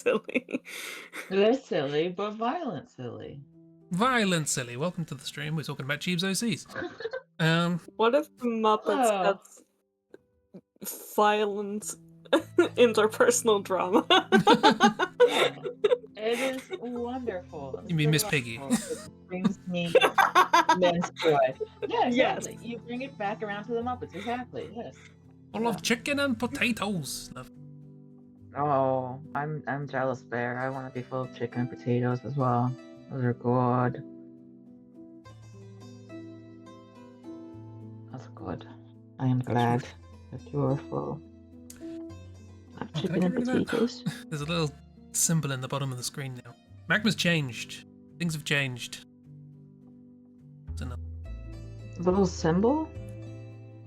silly. They're silly, but violent silly. Violent silly. Welcome to the stream. We're talking about Jeeves OCs. What if the Muppets had Oh, violent interpersonal drama? yeah. It is wonderful. You mean Miss Piggy? Delightful. It brings me immense joy. Yeah, Yes. exactly. You bring it back around to the Muppets. Exactly. Yes. I love chicken and potatoes. Love. Oh, I'm jealous, Bear. I want to be full of chicken and potatoes as well. Those are good. That's good. I am glad that you are full of Oh, can I chicken get and rid of that? potatoes. There's a little symbol in the bottom of the screen now. Magma's changed. Things have changed. It's enough. Little symbol?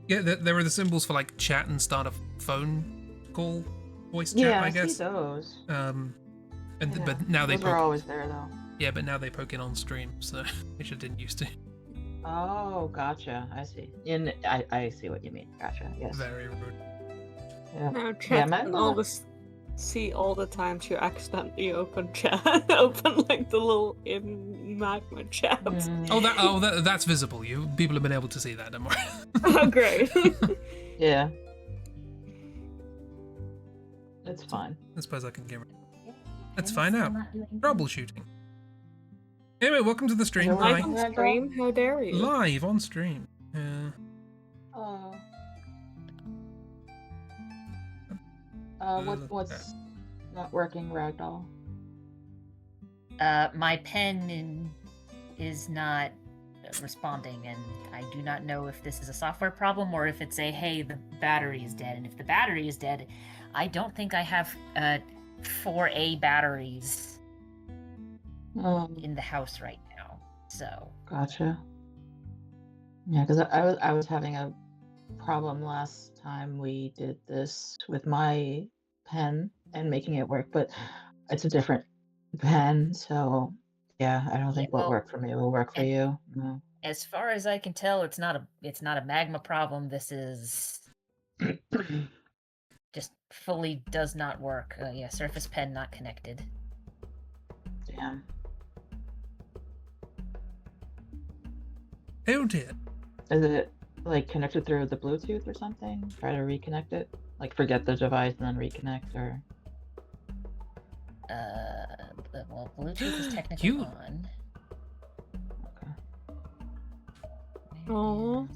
Yeah, there are the symbols for like chat and start a phone call, voice chat, Yeah, I I guess. see those. But now they those are poke. always there though. Yeah, but now they poke in on stream, so which I didn't used to. Oh, gotcha. I see. And I see what you mean. Gotcha. Yes. Very rude. Yeah. Now Yeah, chat Magma. can always see all the times you accidentally open chat, open like the little in Magma chat. That's visible. People have been able to see that. Don't worry. Oh, great. Yeah. It's fine. I suppose I can get rid. Let's find out. Troubleshooting. Anyway, welcome to the stream. Is it Live Hi. on stream? How dare you? Live on stream. Oh. What's not working, Ragdoll? My pen is not responding, and I do not know if this is a software problem or if it's a, hey, the battery is dead. And if the battery is dead, I don't think I have 4A batteries in the house right now. So Gotcha. Yeah, because I was having a problem last time we did this with my pen and making it work, but it's a different pen, so yeah, I don't think what worked for me will work for you. No. as far as I can tell, it's not a magma problem. This is just fully does not work. Yeah, Surface Pen not connected. Damn. Oh dear. Is it like connected through the Bluetooth or something? Try to reconnect it? Like forget the device and then reconnect, or Well, Bluetooth is technically on. Aww.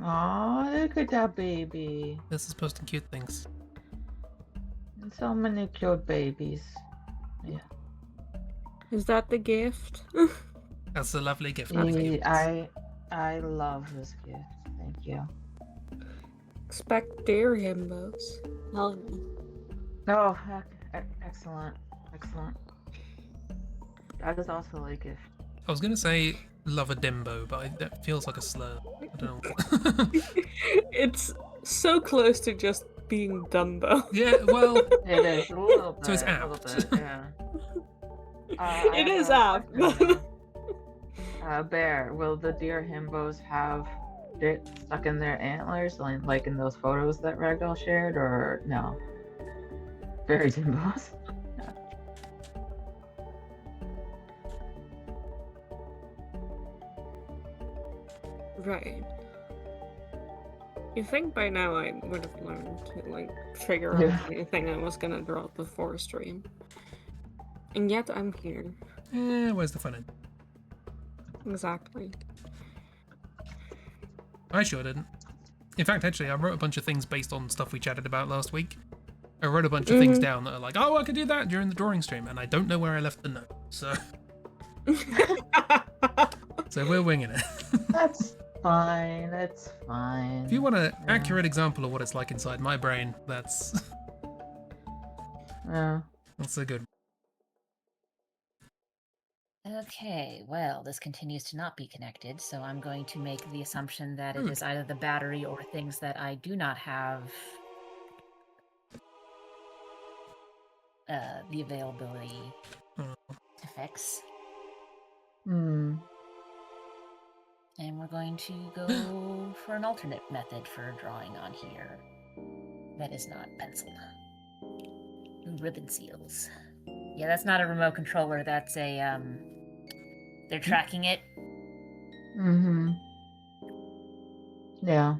oh, look at that baby. This is posting cute things. So many cute babies. Yeah. Is that the gift? That's a lovely gift. I love this gift. Thank you. Expect dear himbos. Oh, excellent. Excellent. That is also a gift. I was gonna say love a dimbo, but that feels like a slur. I don't know. It's so close to just being Dumbo. Yeah, well, it is a little bit. so it's A apt. little bit, yeah. It is apt. Bear, will the deer himbos have it stuck in their antlers, like in those photos that Ragdoll shared, or no? Very himbos. Right. You think by now I would have learned to like figure out Yeah. anything I was gonna drop before stream. And yet I'm here. Where's the fun in? Exactly. I sure didn't. In fact, actually, I wrote a bunch of things based on stuff we chatted about last week. I wrote a bunch of things down that are like, oh, I could do that during the drawing stream, and I don't know where I left the note, so... So we're winging it. That's fine. It's fine. If you want an accurate example of what it's like inside my brain, that's... Yeah. That's a good one. Okay, well, this continues to not be connected, so I'm going to make the assumption that it is either the battery or things that I do not have the availability to fix. Hmm. And we're going to go for an alternate method for drawing on here that is not pencil. Ooh, ribbon seals. Yeah, that's not a remote controller. That's a They're tracking it. Mm-hmm. Yeah.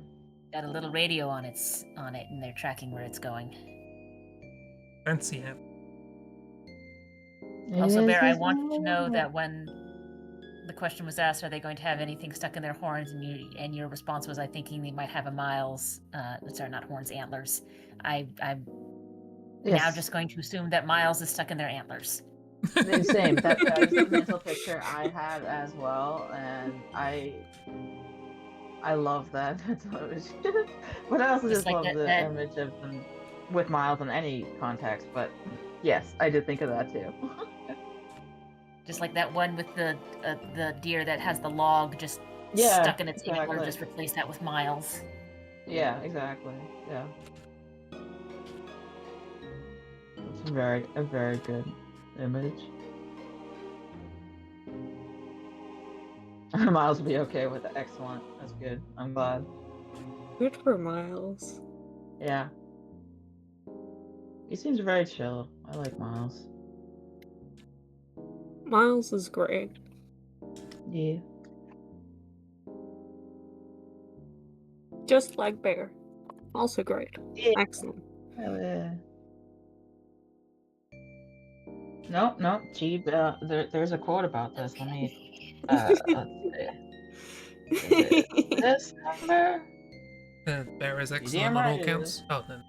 Got a little radio on it, and they're tracking where it's going. Fancy app. Also, It Bear, I is want you to know all- that when the question was asked, are they going to have anything stuck in their horns, and your response was, I thinking they might have a Miles, sorry, not horns, antlers. I'm now Yes. just going to assume that Miles is stuck in their antlers. Same. That is the mental picture I had as well, and I love that mental image. But I also Just just like love the that- image of them with Miles in any context. But yes, I did think of that too. Just like that one with the deer that has the log just Yeah, stuck in its antler, exactly. just replace that with Miles. Yeah, exactly. Yeah. It's a very good image. Miles will be okay with it. Excellent. That's good. I'm glad. Good for Miles. Yeah. He seems very chill. I like Miles. Miles is great. Yeah. Just like Bear. Also great. Yeah. Excellent. Hell yeah. No. Gee, there's a quote about this. Let me. Let's see. Is it this number? Bear is damn excellent on right all it counts. is. Oh, no.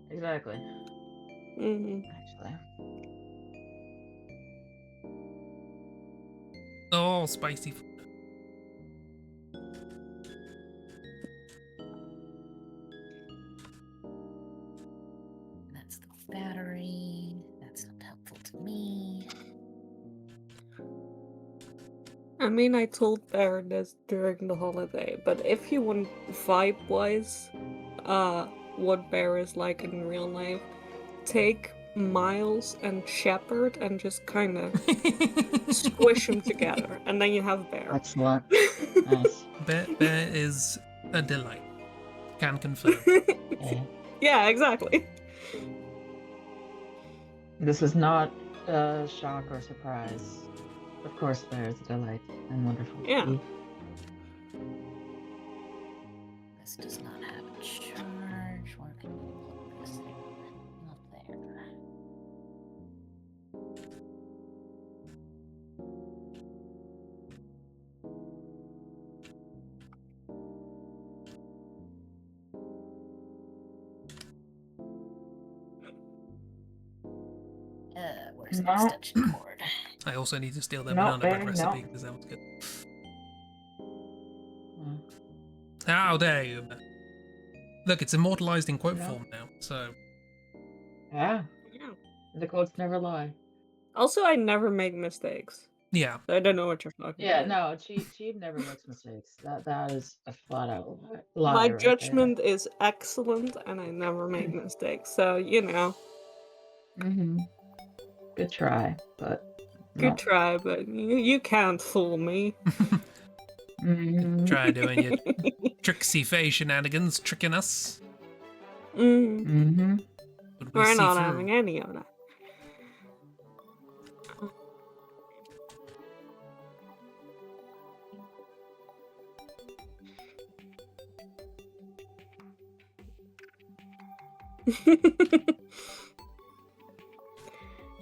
Exactly. Mhm. Actually. Oh, spicy. That's the battery. That's not helpful to me. I mean, I told Bear this during the holiday, but if you want vibe-wise, what Bear is like in real life, take Miles and Shepard and just kind of squish them together, and then you have Bear. Excellent. Nice. Bear is a delight. Can confirm. Yeah. Yeah, exactly. This is not a shock or surprise. Of course, there is a delight and wonderful. to Yeah. be. This does not have a charge. Where can we plug this in? Not there. Where's the No. extension cord? I also need to steal their No, banana bread Bear, no. recipe because that was good. Mm. How dare you? Bear. Look, it's immortalized in quote No. form now, so Yeah. Yeah. The quotes never lie. Also, I never make mistakes. yeah. I don't know what you're talking Yeah, about. no, she never makes mistakes. That is a flat out lie. My right judgment is excellent, and I never make mistakes. So, you know, there. Mm-hmm. Good try, but good no. try, but you can't fool me. Mhm. Try doing your tricksy face shenanigans, tricking us. Mm, Mhm. But we we're see not through. having any of that.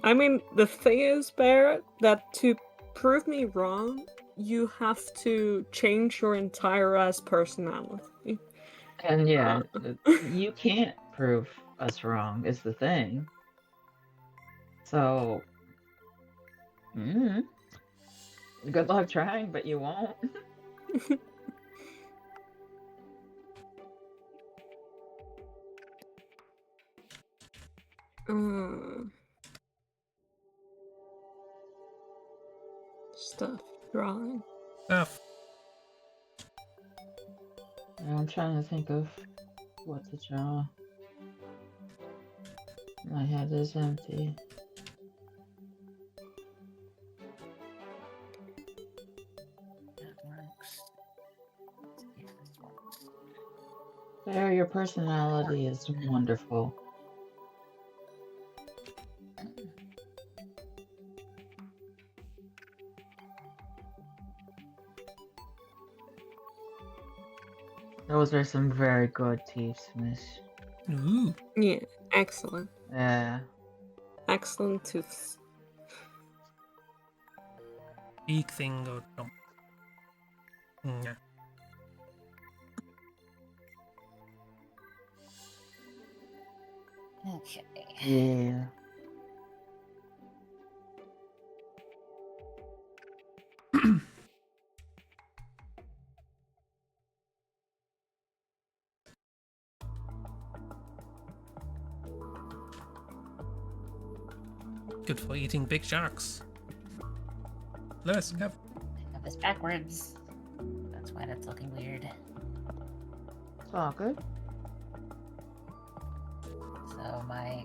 I mean, the thing is, Bear, that to prove me wrong, you have to change your entire ass personality. And yeah, you can't prove us wrong is the thing. So, good luck trying, but you won't. Stuff drawing. Stuff. I'm trying to think of what to draw. My head is empty. That works. Let's see if this works. There, your personality is wonderful. Those are some very good tips, miss. Ooh. Yeah, excellent. Yeah. Excellent tooths. Big thing or jump. Yeah. Okay. Yeah. Good for eating big sharks. Lewis, have. I have this backwards. That's why that's looking weird. It's all good.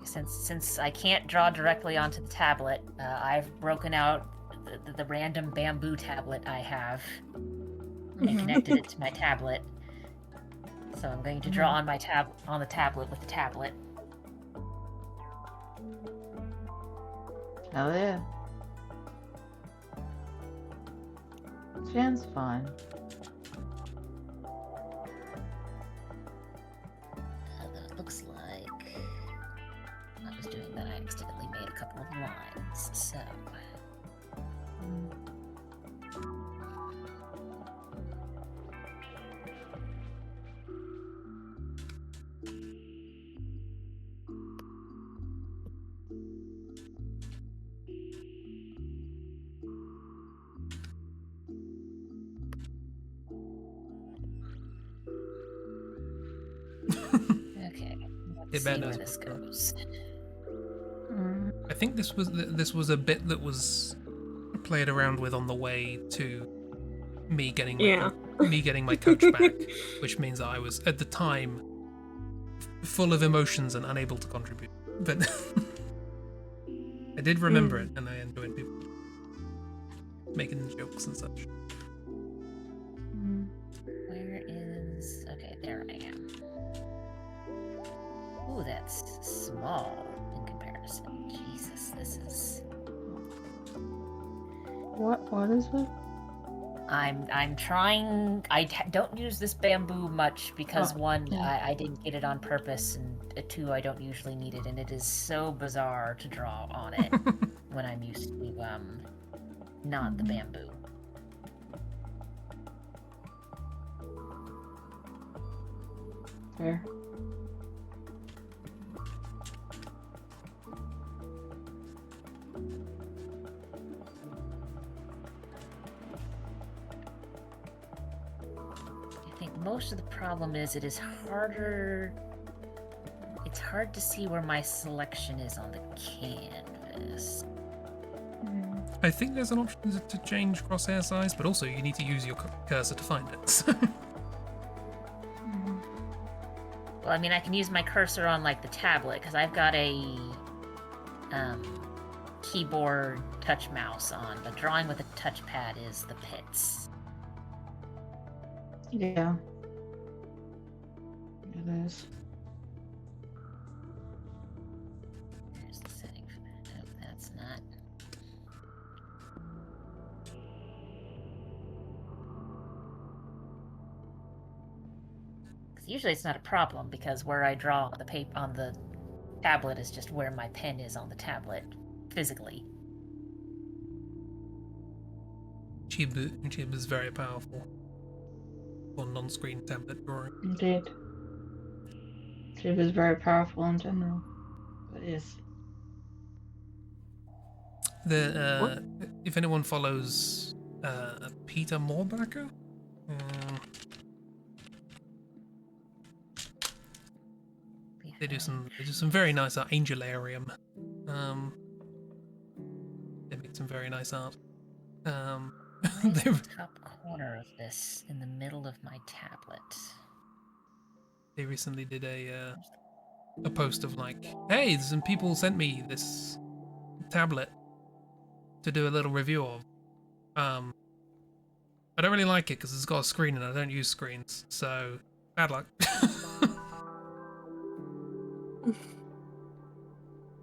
So since I can't draw directly onto the tablet, I've broken out the random bamboo tablet I have and connected it to my tablet. So I'm going to draw on the tablet with the tablet. Hell yeah. Jan's fine. Although it looks like when I was doing that, I accidentally made a couple of lines. So. Okay. Let's see where this goes. I think this was a bit that was played around with on the way to me getting my coach back, which means that I was at the time full of emotions and unable to contribute. But I did remember it, and I enjoyed people making jokes and such. Where is... Okay, there I am. Ooh, that's small in comparison. Jesus, this is... What is it? I'm trying... don't use this bamboo much because one, I didn't get it on purpose, and two, I don't usually need it, and it is so bizarre to draw on it when I'm used to, not the bamboo. Fair. I think most of the problem is it is harder... It's hard to see where my selection is on the canvas. I think there's an option to change crosshair size, but also you need to use your cursor to find it. So. Well, I mean, I can use my cursor on, like, the tablet, because I've got a keyboard touch mouse on, but drawing with a touchpad is the pits. Yeah. It is. There's the setting for that. Nope, that's not. Usually it's not a problem because where I draw the paper on the tablet is just where my pen is on the tablet physically. Chib is very powerful for non-screen tablet drawing. Indeed. Jib is very powerful in general. But yes. If anyone follows Peter Moorbacher, they do some very nice art. Angelarium. They make some very nice art. The top corner of this in the middle of my tablet. They recently did a post of like, hey, some people sent me this tablet to do a little review of. I don't really like it because it's got a screen and I don't use screens, so bad luck.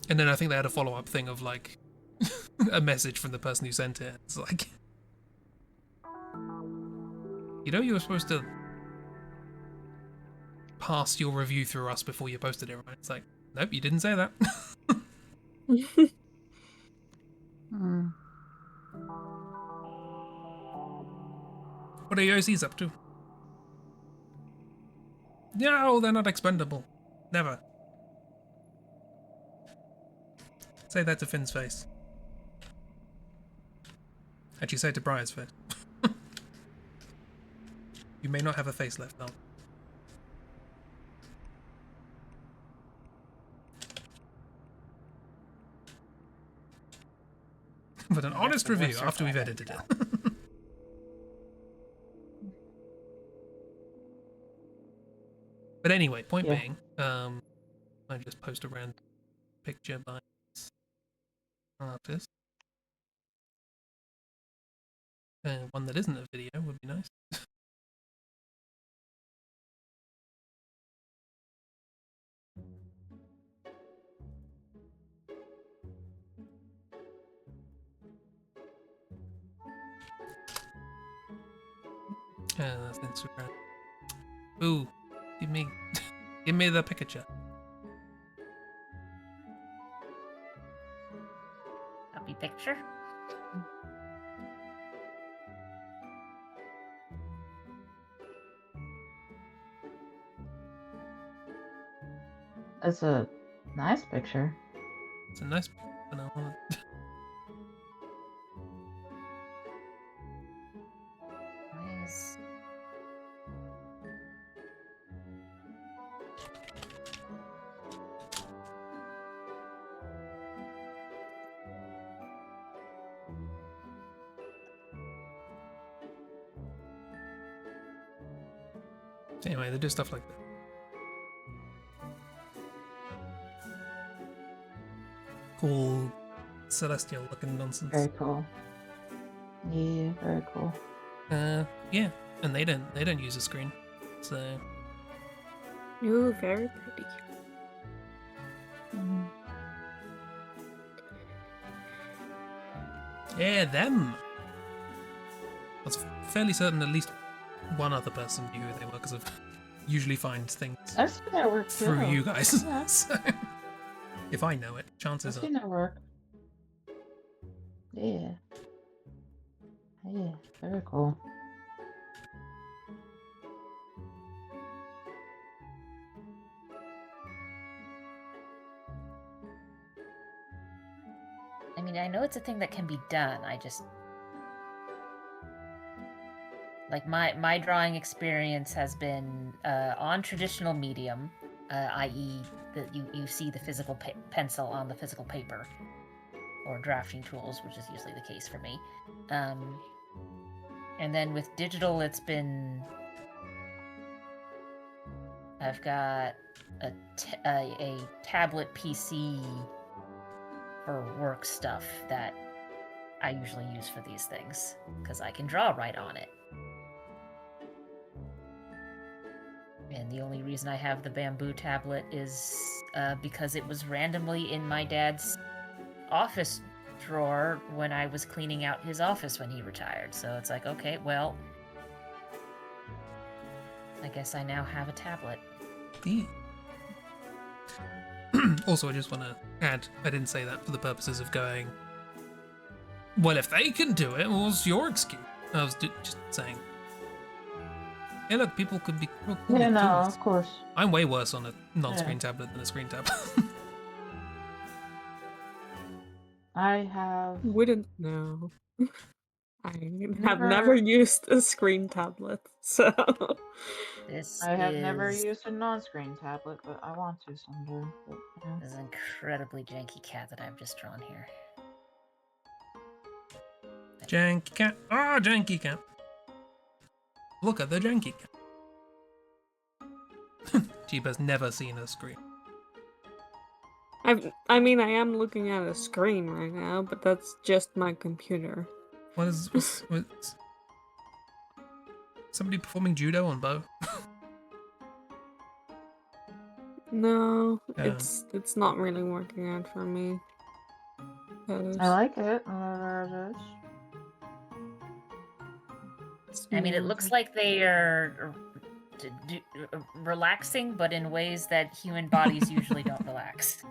And then I think they had a follow-up thing of like a message from the person who sent it. It's like, you know, you were supposed to passed your review through us before you posted it, right? It's like, nope, you didn't say that. Mm. What are OCs up to? No, they're not expendable. Never. Say that to Finn's face. Actually, say it to Briar's face. You may not have a face left now. But an honest the review worst after we've survival edited it. But anyway, point Yeah. being, I just post a random picture by this artist. One that isn't a video would be nice. That's Instagram. Ooh, give me the picture. Copy picture. It's a nice picture. It's a nice picture, but I want it. Nice. Anyway, they do stuff like that. Cool celestial looking nonsense. Very cool. Yeah, very cool. Yeah, and they don't use a screen, so Ooh, very pretty. Mm. yeah, them. I was fairly certain at least one other person knew who they were because I usually find things I've seen their work too. through you guys. Yeah. So, if I know it, I've chances are. seen their work. Yeah. Yeah, very cool. I mean, I know it's a thing that can be done. I just like my drawing experience has been on traditional medium, i.e., that you see the physical pencil on the physical paper, or drafting tools, which is usually the case for me. And then with digital, it's been I've got a tablet PC for work stuff that I usually use for these things because I can draw right on it. And the only reason I have the bamboo tablet is because it was randomly in my dad's office drawer when I was cleaning out his office when he retired. So it's like, okay, well, I guess I now have a tablet. Yeah. Also, I just want to add, I didn't say that for the purposes of going, well, if they can do it, what's your excuse? I was just saying, hey, look, people could be cool with Yeah, no, tools. of course. I'm way worse on a non-screen tablet than a screen tablet. I have Wouldn't know. I have never Never- used a screen tablet, so This I have never is used a non-screen tablet, but I want to someday. But, yeah. this incredibly janky cat that I've just drawn here. Janky cat. Ah, janky cat. Look at the janky cat. Jeeba's never seen a screen. I mean, I am looking at a screen right now, but that's just my computer. What's somebody performing judo on Bo? No, Yeah. it's not really working out for me. 'Cause I like it. Whatever it is. it's I mean, it more- looks like they are relaxing, but in ways that human bodies usually don't relax.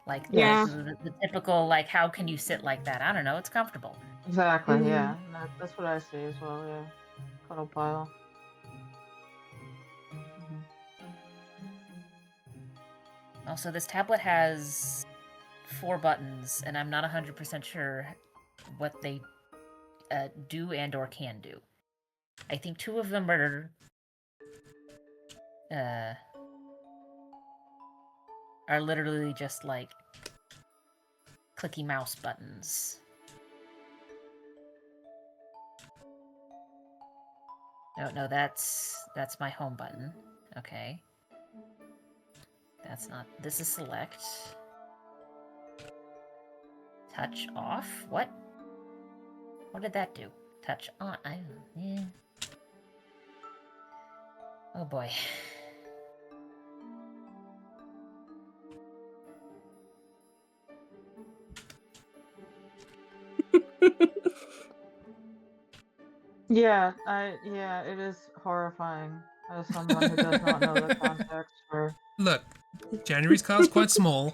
Like Yeah. the typical, like, how can you sit like that? I don't know. It's comfortable. Exactly, Mhm. yeah. That's what I see as well, yeah. Cuddle pile. Mhm. Also, this tablet has 4 buttons, and I'm not 100% sure what they do and or can do. I think 2 of them are literally just like clicky mouse buttons. No, that's my home button. Okay. That's not. This is select. Touch off. What? What did that do? Touch on. Yeah. Oh boy. Yeah, it is horrifying as someone who does not know the context for Look, January's car's quite small,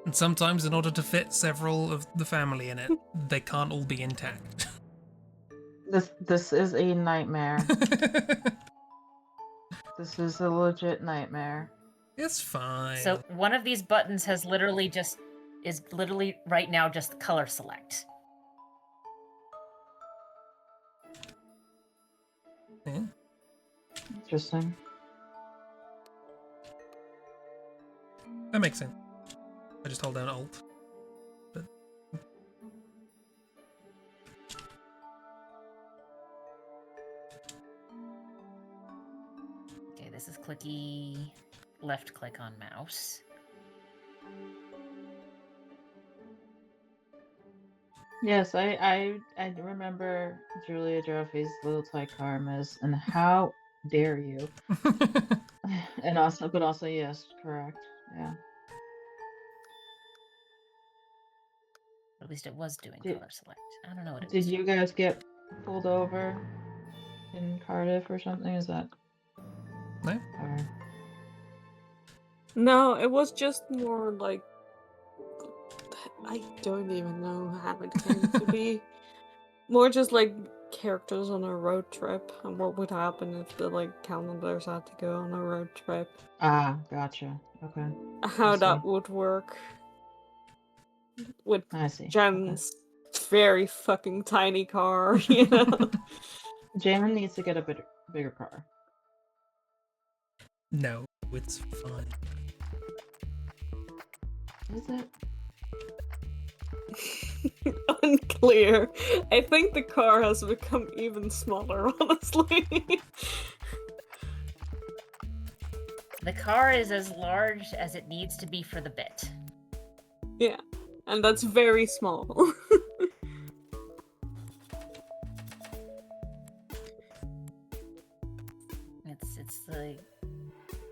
and sometimes in order to fit several of the family in it, they can't all be intact. this is a nightmare. This is a legit nightmare. It's fine. So one of these buttons is literally right now just color select. Yeah. Interesting. That makes sense. I just hold down Alt. But Okay, this is clicky left click on mouse. Yes, I remember Julia Joffe's Little Toy Karmas, and how dare you? And also yes, correct. Yeah. At least it was doing Did- color select. I don't know what it Did was. you guys get pulled over in Cardiff or something? Is that No? or No, it was just more like I don't even know how it came to be. More just like characters on a road trip and what would happen if the like calendars had to go on a road trip. gotcha. Okay. How I that see. would work with I see. Jen's very fucking tiny car, you know? Jamin needs to get a bigger car. No, it's fine. Is it? Unclear. I think the car has become even smaller, honestly. The car is as large as it needs to be for the bit. Yeah, and that's very small.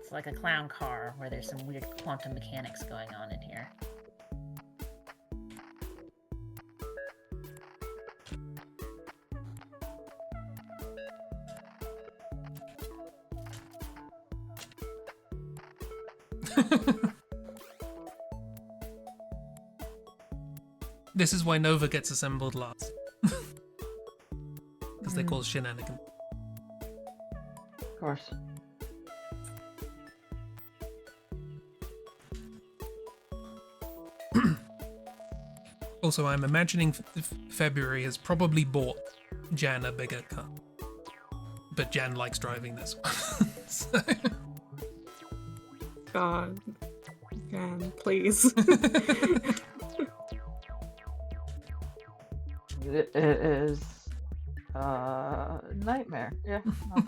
It's like a clown car where there's some weird quantum mechanics going on in here. This is why Nova gets assembled last. Because they cause shenanigans. Of course. Also, I'm imagining February has probably bought Jan a bigger car. But Jan likes driving this one. So... God. Jan, please. It is nightmare. Yeah. No.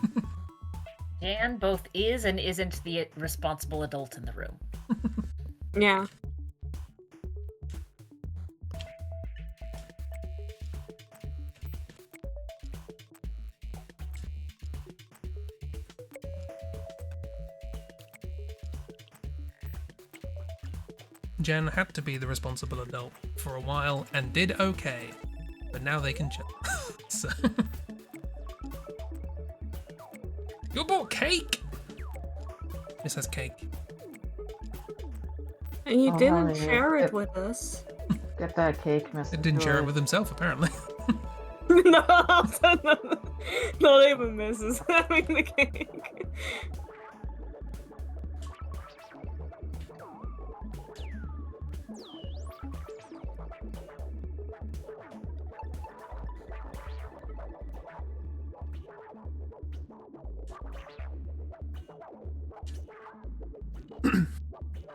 Jan both is and isn't the responsible adult in the room. Yeah. Jan had to be the responsible adult for a while and did okay. But now they can chill. So... You bought cake? This has cake. And you Oh, didn't honey, share it with us. Get that cake, Mr. It didn't share it George. with himself, apparently. No, not even Mrs. having the cake.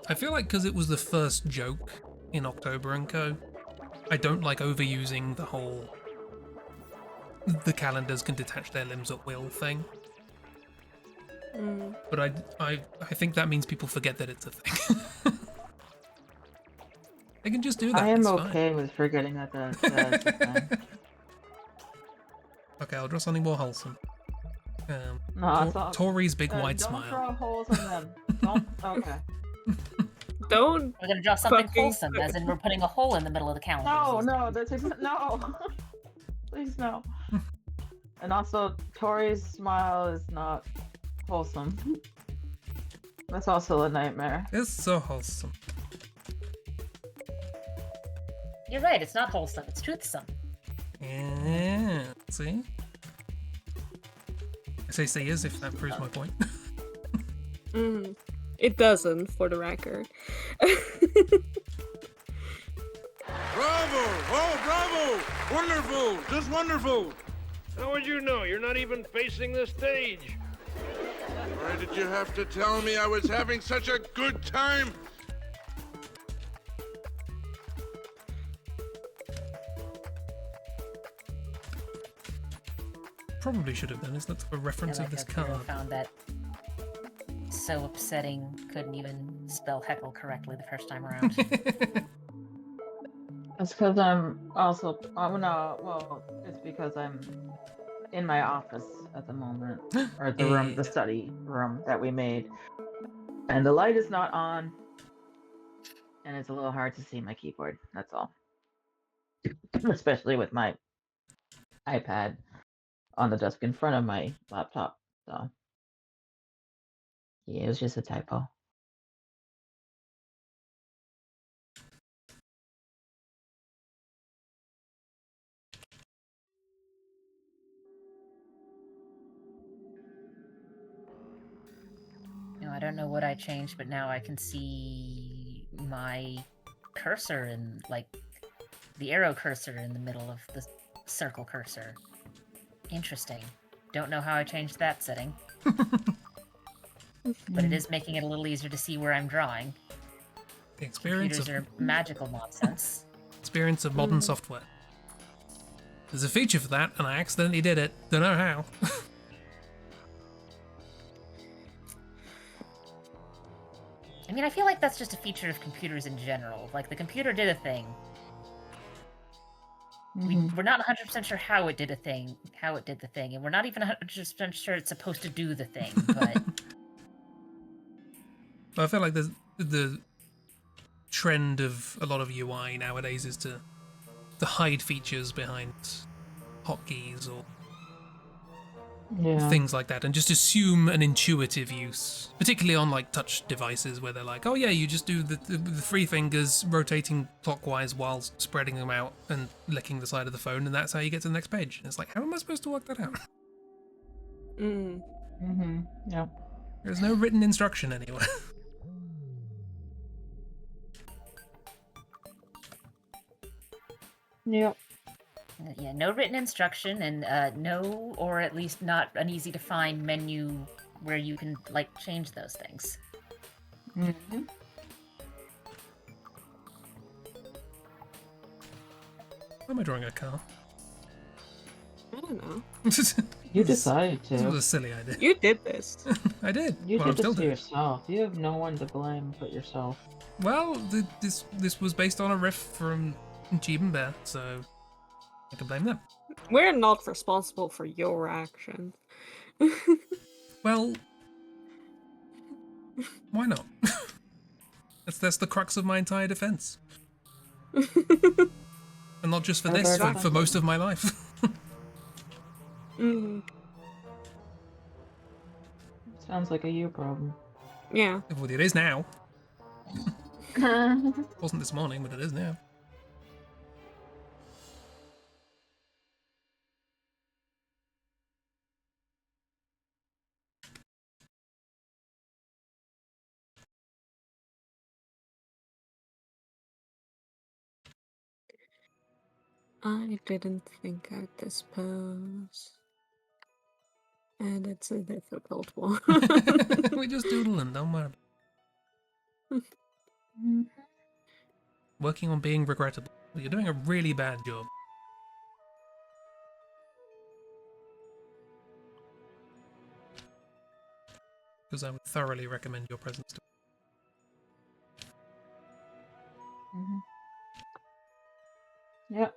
I feel like because it was the first joke in October and Co., I don't like overusing the whole the calendars can detach their limbs at will thing. Mm. But I think that means people forget that it's a thing. They can just do that. I am it's okay with forgetting that that's a thing. Okay, I'll draw something more wholesome. No, it's not. Tori's big wide don't smile. draw holes in them. Don't. Okay. Don't. We're gonna draw something Fucking- wholesome, as in we're putting a hole in the middle of the calendar. No, that's no. Please no. And also, Tori's smile is not wholesome. That's also a nightmare. It's so wholesome. You're right, it's not wholesome, it's truthsome. Yeah, see? I say see as if that proves my point. Mm. It doesn't, for the record. Bravo! Oh, bravo! Wonderful! Just wonderful! How would you know? You're not even facing the stage. Why did you have to tell me I was having such a good time? Probably should have done is look for a reference I of feel this like Akira card. found that so upsetting, couldn't even spell heckle correctly the first time around. It's because I'm also. Oh no. Well, it's because I'm in my office at the moment, or the room, the study room that we made, and the light is not on, and it's a little hard to see my keyboard. That's all. Especially with my iPad on the desk in front of my laptop. So yeah, it was just a typo. I don't know what I changed, but now I can see my cursor and like the arrow cursor in the middle of the circle cursor. Interesting. Don't know how I changed that setting, but it is making it a little easier to see where I'm drawing. The experience Computers of are magical nonsense. experience of modern software. There's a feature for that, and I accidentally did it. Don't know how. I mean, I feel like that's just a feature of computers in general. Like, the computer did a thing. We're not 100% sure how it did the thing, and we're not even 100% sure it's supposed to do the thing, but... But I feel like the trend of a lot of UI nowadays is to hide features behind hotkeys or Yeah. things like that, and just assume an intuitive use, particularly on like touch devices where they're like, oh yeah, you just do the three fingers rotating clockwise while spreading them out and licking the side of the phone, and that's how you get to the next page. And it's like, how am I supposed to work that out? Mm. Yep. There's no written instruction anywhere. Yep. Yeah, no written instruction, and no, or at least not an easy to find menu where you can, like, change those things. Mm-hmm. Why am I drawing a car? I don't know. You decided This was to. a silly idea. You did this. I did. You Well, I'm did still this to doing it. yourself. You have no one to blame but yourself. Well, this was based on a riff from Jeeb and Bear, so I can blame them. We're not responsible for your actions. Well, why not? That's the crux of my entire defense, and not just for Well, this, they're for most of my life. Mm. Sounds like a you problem. Yeah. Well, it is now. Wasn't this morning, but it is now. I didn't think I'd dispose. And it's a difficult one. We're just doodling, don't worry. Working on being regrettable. You're doing a really bad job. Because I would thoroughly recommend your presence to. Yep,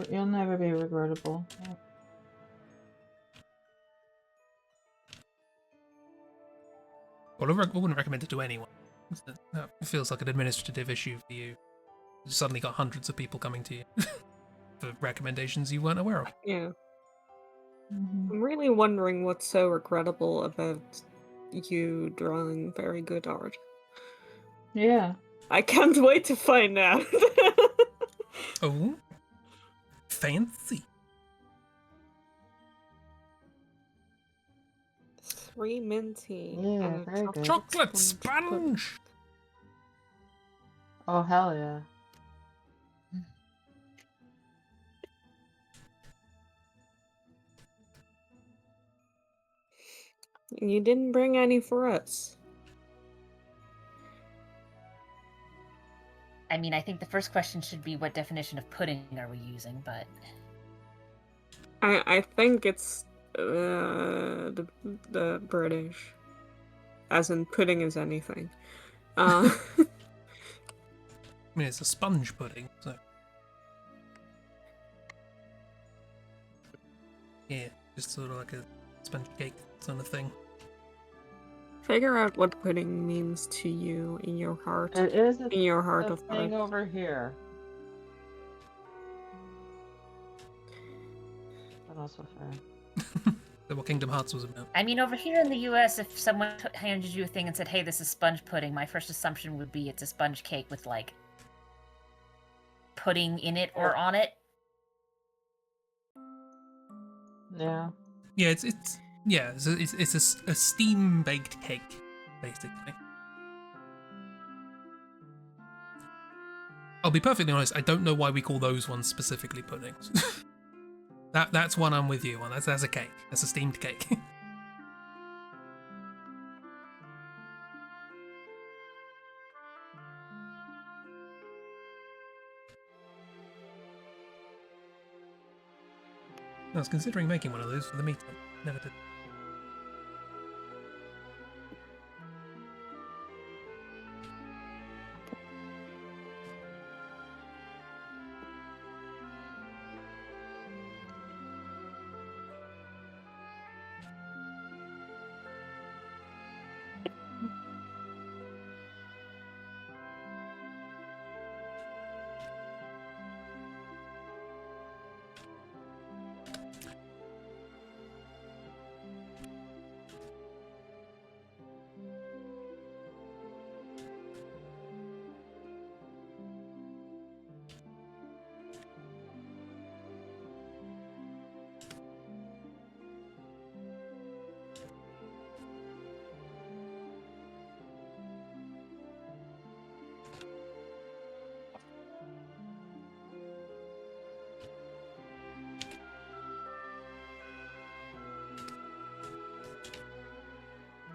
you'll never be regrettable. Yep. Well, I wouldn't recommend it to anyone. That feels like an administrative issue for you. You suddenly got hundreds of people coming to you for recommendations you weren't aware of. Yeah. I'm really wondering what's so regrettable about you drawing very good art. Yeah. I can't wait to find out. Oh, fancy. 3 minty. Yeah, and a very good. Chocolate sponge. sponge! Oh, hell yeah. You didn't bring any for us. I mean, I think the first question should be what definition of pudding are we using, but I think it's the British, as in pudding is anything. I mean, it's a sponge pudding, so. Yeah, just sort of like a sponge cake sort of thing. Figure out what pudding means to you in your heart. It is a In your heart of thing hearts. over here. But also fair. That's what Kingdom Hearts was about. I mean, over here in the U.S., if someone handed you a thing and said, "Hey, this is sponge pudding," my first assumption would be it's a sponge cake with like pudding in it or on it. Yeah. Yeah, it's a steam baked cake, basically. I'll be perfectly honest. I don't know why we call those ones specifically puddings. That's one I'm with you on. That's a cake. That's a steamed cake. I was considering making one of those for the meetup. Never did.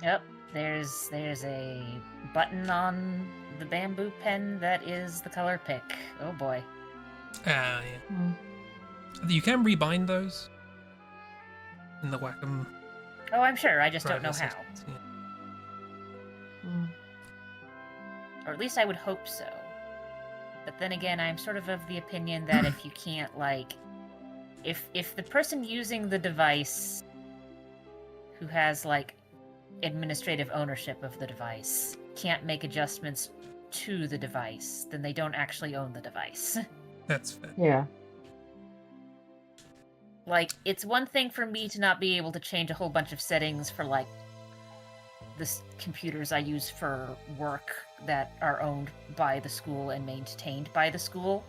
Yep, there's a button on the bamboo pen that is the color pick. Oh boy. Yeah. You can rebind those in the Wacom. Oh, I'm sure. I just don't know driver how. systems, yeah. Or at least I would hope so. But then again, I'm sort of the opinion that if you can't, like... If the person using the device who has, like, administrative ownership of the device can't make adjustments to the device, then they don't actually own the device. That's fair. Yeah. Like, it's one thing for me to not be able to change a whole bunch of settings for, like, computers I use for work that are owned by the school and maintained by the school,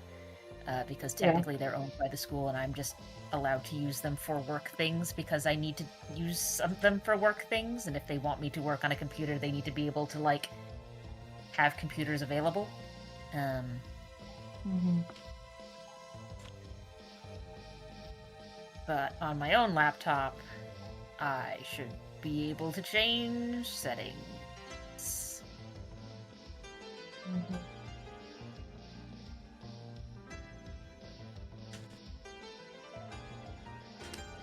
because technically they're owned by the school, and I'm just allowed to use them for work things because I need to use them for work things. And if they want me to work on a computer, they need to be able to like have computers available. But on my own laptop, I should be able to change settings.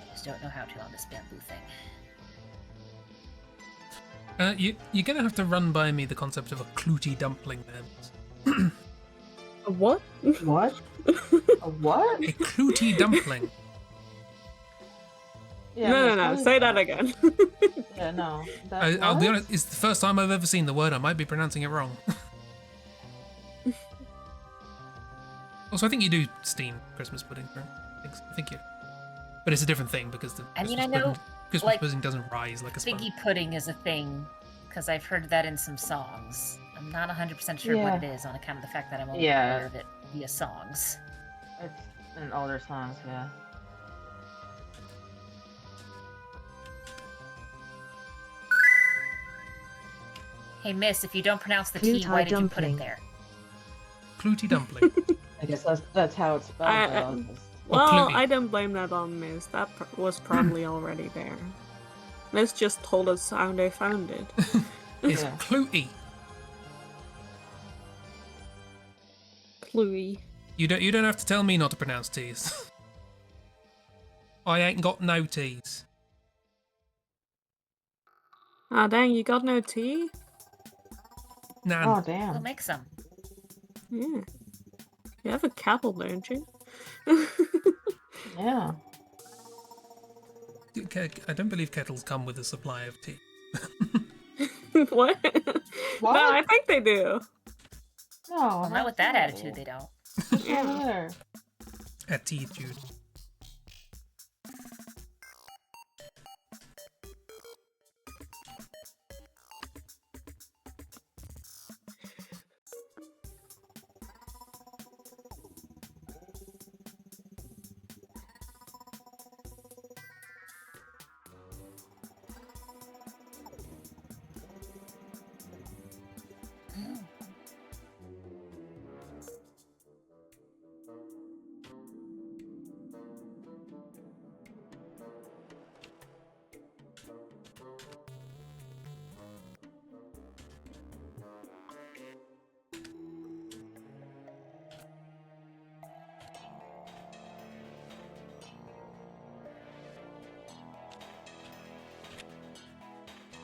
I just don't know how to on this bamboo thing. You're gonna have to run by me the concept of a Clooty dumpling then. A what? What? A what? A Clooty dumpling. Yeah, No. Say that again. Yeah, no. I'll be honest, it's the first time I've ever seen the word. I might be pronouncing it wrong. Also, I think you do steam Christmas pudding for things. I think you. But it's a different thing because the I mean, Christmas I know, Christmas like, pudding doesn't rise like a sponge. Figgy pudding is a thing because I've heard that in some songs. I'm not 100% sure Yeah. what it is on account of the fact that I'm only Yeah. aware of it via songs. It's in older songs, yeah. Hey, miss, if you don't pronounce the T, why did you put it there? Clooty dumpling. I guess that's how it's spelled. I- but I'll just- Well, Clooty. I don't blame that on Miss. That was probably already there. Miss just told us how they found it. It's Yeah. Clooty. Cluey. You don't have to tell me not to pronounce T's. I ain't got no T's. Ah, dang, you got no tea? Nan. Oh, We'll damn. make some. Yeah. You have a kettle, don't you? Yeah. I don't believe kettles come with a supply of tea. What? What? No, I think they do. No. Well, not with that attitude, they don't. What's over there? Attitude.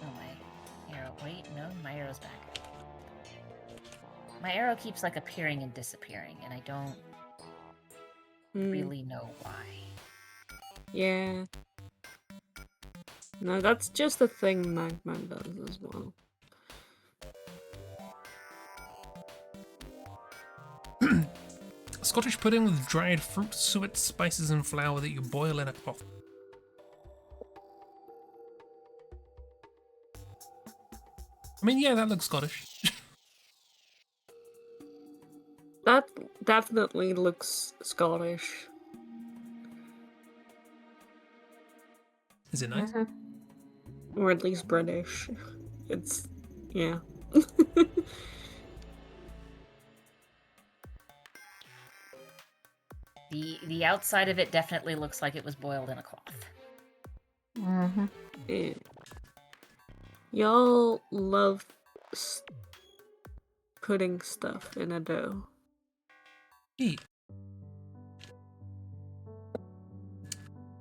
Oh, my arrow. Wait, no, my arrow's back. My arrow keeps like appearing and disappearing, and I don't Hmm, really know why. Yeah. No, that's just a thing Magman does as well. Scottish pudding with dried fruit, suet, spices, and flour that you boil in a pot. I mean, yeah, that looks Scottish. That definitely looks Scottish. Is it nice? Mhm. Or at least British. It's... yeah. The outside of it definitely looks like it was boiled in a cloth. Mhm. Yeah. Y'all love putting stuff in a dough. Eat.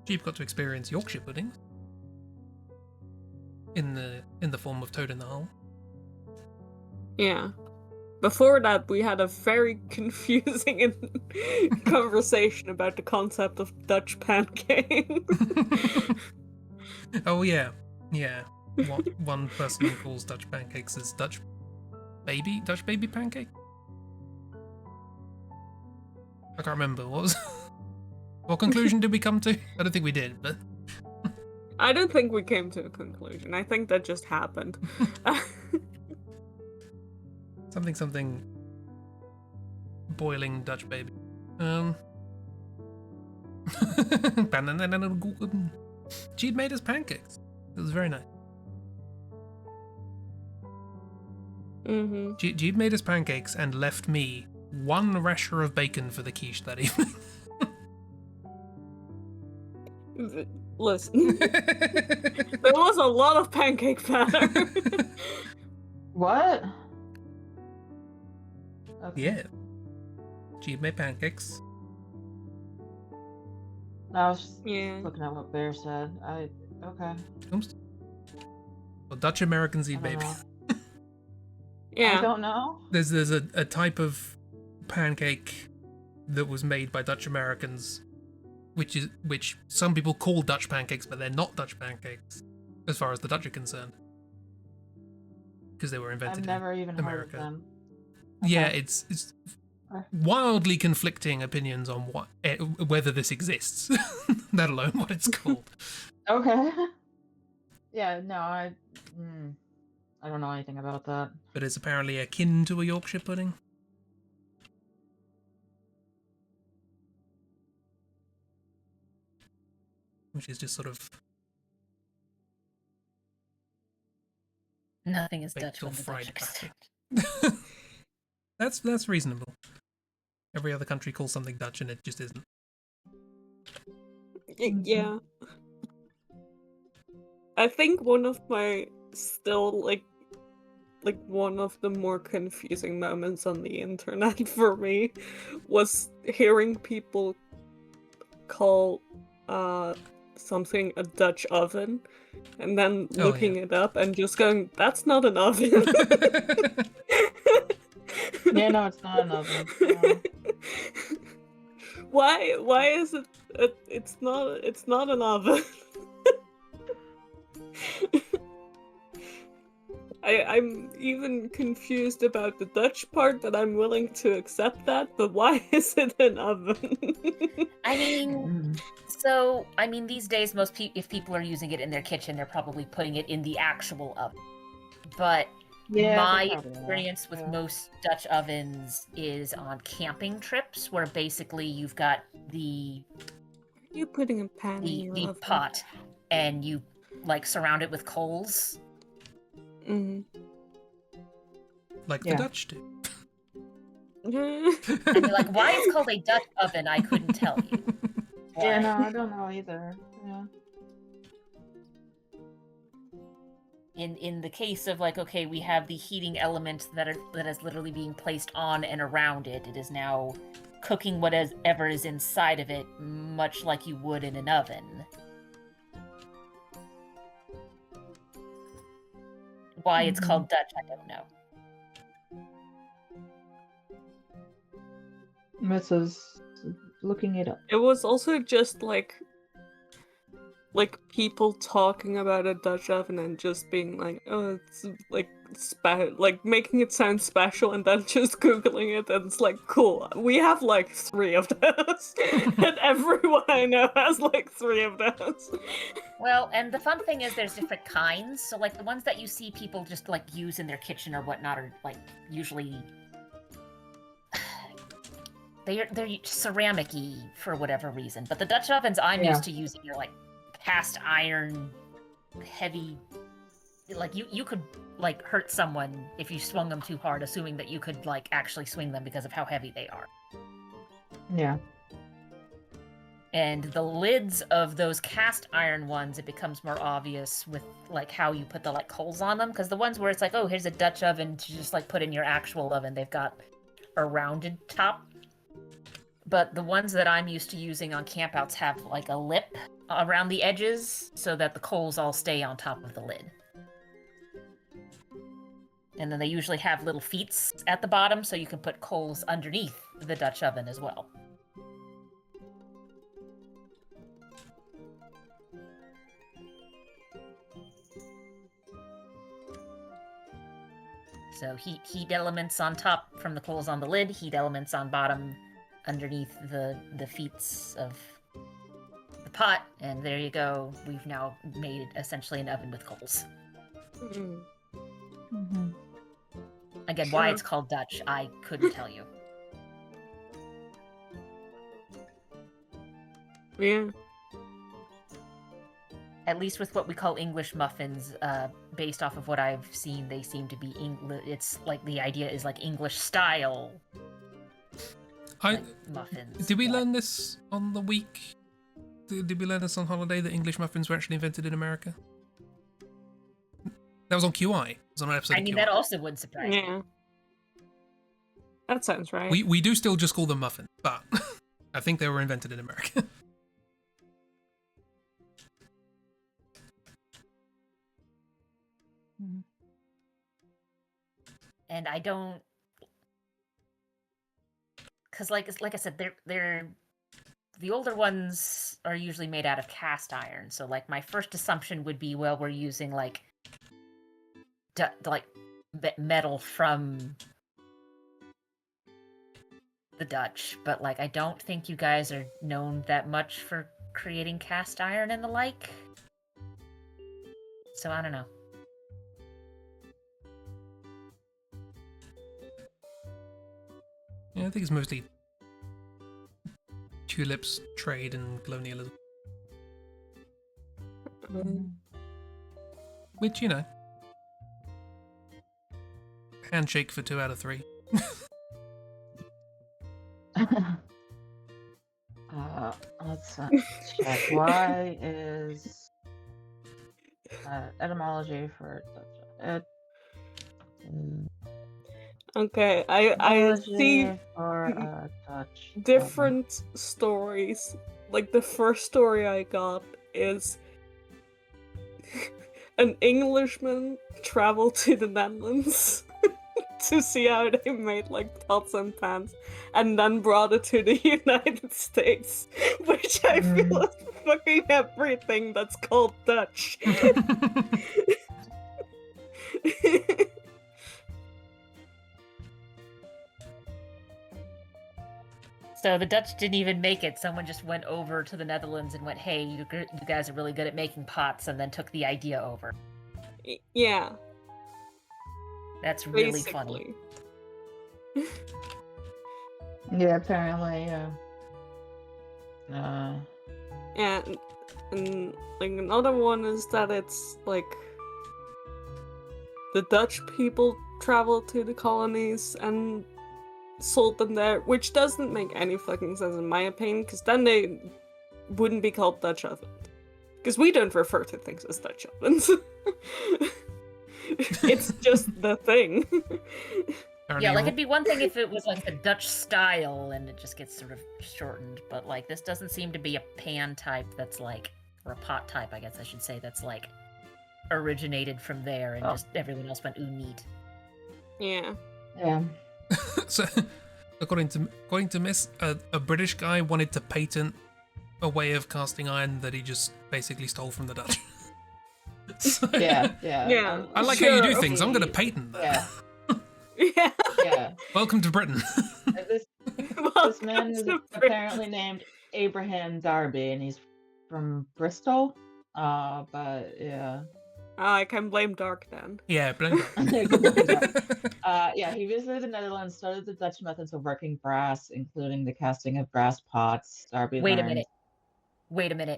You've got to experience Yorkshire pudding in the form of Toad in the Hole. Yeah. Before that, we had a very confusing conversation about the concept of Dutch pancake. Oh yeah, yeah. One person who calls Dutch pancakes is Dutch baby pancake. I can't remember what conclusion did we come to. I don't think we did, but I don't think we came to a conclusion. I think that just happened. Something. Boiling Dutch baby. She'd made us pancakes. It was very nice. Mm-hmm. She'd made us pancakes and left me one rasher of bacon for the quiche that evening. Listen, there was a lot of pancake batter. What? Okay. Yeah. She'd made pancakes. I was just Yeah. looking at what Bear said. Okay. Oops. Well, Dutch Americans eat I don't baby. know. I Yeah. don't know. There's a type of pancake that was made by Dutch Americans, which some people call Dutch pancakes, but they're not Dutch pancakes, as far as the Dutch are concerned, because they were invented I've never in even America. heard of them. Yeah, Okay. it's Okay. wildly conflicting opinions on whether this exists, let alone what it's called. Okay. Yeah, no, I don't know anything about that. But it's apparently akin to a Yorkshire pudding. Which is just sort of Nothing is baked Dutch or when the fried Dutch batter. That's reasonable. Every other country calls something Dutch and it just isn't. Yeah. I think one of my still like one of the more confusing moments on the internet for me was hearing people call something a Dutch oven and then Oh, looking it up and just going, that's not an oven. Yeah, no, it's not an oven. No. Why is it it's not an oven? I'm even confused about the Dutch part, but I'm willing to accept that. But why is it an oven? I mean, Mm. so these days, if people are using it in their kitchen, they're probably putting it in the actual oven. But Yeah, my they probably are. experience with Yeah. most Dutch ovens is on camping trips, where basically you've got the You putting a pan in your the oven? pot, and you like surround it with coals. Mm. Like Yeah. the Dutch do. And you're like, why it's called a Dutch oven? I couldn't tell you. Yeah, Why? no, I don't know either. Yeah. In the case of like, okay, we have the heating element that is literally being placed on and around it. It is now cooking whatever is inside of it, much like you would in an oven. Why it's Mhm. called Dutch, I don't know. Mrs. looking it up. It was also just like people talking about a Dutch oven and just being like, oh, it's like like making it sound special, and then just googling it, and it's like, cool, we have like 3 of those, and everyone I know has like 3 of those. Well, and the fun thing is there's different kinds. So like the ones that you see people just like use in their kitchen or whatnot are like usually they're ceramic-y for whatever reason. But the Dutch ovens I'm Yeah. used to using are like cast iron, heavy. Like you could like hurt someone if you swung them too hard, assuming that you could like actually swing them because of how heavy they are. Yeah. And the lids of those cast iron ones, it becomes more obvious with like how you put the like coals on them. Because the ones where it's like, oh, here's a Dutch oven to just like put in your actual oven, they've got a rounded top. But the ones that I'm used to using on campouts have like a lip around the edges so that the coals all stay on top of the lid. And then they usually have little feet at the bottom so you can put coals underneath the Dutch oven as well. So heat elements on top from the coals on the lid, heat elements on bottom underneath the feet of the pot, and there you go. We've now made essentially an oven with coals. Mm. Mm-hmm. Again, why Sure. it's called Dutch, I couldn't tell you. Yeah. At least with what we call English muffins, based off of what I've seen, they seem to be It's like the idea is like English style like, muffins. Did we but- learn this on the week? Did we learn this on holiday that English muffins were actually invented in America? That was on QI. It was on an episode I of mean, QI. that also wouldn't surprise me. Yeah. That sounds right. We do still just call them muffins, but I think they were invented in America. And I don't, because like I said, they're the older ones are usually made out of cast iron. So like my first assumption would be, well, we're using like metal from the Dutch, but like I don't think you guys are known that much for creating cast iron and the like. So I don't know. Yeah, I think it's mostly tulips, trade, and colonialism. Mm. Which, you know, handshake for 2 out of 3. Let's check. Why is etymology for Okay, I see etymology for Dutch different stories. Like the first story I got is an Englishman traveled to the Netherlands to see how they made like pots and pans, and then brought it to the United States, which I feel is fucking everything that's called Dutch. So the Dutch didn't even make it. Someone just went over to the Netherlands and went, "Hey, you guys are really good at making pots," and then took the idea over. Yeah, That's really funny. basically. Yeah, apparently. Yeah, and like another one is that it's like the Dutch people traveled to the colonies and sold them there, which doesn't make any fucking sense in my opinion, because then they wouldn't be called Dutch ovens. Because we don't refer to things as Dutch ovens. It's just the thing. Apparently Yeah, like you're- it'd be one thing if it was like the Dutch style and it just gets sort of shortened, but like this doesn't seem to be a pan type that's like, or a pot type, I guess I should say, that's like originated from there and just everyone else went, ooh, neat. Yeah. Yeah. So, according to Miss, a British guy wanted to patent a way of casting iron that he just basically stole from the Dutch. So- Yeah. Yeah. I like how you do Sure, things. I'm okay. going to patent that. Yeah. Yeah. Yeah. Welcome to Britain. This Welcome man is to Britain. apparently named Abraham Darby, and he's from Bristol. But yeah. I can blame Dark then. Yeah, blame Yeah, he visited the Netherlands, studied the Dutch methods of working brass, including the casting of brass pots. Darby Wait a learned minute.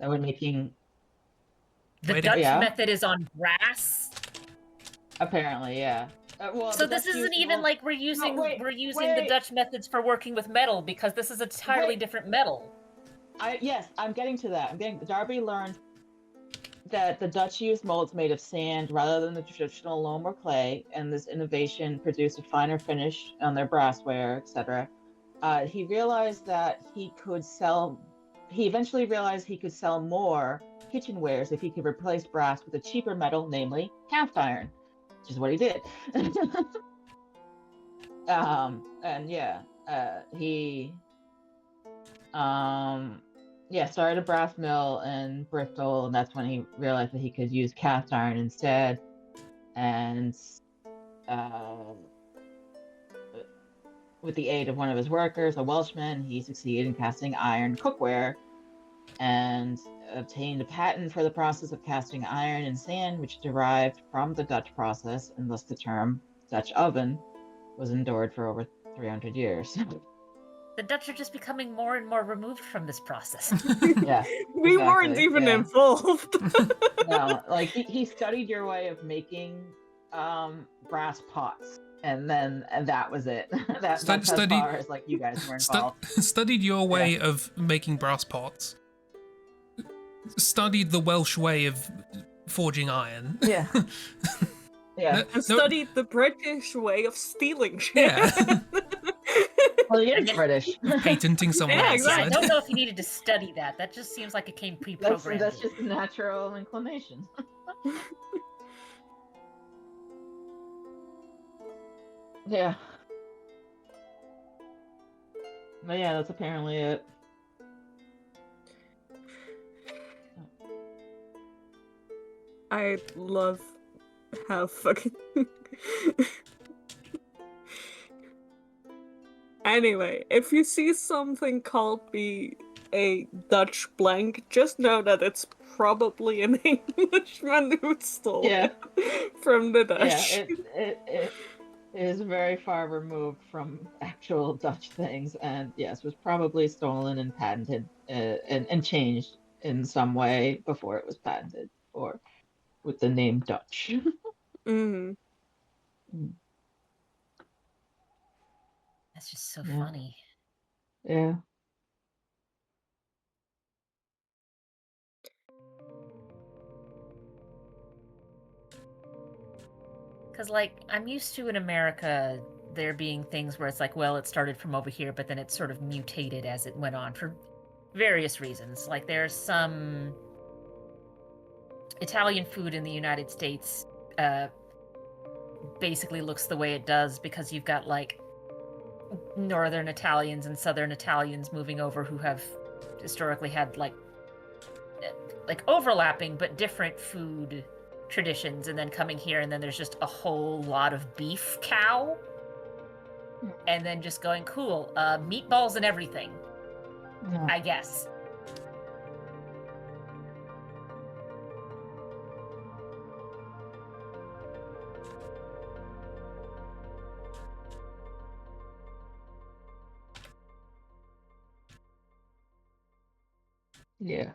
that when making, The Wait a- Dutch Yeah. method is on brass? apparently, yeah. Well, So the this Dutch isn't used even mold- like we're using the wait. Dutch methods for working with metal, because this is entirely Wait. different metal. Yes, I'm getting to that. Darby learned that the Dutch used molds made of sand rather than the traditional loam or clay, and this innovation produced a finer finish on their brassware, etc. He realized that he could sell. He eventually realized he could sell more kitchenwares if he could replace brass with a cheaper metal, namely cast iron, which is what he did. And yeah, he started a brass mill in Bristol, and that's when he realized that he could use cast iron instead. And with the aid of one of his workers, a Welshman, he succeeded in casting iron cookware and obtained a patent for the process of casting iron and sand, which derived from the Dutch process, and thus the term Dutch oven was endured for over 300 years. The Dutch are just becoming more and more removed from this process. Yeah, We weren't exactly, even yeah. involved. No, like he studied your way of making brass pots, and that was it. That's as Studied- far as like you guys were involved. Studied your way of making brass pots. Studied the Welsh way of forging iron. Yeah. Yeah. And studied the British way of stealing shit. Yeah. Well, you're British. Patenting someone Yeah, else's. Yeah, I exactly. don't know if you needed to study that. That just seems like it came That's pre-programmed. that's just a natural inclination. Yeah. But yeah, that's apparently it. I love how fucking. Anyway, if you see something called a Dutch blank, just know that it's probably an Englishman who stole Yeah. it from the Dutch. Yeah, it is very far removed from actual Dutch things, and yes, was probably stolen and patented and changed in some way before it was patented, or with the name Dutch. Mm. That's just so Yeah. funny. Yeah. Because, like, I'm used to in America there being things where it's like, well, it started from over here, but then it sort of mutated as it went on for various reasons. Like, there's some Italian food in the United States basically looks the way it does because you've got, like, Northern Italians and Southern Italians moving over who have historically had, like overlapping but different food traditions, and then coming here and then there's just a whole lot of beef cow, and then just going, cool, meatballs and everything, Yeah. I guess. Yeah.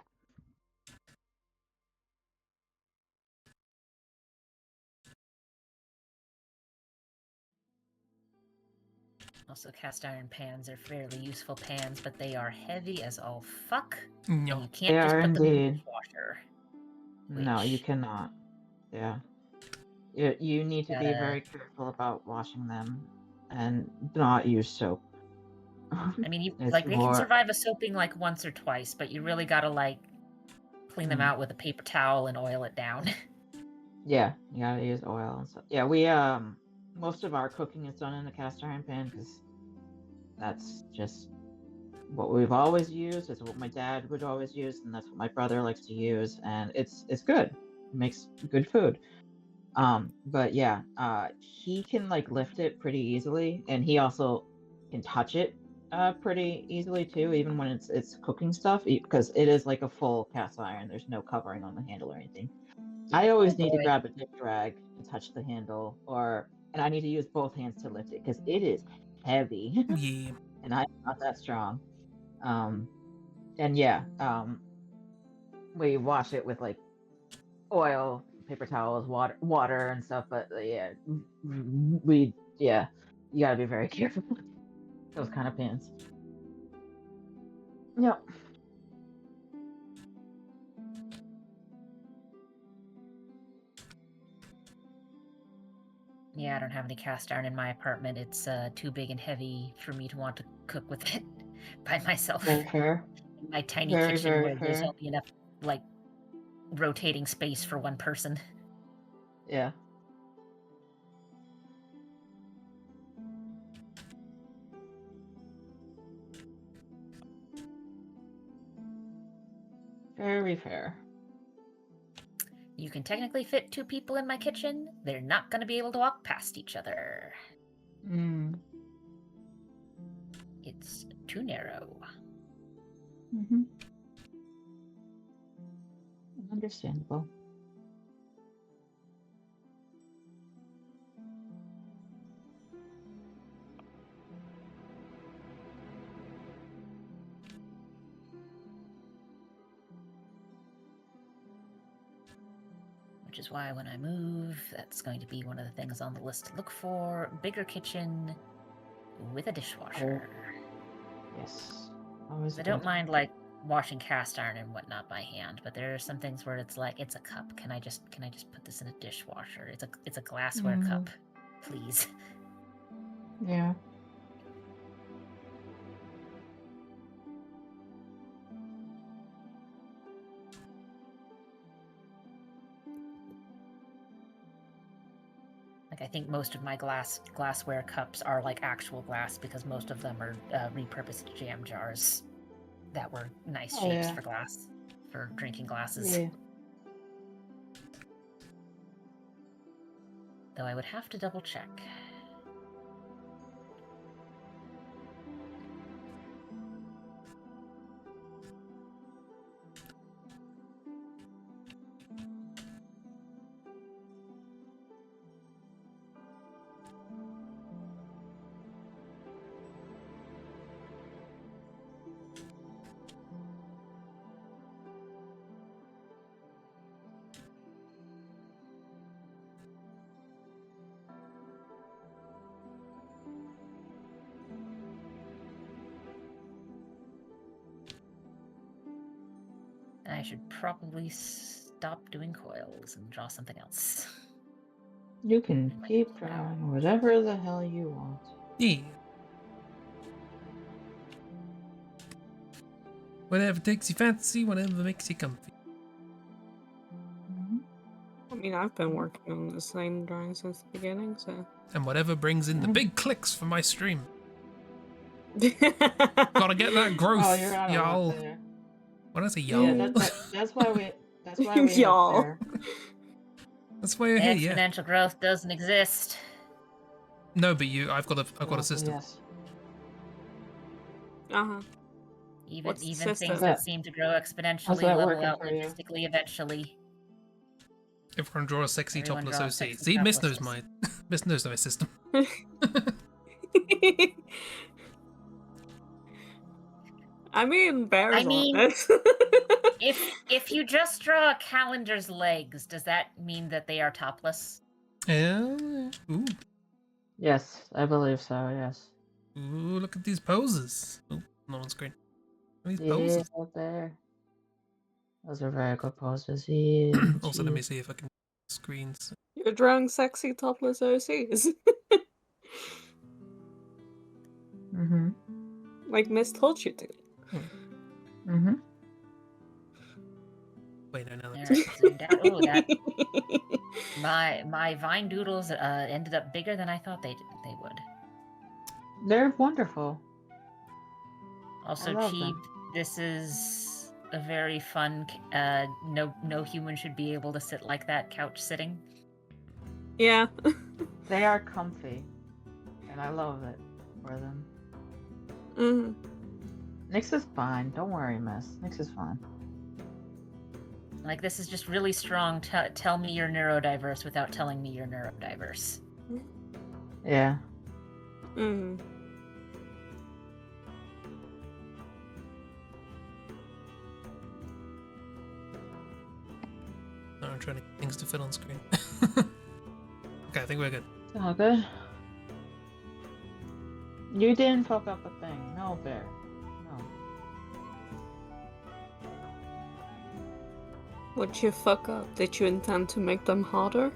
Also, cast iron pans are fairly useful pans, but they are heavy as all fuck, No. and you They can't just are put them in the indeed. dishwasher. No, you which- cannot. Yeah. You need to be Gotta- very careful about washing them and not use soap. I mean, you, It's like, they can more- survive a soaping like once or twice, but you really gotta, like, clean them out with a paper towel and oil it down. Yeah, you gotta use oil and stuff. Yeah, we most of our cooking is done in a cast iron pan because that's just what we've always used. It's what my dad would always use, and that's what my brother likes to use, and it's good. It makes good food. But yeah, he can like lift it pretty easily, and he also can touch it pretty easily too, even when it's cooking stuff, because it is like a full cast iron. There's no covering on the handle or anything. I always need to boy. grab a dip drag to touch the handle, and I need to use both hands to lift it because it is heavy, Yeah. and I'm not that strong. And yeah, we wash it with like oil, paper towels, water and stuff. But yeah, you gotta be very careful with those kind of pans. Yep. Yeah, I don't have any cast iron in my apartment. It's too big and heavy for me to want to cook with it by myself. Very fair. In my tiny Very, kitchen very where there's fair. only enough, like, rotating space for one person. Yeah. Very fair. You can technically fit 2 people in my kitchen. They're not going to be able to walk past each other. Mm. It's too narrow. Mm-hmm. Understandable. Which is why when I move, that's going to be one of the things on the list to look for. Bigger kitchen with a dishwasher. Yes. Always I don't good. mind like washing cast iron and whatnot by hand, but there are some things where it's like it's a cup. Can I just put this in a dishwasher? It's a glassware cup, please. Yeah. Like I think most of my glassware cups are like actual glass because most of them are repurposed jam jars that were nice Oh, shapes yeah. for glass, for drinking glasses. Yeah. Though I would have to double check. I should probably stop doing coils and draw something else. You can keep drawing whatever the hell you want. Yeah. Whatever takes you fancy, whatever makes you comfy. I mean, I've been working on the same drawing since the beginning, so. And whatever brings in the big clicks for my stream. Gotta get that growth, Oh, you're out of y'all. luck there. What did I say, Yeah, y'all? that's why we. That's why we. Y'all. Y'all. That's why you're here, yeah. Exponential growth doesn't exist. No, but I've got a system. Yes. Uh-huh. Even What's the even system? things that seem to grow exponentially that level working out for you? logistically eventually. Everyone draw a sexy Everyone topless draw a OC. sexy See, Miss knows topless. Miss knows my system. I mean, bears I mean- on this. If you just draw a calendar's legs, does that mean that they are topless? Ooh, Yes, I believe so. Yes. ooh, look at these poses. Oh, no one's screen. Look at these Yeah, poses. out there. Those are very good poses. Yeah. Also, let me see if I can screens. You're drawing sexy topless OCs. Mm-hmm. Like Miss told you to. Mm-hmm. Wait, no, There, that's zoomed out. Ooh, that my vine doodles ended up bigger than I thought they would. They're wonderful. Also, love Cheap, them. this is a very fun. No human should be able to sit like that couch sitting. Yeah. They are comfy, and I love it for them. Mhm. Nyx is fine. Don't worry, Miss. Nyx is fine. Like this is just really strong. Tell me you're neurodiverse without telling me you're neurodiverse. Yeah. Mhm. No, I'm trying to get things to fit on screen. Okay, I think we're good. It's all good. You didn't fuck up a thing. No, Bear. No. What'd you fuck up? Did you intend to make them harder?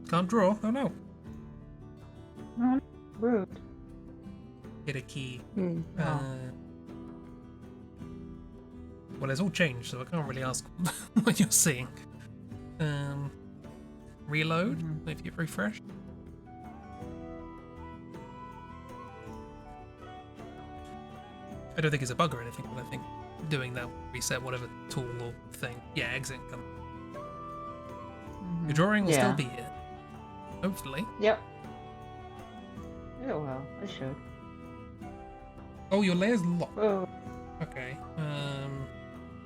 Can't draw. Oh no. No, rude. Hit a key. Hmm. Uh, well, it's all changed, so I can't really ask what you're seeing. Reload. Mhm. If you refresh. I don't think it's a bug or anything, but I think doing that will reset whatever tool or thing. Yeah, exit. Mhm. Your drawing will still Yeah. be here. Hopefully. Yep. Yeah, well, I should. Oh, your layer's locked. Oh. Okay. Can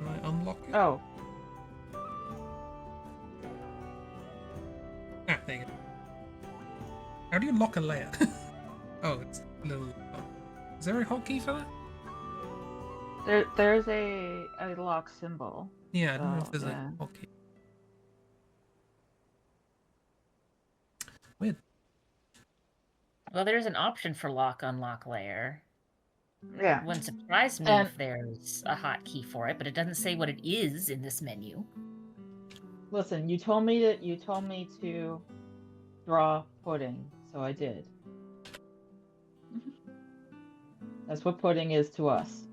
I unlock it? Oh. Ah, there you go. How do you lock a layer? Oh, it's a little. Is there a hotkey for that? There's a lock symbol. Yeah, I don't know Oh, if there's yeah. a hotkey. Weird. Well, there's an option for lock unlock layer. Yeah. It wouldn't surprise me And- if there's a hotkey for it, but it doesn't say what it is in this menu. Listen, you told me to draw pudding, so I did. That's what pudding is to us.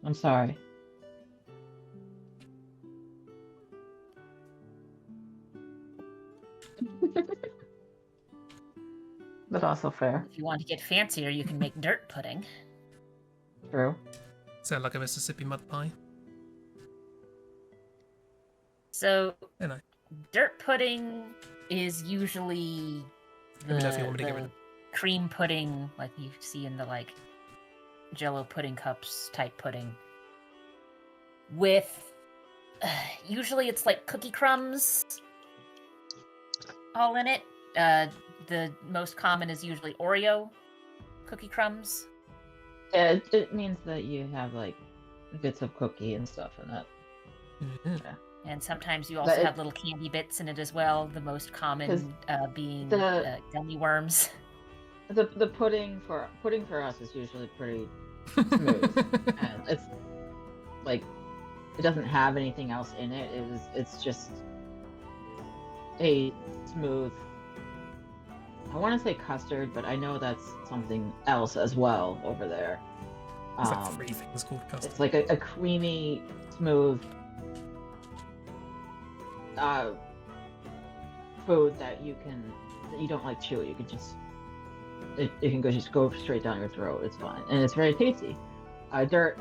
I'm sorry. But also fair. If you want to get fancier, you can make dirt pudding. True. Sound like a Mississippi mud pie? So, You know. dirt pudding is usually Let me know if you want me to get the rid of cream pudding, like you see in the like Jello pudding cups type pudding. With usually it's like cookie crumbs all in it. The most common is usually Oreo cookie crumbs. Yeah, it means that you have like bits of cookie and stuff in it. Mhm. And sometimes you But also it- have little candy bits in it as well. The most common being the- gummy worms. The pudding for us is usually pretty smooth, and it's like it doesn't have anything else in it. It's just a smooth. I want to say custard, but I know that's something else as well over there. It's like 3 things called custard. It's like a creamy, smooth food that you don't like chew. You can just it can just go straight down your throat. It's fine, and it's very tasty. Dirt,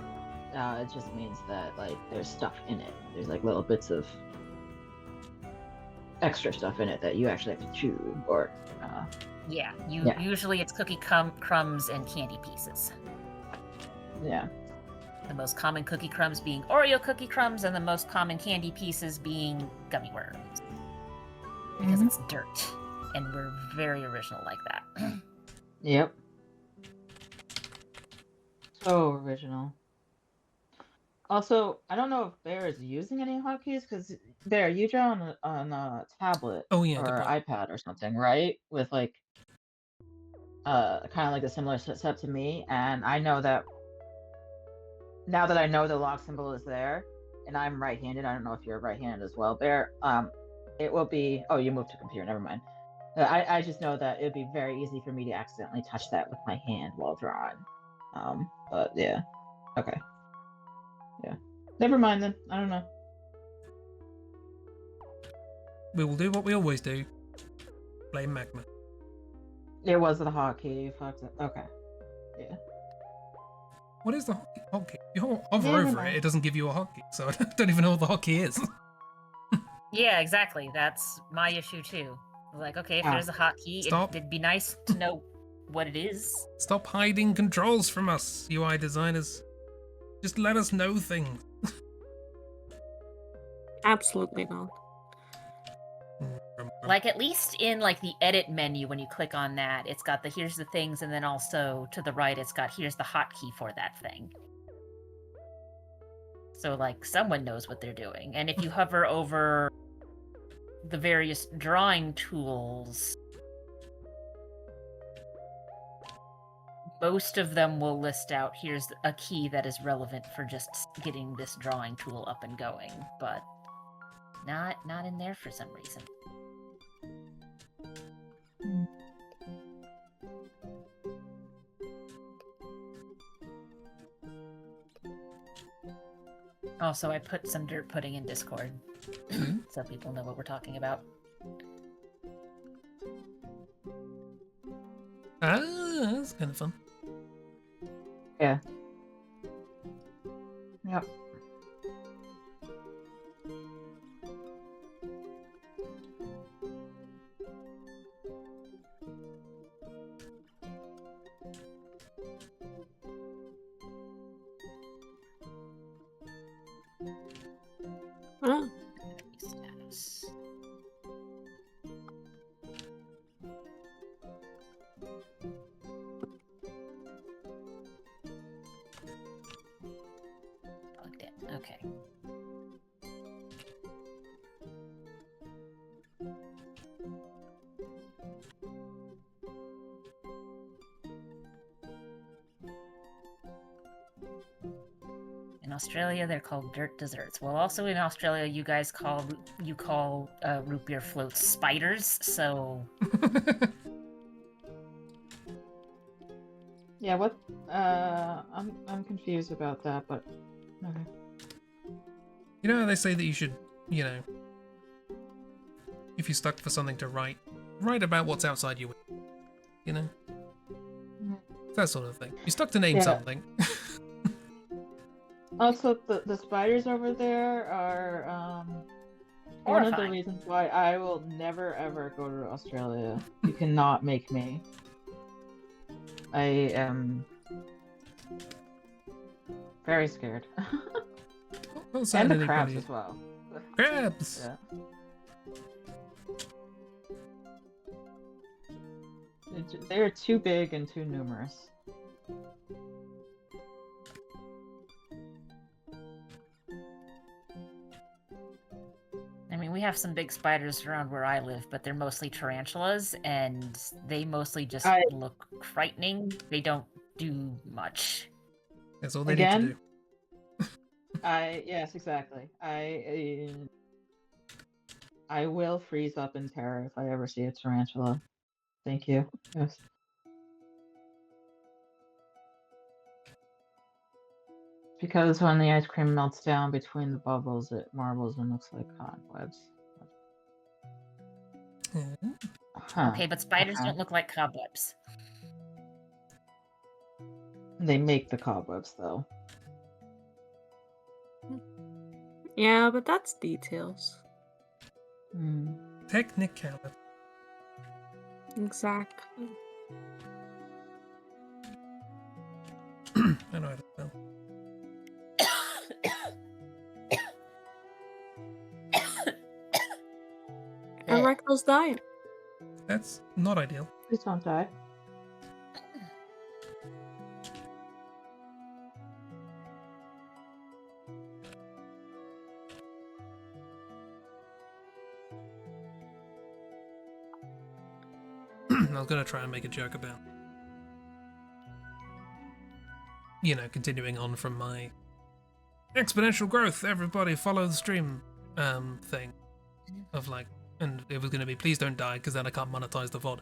it just means that like there's stuff in it. There's like little bits of extra stuff in it that you actually have to chew or. Yeah, Yeah. usually it's cookie crumbs and candy pieces. Yeah. The most common cookie crumbs being Oreo cookie crumbs, and the most common candy pieces being gummy worms. Because Mhm. it's dirt, and we're very original like that. Yep. So original. Also, I don't know if Bear is using any hotkeys because Bear, you draw on a tablet Oh yeah, or good point. iPad or something, right? With like kind of like a similar setup to me, and I know that now that I know the lock symbol is there, and I'm right-handed. I don't know if you're right-handed as well, Bear. It will be. Oh, you moved to computer. Never mind. I just know that it would be very easy for me to accidentally touch that with my hand while drawing. But yeah. Okay. Yeah. Never mind then. I don't know. We will do what we always do. Blame Magma. It was the hotkey. You fucked it. Okay. Yeah. What is the hotkey? If you hover Yeah, over never it, mind. it doesn't give you a hotkey, so I don't even know what the hotkey is. Yeah, exactly. That's my issue too. Like, okay, if Ah. there's a hotkey, Stop. it'd be nice to know what it is. Stop hiding controls from us, UI designers. Just let us know things. Absolutely not. Like, at least in like the edit menu, when you click on that, it's got the here's the things, and then also to the right, it's got here's the hotkey for that thing. So like someone knows what they're doing. And if you hover over the various drawing tools, most of them will list out here's a key that is relevant for just getting this drawing tool up and going, but not in there for some reason. Also, I put some dirt pudding in Discord so people know what we're talking about. Ah, that's kind of fun. Yeah. Yep. Oh. Status. Plugged in. Okay. In Australia, they're called dirt desserts. Well, also in Australia, you guys call root beer floats spiders. So Yeah, what? I'm confused about that, but okay. You know how they say that you should, you know, if you're stuck for something to write about what's outside you. You know, that sort of thing. You're stuck to name Yeah. something. Also, the spiders over there are one of the Horrifying. reasons why I will never ever go to Australia. You cannot make me. I am very scared. Not And saying the crabs anybody- as well. Crabs. Yeah. They're too big and too numerous. I mean, we have some big spiders around where I live, but they're mostly tarantulas, and they mostly just look frightening. They don't do much. That's all they need to Again? do. Yes, exactly. I will freeze up in terror if I ever see a tarantula. Thank you. Yes. Because when the ice cream melts down between the bubbles, it marbles and looks like cobwebs. Hmm. Huh. Okay, but spiders okay. don't look like cobwebs. They make the cobwebs, though. Yeah, but that's details. Hmm. Technicality. Exactly. I know how to spell. And Reckless dying. That's not ideal. Please don't die. I was gonna try and make a joke about, you know, continuing on from my exponential growth, everybody follow the stream thing of like, and it was gonna be please don't die because then I can't monetize the VOD.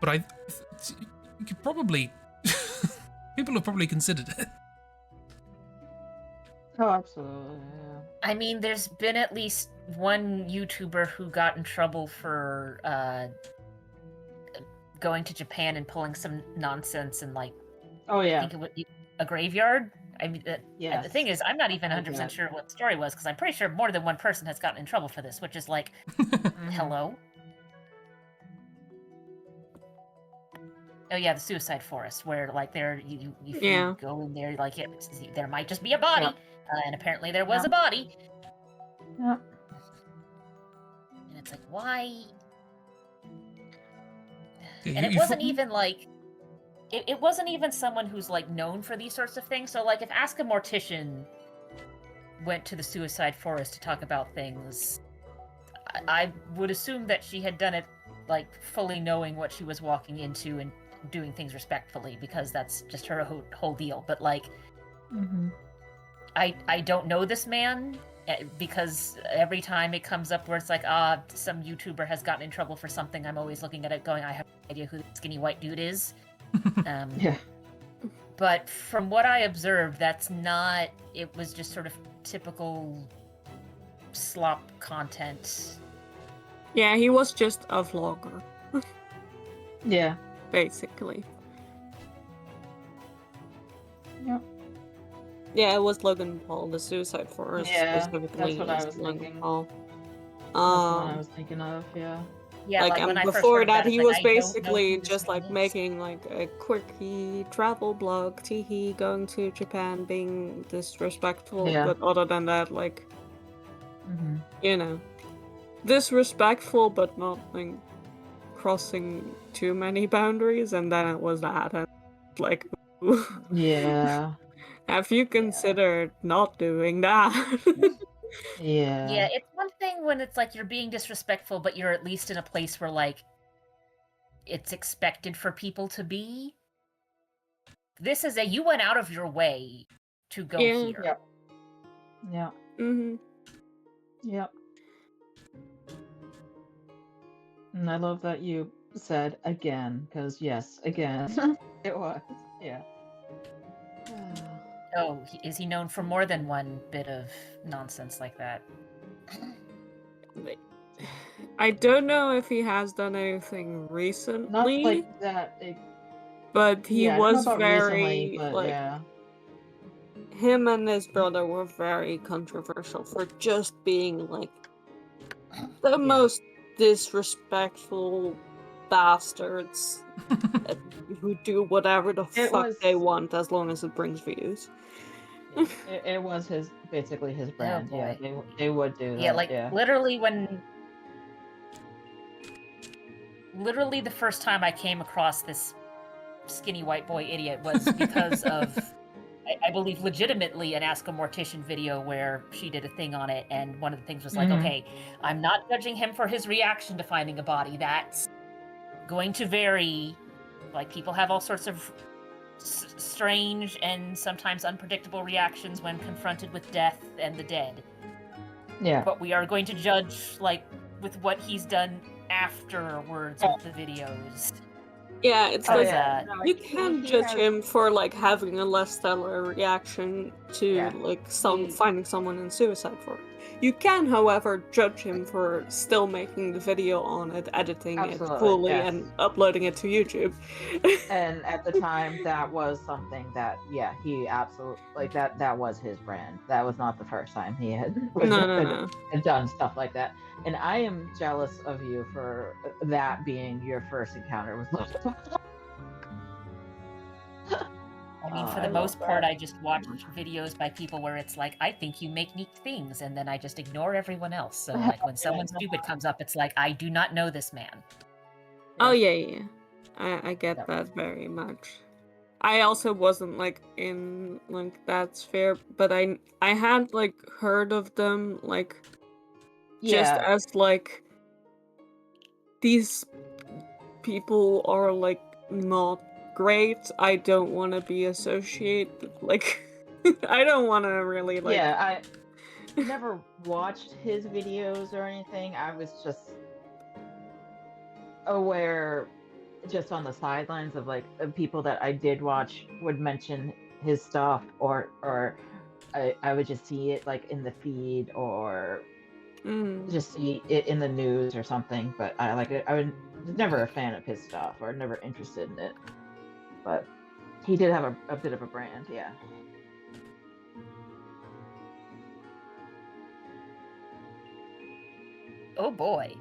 But you could probably people have probably considered it. Oh, absolutely. Yeah. I mean, there's been at least one YouTuber who got in trouble for going to Japan and pulling some nonsense and like Oh I yeah. think it was a graveyard. I mean, and Yes. the thing is, I'm not even Oh, 100% God. sure what the story was because I'm pretty sure more than one person has gotten in trouble for this, which is like, Mhm. hello. Oh yeah, the suicide forest, where like there you Yeah. go in there, like there might just be a body, and apparently there was Yeah. a body, Yeah. and it's like why? Yeah, And it you wasn't fu- even like it wasn't even someone who's like known for these sorts of things. So like if Ask a Mortician went to the suicide forest to talk about things, I would assume that she had done it like fully knowing what she was walking into and doing things respectfully because that's just her whole deal. But like Mm-hmm. I don't know this man because every time it comes up where it's like some YouTuber has gotten in trouble for something, I'm always looking at it going I have no idea who the skinny white dude is. Yeah. But from what I observed, that's not. It was just sort of typical slop content. Yeah, he was just a vlogger, Yeah. basically. Yep. Yeah, it was Logan Paul, the Suicide Forest Yeah, specifically. that's what I is was Logan thinking. Paul. That's the one I was thinking of. Yeah. Yeah, like, like when and I first before heard about that, it, he it's was like, I don't know basically who this just man like is. making like a quirky travel blog, teehee, going to Japan, being disrespectful. Yeah. But other than that, like, Hmm. you know, disrespectful, but not like crossing too many boundaries. And then it was that, and like, Yeah. have you considered not doing that? Yeah. Yeah, it's one thing when it's like you're being disrespectful, but you're at least in a place where like it's expected for people to be. This is you went out of your way to go Yeah. here. Yep. Yeah. Mm-hmm. Yep. And I love that you said again, because yes, again, it was. Yeah. Oh, is he known for more than one bit of nonsense like that? I don't know if he has done anything recently. Not like that. But he Yeah, I don't know was about recently, very, but like, yeah. him and his brother were very controversial for just being, like, the most disrespectful bastards who do whatever the It fuck was- they want as long as it brings views. It was basically his brand. Yeah, boy. they would do that. Yeah, like yeah. literally the first time I came across this skinny white boy idiot was because of I believe legitimately an Ask a Mortician video where she did a thing on it, and one of the things was like, Mhm. okay, I'm not judging him for his reaction to finding a body. That's going to vary. Like, people have all sorts of strange and sometimes unpredictable reactions when confronted with death and the dead. Yeah. But we are going to judge, like, with what he's done afterwards with the videos. Yeah, it's Oh, like, yeah. No, you he can't judge has- him for, like, having a less stellar reaction to, Yeah. like, He- finding someone in suicide for. You can, however, judge him for still making the video on it, editing Absolutely, it fully, yes. and uploading it to YouTube. And at the time, that was something that, yeah, he absolutely like that. That was his brand. That was not the first time he had No. had done stuff like that. And I am jealous of you for that being your first encounter with Lotus. I mean, for I the love most part, that. I just watch videos by people where it's like, I think you make neat things, and then I just ignore everyone else. So, like, when someone stupid comes up, it's like, I do not know this man. Oh, yeah. I get Yep. that very much. I also wasn't, like, in, like, that sphere, but I had, like, heard of them, like, just Yeah, as, like, these people are, like, not great. I don't want to be associated, like, I don't want to really, like... yeah. I never watched his videos or anything. I was just aware, just on the sidelines of like the people that I did watch would mention his stuff, or I would just see it like in the feed, or Mm. just see it in the news or something. But I was never a fan of his stuff or never interested in it. But he did have a bit of a brand, yeah. Oh boy.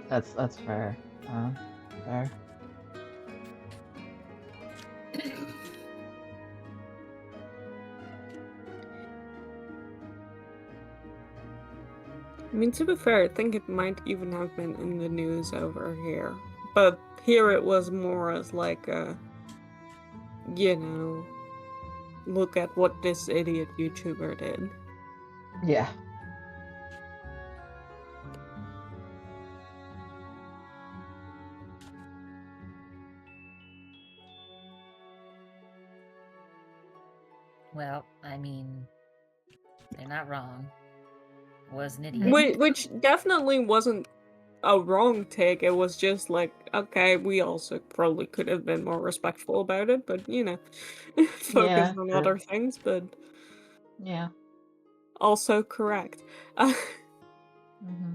That's fair. Fair. I mean, to be fair, I think it might even have been in the news over here. But here it was more as like a, you know, look at what this idiot YouTuber did. Yeah. Well, I mean, they're not wrong. was an idiot. Which definitely wasn't a wrong take. It was just like, okay, we also probably could have been more respectful about it, but focus Yeah, on true. other things, but Yeah. also correct. Mm-hmm.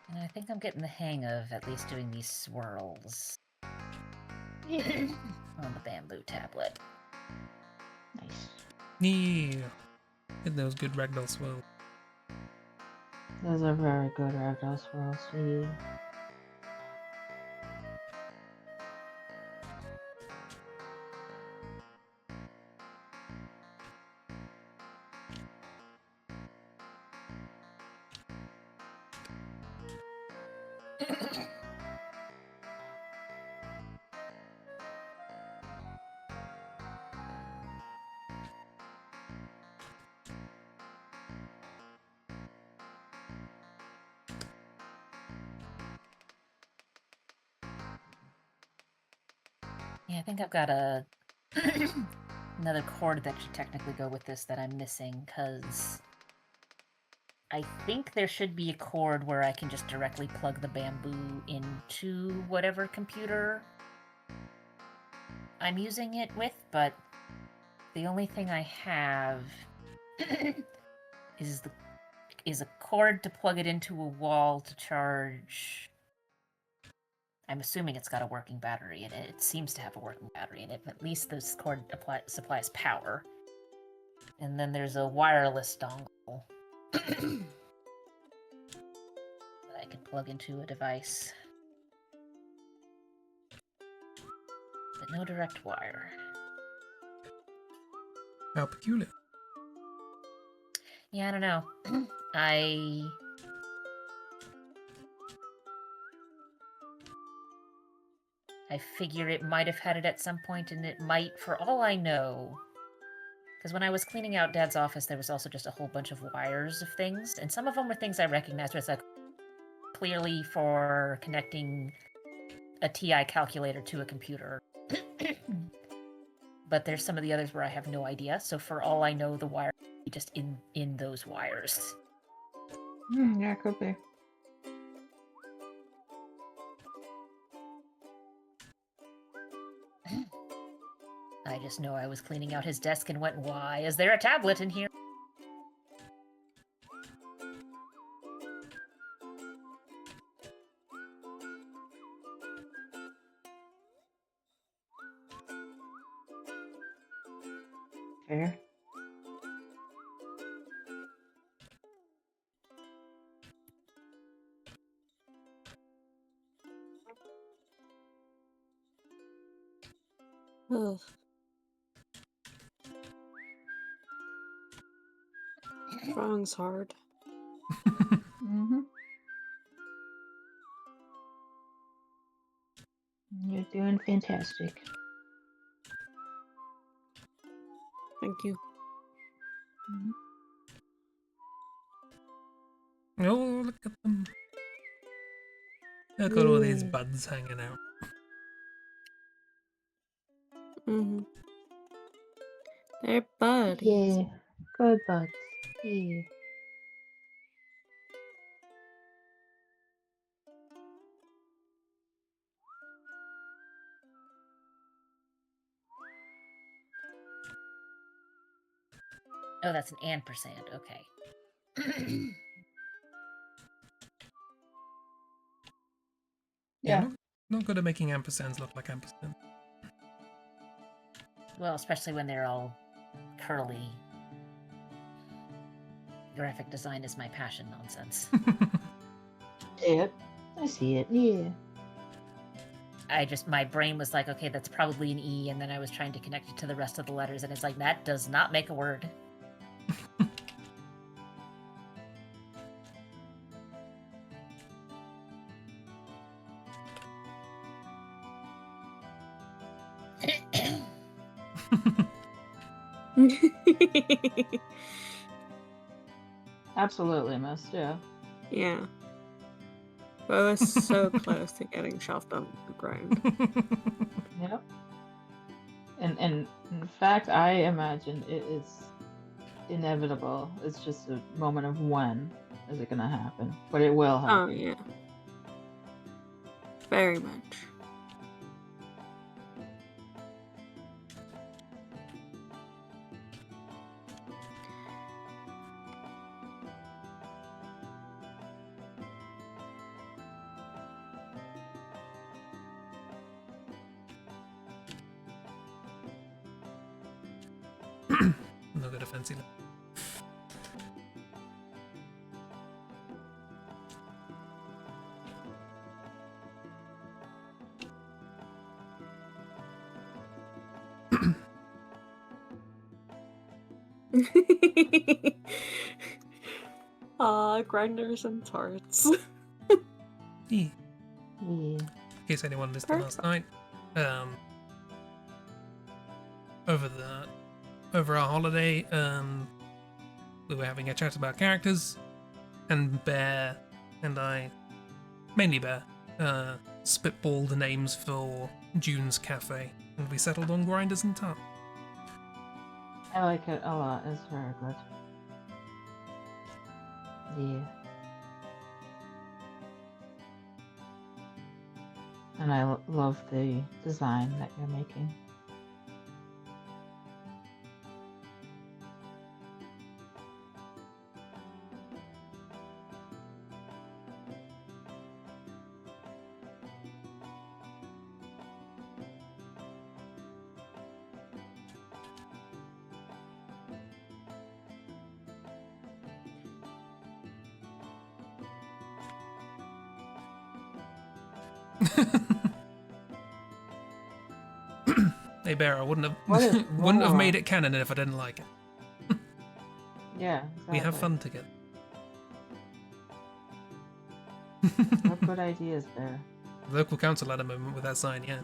And I think I'm getting the hang of at least doing these swirls on the bamboo tablet. Nice. Yeah. And those good ragdoll swirls. Those are very good ragdoll swirls. Yeah. Yeah, I think I've got another chord that should technically go with this that I'm missing, because I think there should be a chord where I can just directly plug the bamboo into whatever computer I'm using it with, but the only thing I have is a cord to plug it into a wall to charge. I'm assuming it's got a working battery in it. It seems to have a working battery in it, but at least this cord supplies power. And then there's a wireless dongle that I can plug into a device. But no direct wire. How peculiar. Yeah, I don't know. I figure it might have had it at some point, and it might, for all I know. Because when I was cleaning out Dad's office, there was also just a whole bunch of wires of things, and some of them were things I recognized, where it's like clearly for connecting a TI calculator to a computer. But there's some of the others where I have no idea, so for all I know, the wire is just in those wires. Yeah, it could be. I just know I was cleaning out his desk and went, why is there a tablet in here? Fair. Ugh. Drawing's hard. Mm-hmm. You're doing fantastic. Thank you. Oh, look at them. Look at all these Ooh. buds hanging out. Mm-hmm. They're buddies. Yeah. Good buds. Yeah. Oh, that's an ampersand. Okay. Yeah, Yeah. not good at making ampersands look like ampersands. Well, especially when they're all curly. Graphic design is my passion nonsense. Yep. I see it. Yeah. My brain was like, okay, that's probably an E, and then I was trying to connect it to the rest of the letters, and it's like, that does not make a word. Absolutely, miss. Yeah. Yeah. But I was so close to getting shoved on the ground. Yep. And in fact, I imagine it is inevitable. It's just a moment of when is it gonna happen, but it will Oh, happen. yeah. Very much. No good at fancy. Grinders and tarts. Yeah. Yeah. In case anyone missed it last Perfect. night, over our holiday, we were having a chat about characters, and Bear and I, mainly Bear, spitballed the names for June's Cafe, and we settled on Grinders and Tart. I like it a lot. It's very good. Yeah. And I love the design that you're making. Hey Bear, I wouldn't have What is wouldn't have made more? it canon if I didn't like it. Yeah, We have exactly. fun together. What good ideas there. Local council had a moment with that sign, yeah.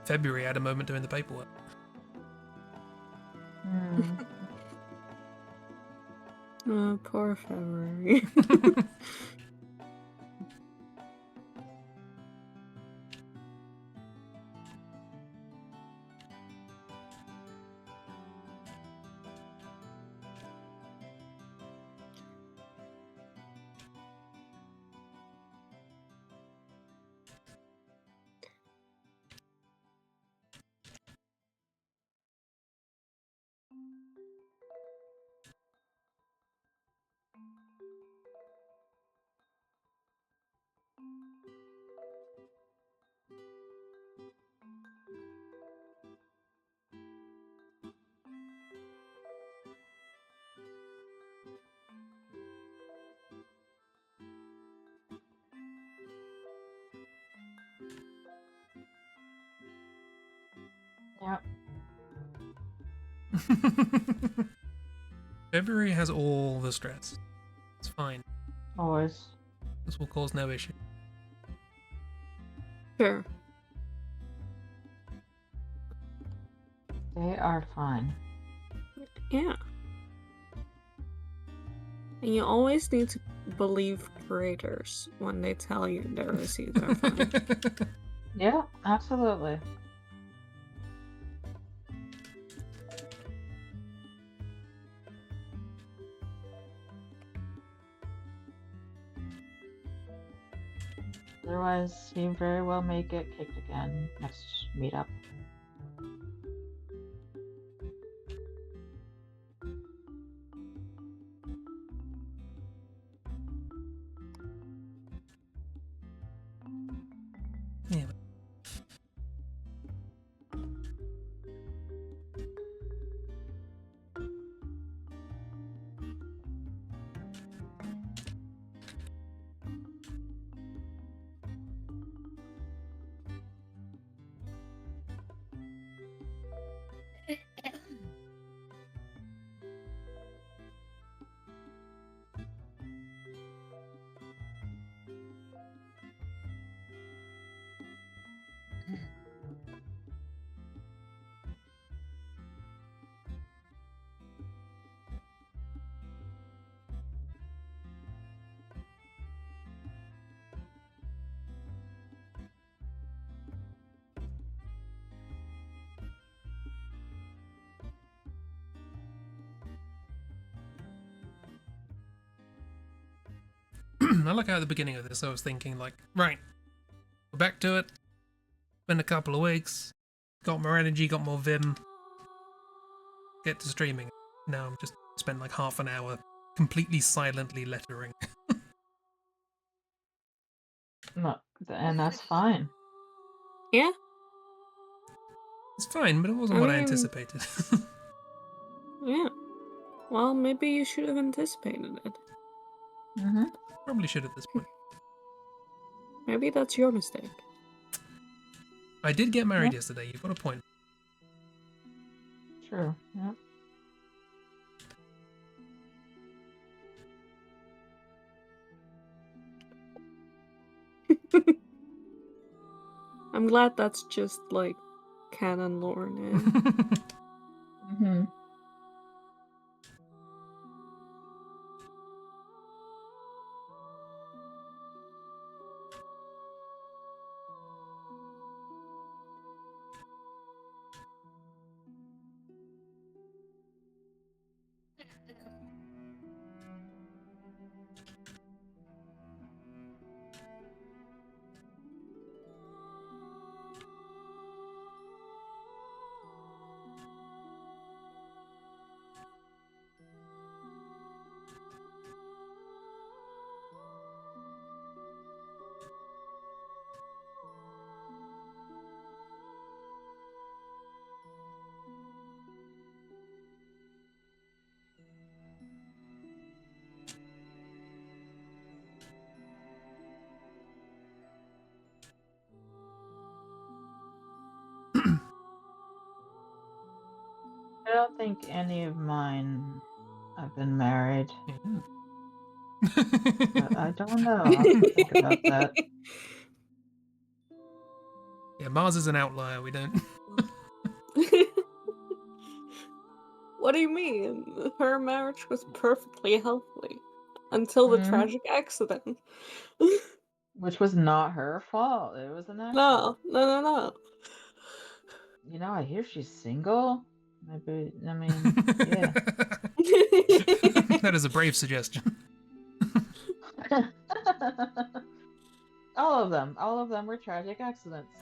February had a moment doing the paperwork. Hmm. Oh, poor February. Yep. February has all the stress. It's fine. Always. This will cause no issue. Sure. They are fine. Yeah. And you always need to believe creators when they tell you their receipts are fine. Yeah, absolutely. Otherwise, you very well may get kicked again next meetup. Yeah. I like how at the beginning of this I was thinking like, right, we're back to it. Been a couple of weeks. Got more energy, got more vim. Get to streaming. Now I'm just spent like half an hour completely silently lettering. No, and that's fine. Yeah, It's fine, but it wasn't what I mean, anticipated. yeah. Well, maybe you should have anticipated it. Mm-hmm. Probably should at this point. Maybe that's your mistake. I did get married yesterday, you've got a point. True. Yeah. I'm glad that's just like canon lore now. Mm-hmm. I don't think any of mine have been married. But I don't know. I'll have to think about that. Yeah, Mars is an outlier, we don't... What do you mean? Her marriage was perfectly healthy until the Mhm. tragic accident. Which was not her fault. It was an accident. No. You know, I hear she's single. Maybe, I mean, yeah. That is a brave suggestion. All of them were tragic accidents.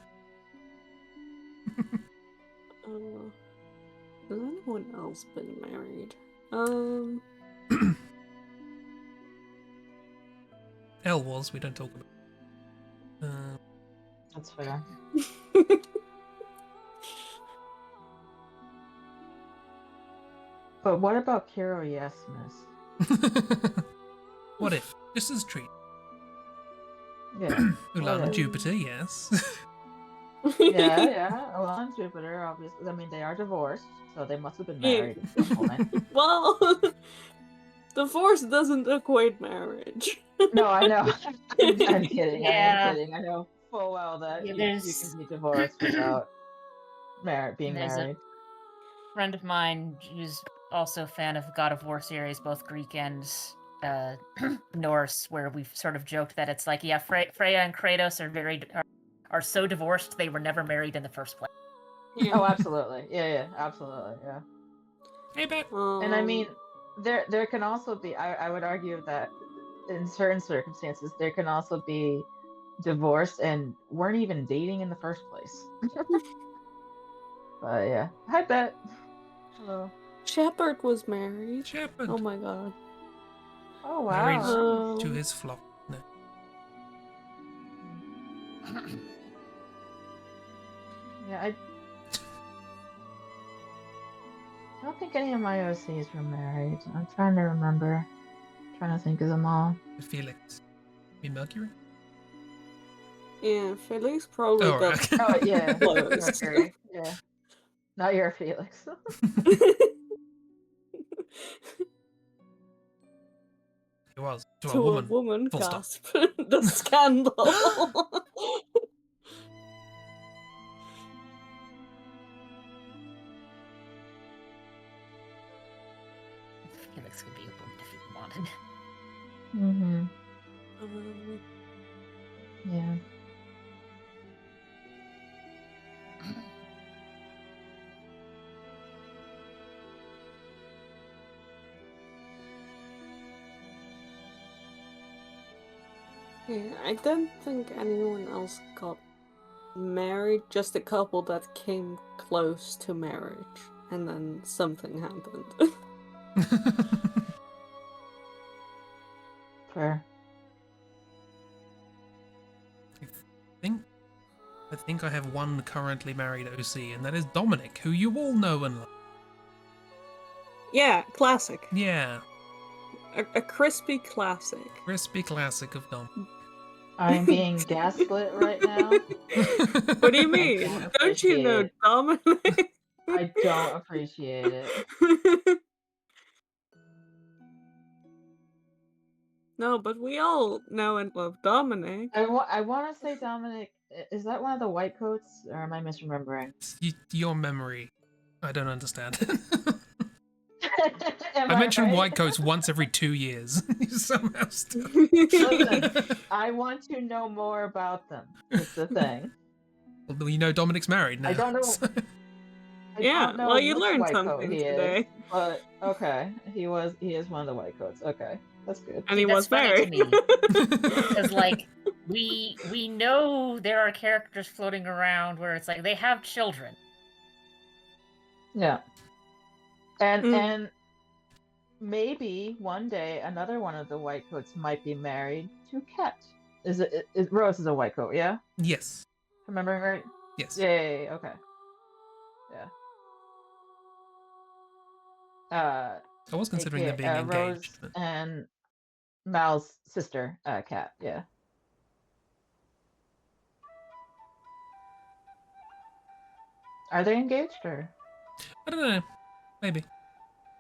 Has anyone else been married? Elle was, we don't talk about That's fair. But what about Kiro? Yes, miss. What if? Just as a treat. Yeah. Ulan What and if? Jupiter, yes. Yeah. Ulan and Jupiter, obviously. I mean, they are divorced, so they must have been married at some point. Well, divorce doesn't equate marriage. No, I know. I'm kidding. Yeah. I'm kidding. I know full well that Yeah, you there's- can be divorced without being There's a- married. Friend of mine who's also a fan of God of War series, both Greek and Norse, where we've sort of joked that it's like, yeah, Freya and Kratos are so divorced they were never married in the first place. Oh, absolutely. Yeah, absolutely. Yeah. Hey, bet. And I mean, there can also be. I would argue that in certain circumstances there can also be divorced and weren't even dating in the first place. But yeah, hi Bet. Hello. Shepard was married. Shepard. Oh my god. Oh Married wow. to his flock. No. Yeah, I don't think any of my OCs were married. I'm trying to remember. Trying to think of them all. Felix. Be Mercury? Yeah, Felix probably Oh, got right. Oh yeah, close. Mercury. Yeah, not your Felix. He was. To to a woman. Full stop. gasp. The scandal. Felix could be a woman if he wanted. Mm-hmm. Um, Yeah. yeah, I don't think anyone else got married, just a couple that came close to marriage, and then something happened. Fair. I think I have one currently married OC, and that is Dominic, who you all know and love. Yeah, classic. Yeah, A crispy classic. crispy classic of Dom. I'm being gaslit right now. What do you mean? don't Don't you know appreciate Dominic? I don't appreciate it. No, but we all know and love Dominic. I want to say Dominic. Is that one of the white coats, or am I misremembering? Your memory, I don't understand. Am I mention right? white coats once every 2 years. Somehow still. Listen, I want to know more about them. It's the thing. Well, you know Dominic's married now. I don't know. so- I Yeah, don't know well, you which learned white coat something he today. Is, but okay, he is one of the white coats. Okay, that's good. And he That's was funny to married. me. Because like we know there are characters floating around where it's like they have children. Yeah, and Mm. and maybe one day another one of the white coats might be married to Ket. Is Rose is a white coat? Yeah, yes. remembering right? Yes. Yeah. Okay. Yeah. I was considering them being Rose engaged. But... and Mal's sister, Kat. Yeah. Are they engaged or? I don't know. Maybe.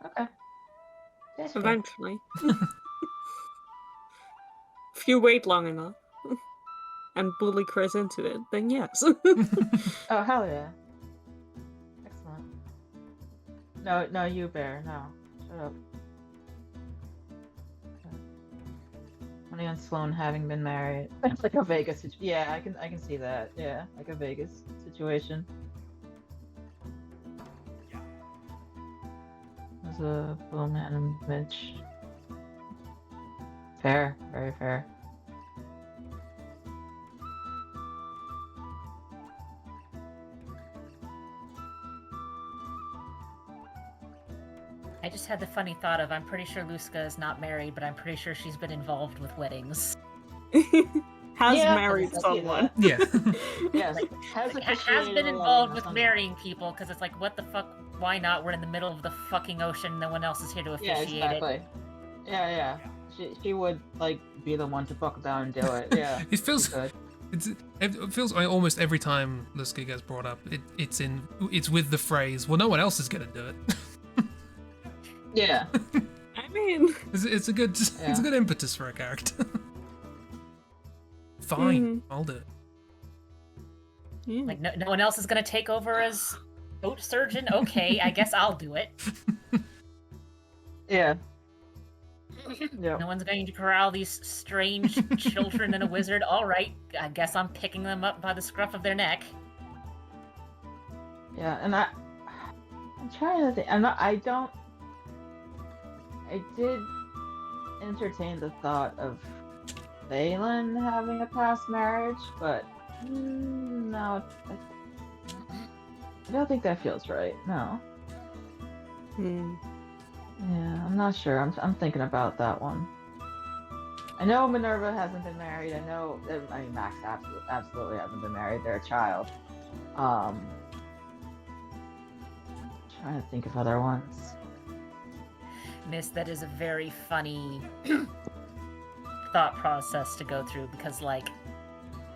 Okay. Yeah, sure. Eventually. If you wait long enough and bully Chris into it, then yes. Oh hell yeah! Excellent. No, you bear. No, shut up. Honey and Sloan having been married. It's like a Vegas situation. Yeah, I can see that. Yeah, like a Vegas situation. There's a Bowman and Mitch. Fair, very fair. I just had the funny thought of I'm pretty sure Luska is not married, but I'm pretty sure she's been involved with weddings. Has Yeah, married I see someone. Yeah. Yes, Has officiated been a involved wedding or with something. marrying people because it's like, what the fuck? Why not? We're in the middle of the fucking ocean. No one else is here to Yeah, officiate exactly. Yeah. She would like be the one to buckle down and do it. Yeah. It feels. she could. It feels like almost every time Luska gets brought up, it's with the phrase, "Well, no one else is gonna do it." Yeah. I mean, It's a good Yeah. impetus for a character. Fine, I'll do it. yeah. it. Like, no one else is gonna take over as boat surgeon. Okay, I guess I'll do it. Yeah. Yep. No one's going to corral these strange children and a wizard. All right, I guess I'm picking them up by the scruff of their neck. Yeah, and I'm trying to think. I did entertain the thought of Valen having a past marriage, but no, I don't think that feels right. No. Hmm. Yeah, I'm not sure. I'm thinking about that one. I know Minerva hasn't been married. I mean Max absolutely hasn't been married. They're a child. Trying to think of other ones. Miss, that is a very funny thought process to go through because, like,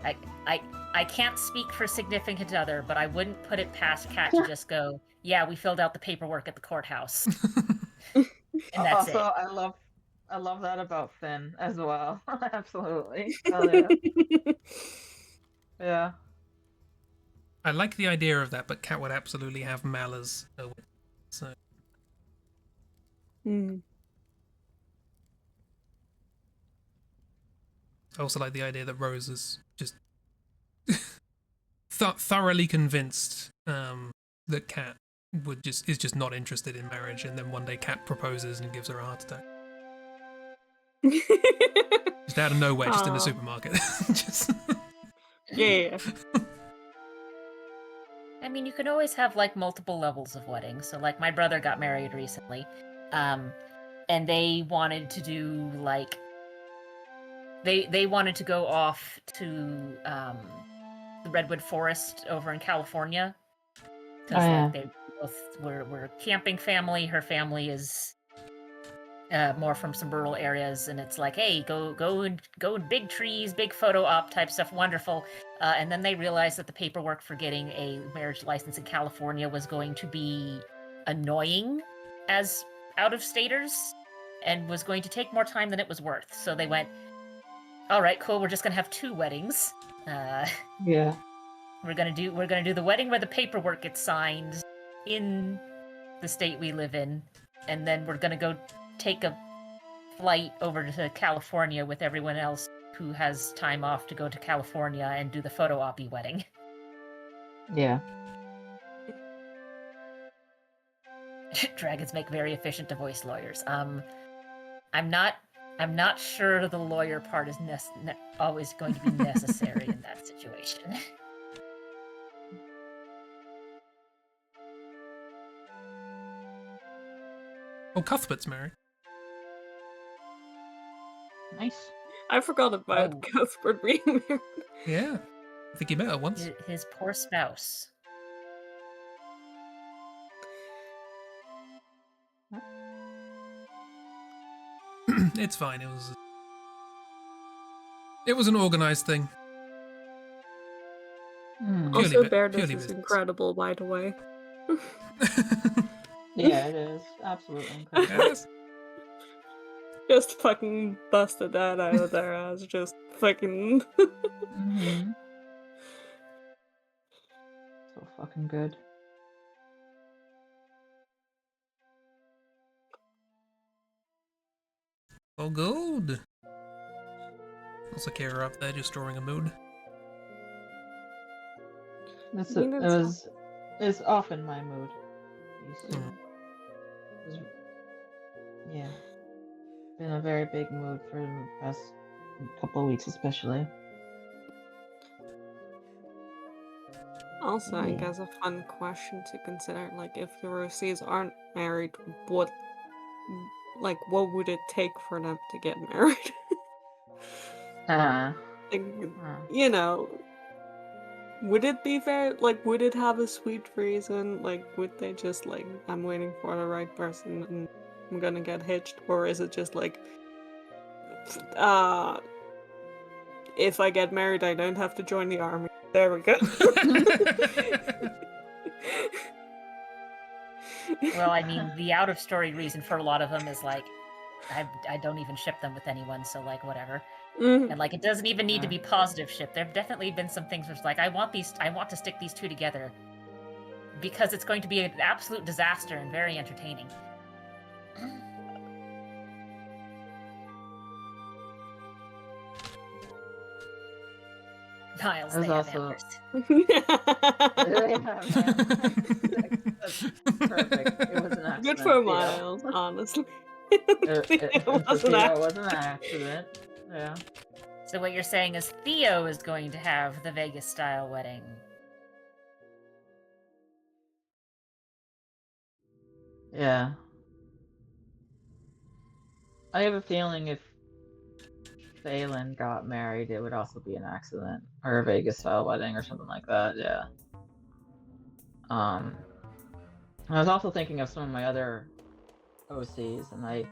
I can't speak for significant other, but I wouldn't put it past Kat to just go, "Yeah, we filled out the paperwork at the courthouse," and that's Also, it. I love that about Finn as well. Absolutely. Hell yeah. Yeah. I like the idea of that, but Kat would absolutely have Mal as a witness. So Hmm. I also like the idea that Rose is just thoroughly convinced that Kat is just not interested in marriage, and then one day Kat proposes and gives her a heart attack. Just out of nowhere, just in the Aw. supermarket. Just Yeah. I mean, you can always have like multiple levels of weddings. So, like, my brother got married recently, and they wanted to do like they wanted to go off to the Redwood Forest over in California because Oh, yeah. like they both were a camping family. Her family is more from some rural areas, and it's like, hey, go in big trees, big photo op type stuff, wonderful. And then they realized that the paperwork for getting a marriage license in California was going to be annoying as out-of-staters and was going to take more time than it was worth. So they went, all right, cool, we're just gonna have 2 weddings. Yeah. We're gonna do the wedding where the paperwork gets signed in the state we live in, and then we're gonna go take a flight over to California with everyone else who has time off to go to California and do the photo op wedding. Yeah. Dragons make very efficient voice lawyers. I'm not sure the lawyer part is always going to be necessary in that situation. oh, Cuthbert's married. Nice. I forgot about Oh. Cuthbert being married. Yeah, I think he met her once. His poor spouse. It's fine. It was an organized thing. Hmm. Purely Also, bu- Bareness purely is business. incredible, by the way. Yeah, it is. Absolutely incredible. Yes. Just fucking busted that out of their ass. Just fucking. Mm-hmm. So fucking good. Oh, good. Also, Kira up there just drawing a mood. It's often my mood. Hmm. Yeah. Been a very big mood for the past couple of weeks, especially. Also, I Yeah. guess a fun question to consider, like, if the Rosees aren't married, what would it take for them to get married? Uh, Like, uh, you know, would it be fair? Like, would it have a sweet reason? Like, would they just, like, I'm waiting for the right person and I'm gonna get hitched? Or is it just like, if I get married, I don't have to join the army? There we go. Well, I mean, the out-of-story reason for a lot of them is like, I don't even ship them with anyone, so like whatever. Mhm. And like, it doesn't even need to be positive ship. There've definitely been some things where it's like, I want to stick these 2 together because it's going to be an absolute disaster and very entertaining. Miles, There's they have also- antlers. That's perfect. It was an accident. Good for Theo. Miles, honestly. It was an Theo was an accident. Yeah. So what you're saying is Theo is going to have the Vegas-style wedding. Yeah. I have a feeling if Phelan got married, it would also be an accident or a Vegas style wedding or something like that. Yeah. I was also thinking of some of my other OCs, and I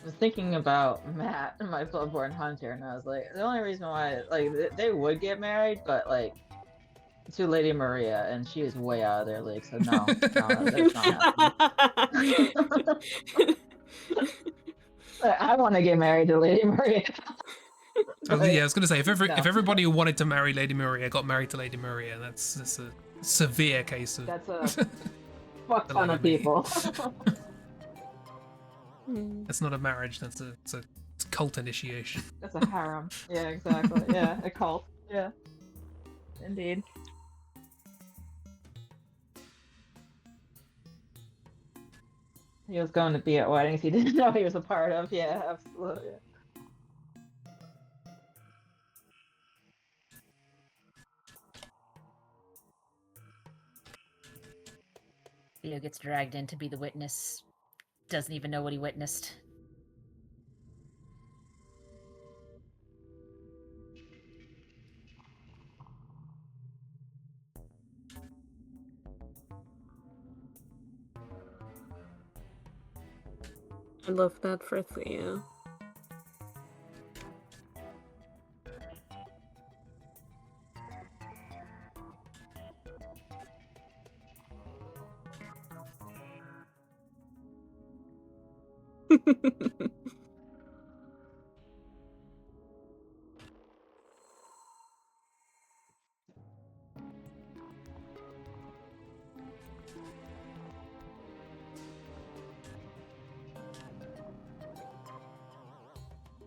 was thinking about Matt, my Bloodborne Hunter, and I was like, the only reason why, like, they would get married, but like to Lady Maria, and she is way out of their league, so no, that's not happening. I want to get married to Lady Maria. Yeah, I was gonna say if No. everybody who wanted to marry Lady Maria got married to Lady Maria, that's a severe case of. That's a fuck ton of Polygamy. people. That's not a marriage. That's a cult initiation. That's a harem. Yeah, exactly. Yeah, a cult. Yeah, indeed. He was going to be at weddings he didn't know he was a part of. Yeah, absolutely. Theo gets dragged in to be the witness. Doesn't even know what he witnessed. I love that for Theo.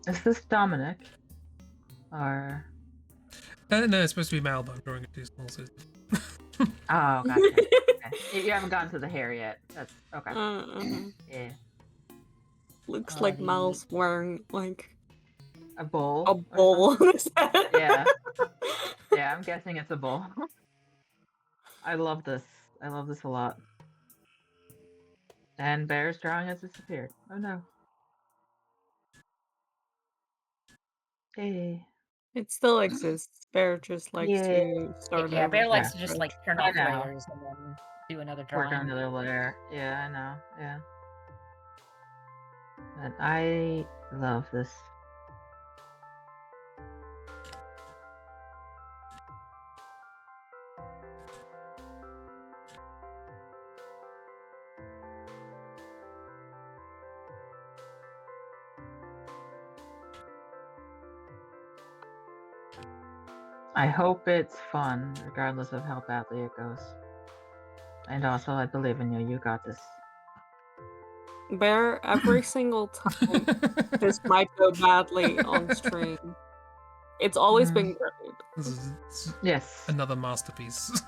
Is this Dominic? Or No, it's supposed to be Mal, but I'm drawing it too small. So... oh, gotcha. Okay. You haven't gotten to the hair yet. That's okay. Yeah, Looks Oh, like the- Mal's wearing like a bowl. a or bowl on his head. Yeah. Yeah, I'm guessing it's a bowl. I love this. I love this a lot. And Bear's drawing has disappeared. Oh no. Hey. It still exists. Bear just likes Yeah. to start Yeah, over Bear from likes to just scratch. like turn I off know. layers and then do another Work on drawing. another layer. Yeah, I know. Yeah. But I love this. I hope it's fun, regardless of how badly it goes. And also, I believe in you. You got this. Bear, every single time this might go badly on stream. It's always been great. This is Yes. another masterpiece.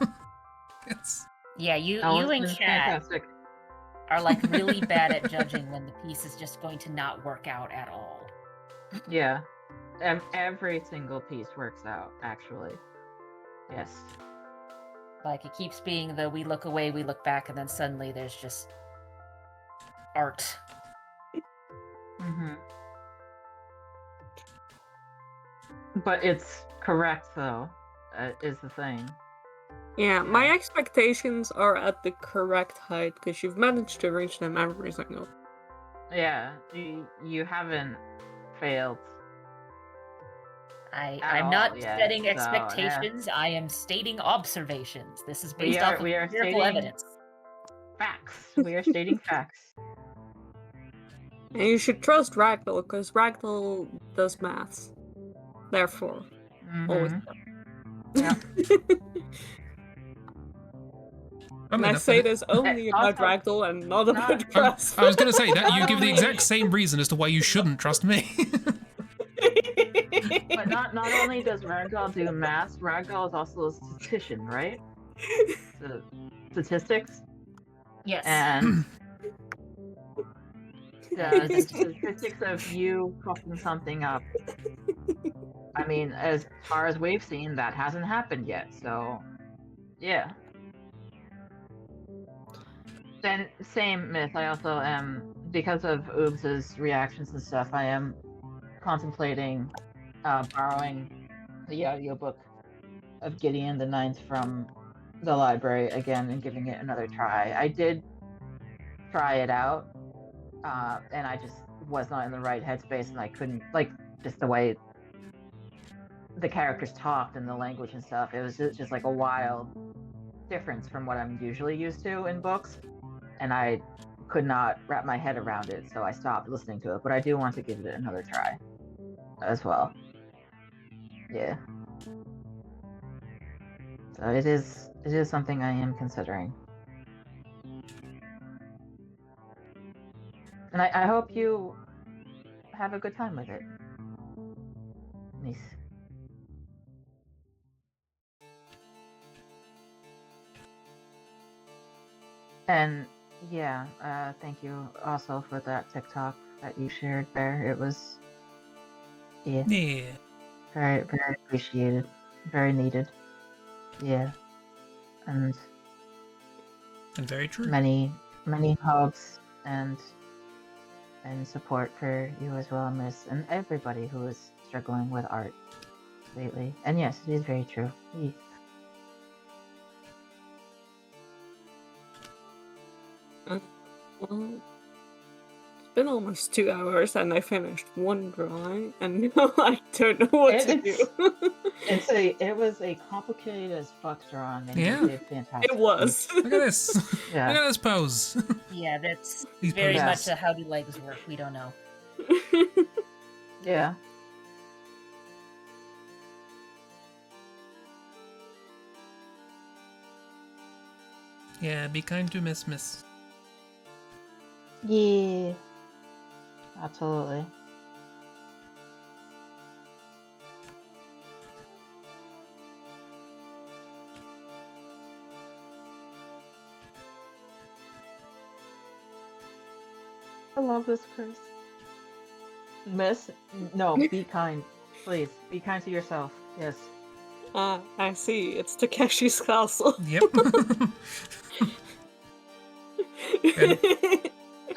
Yes. Yeah, you That and was chat fantastic. are like really bad at judging when the piece is just going to not work out at all. Yeah. Every single piece works out, actually. Yes. Like it keeps being the we look away, we look back, and then suddenly there's just art. Mm-hmm. But it's correct, though, is the thing. Yeah, my expectations are at the correct height because you've managed to reach them every single. Yeah, you haven't failed. I'm all, not yeah, setting so, yeah. expectations. I am stating observations. This is We based are- off of we are empirical stating- evidence. Facts. We are stating facts. And you should trust Ragdoll because Ragdoll does maths. Therefore, always. Mhm. Yeah. I mean, And I that's say the- this only about also- Ragdoll and not about Grass. I was going to say that you give the exact same reason as to why you shouldn't trust me. But But not only does Ragdoll do math, Ragdoll is also a statistician, right? So, statistics. Yes. And the statistics of you fucking something up. I mean, as far as we've seen, that hasn't happened yet. So, yeah. Then same myth. I also am, because of Oogs's reactions and stuff. I am contemplating borrowing the audiobook of Gideon the Ninth from the library again and giving it another try. I did try it out, and I just was not in the right headspace, and I couldn't, like, just the way the characters talked and the language and stuff. It was just like a wild difference from what I'm usually used to in books, and I could not wrap my head around it, so I stopped listening to it. But I do want to give it another try as well. Yeah. So it is something I am considering. And I hope you have a good time with it. Nice. And yeah, thank you also for that TikTok that you shared there. It was, yeah, very, very appreciated, very needed. Yeah, and very true. Many hugs and support for you as well, Miss, and everybody who is struggling with art lately. And yes, it is very true. Yeah. Well, it's been almost 2 hours and I finished one drawing and now I don't know what to do. It was a complicated as fuck drawing, and Yeah. you did fantastic. It was. Look at this. Yeah. Look at this pose. Yeah, that's These very poses. much a how do legs work. We don't know. Yeah. Yeah, be kind to Miss. Yeah. Absolutely. I love this, Chris. Miss, no, be kind. Please, be kind to yourself. Yes. I see. It's Takeshi's castle. Yep.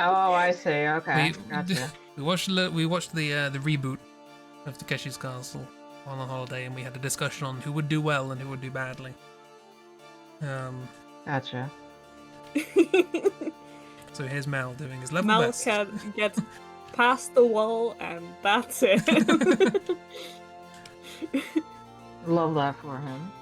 Oh, I see. Okay, gotcha. We watched the reboot of Takeshi's Castle on a holiday, and we had a discussion on who would do well and who would do badly. Gotcha. So here's Mal doing his level Mal best. can get past the wall and that's it. Love that for him.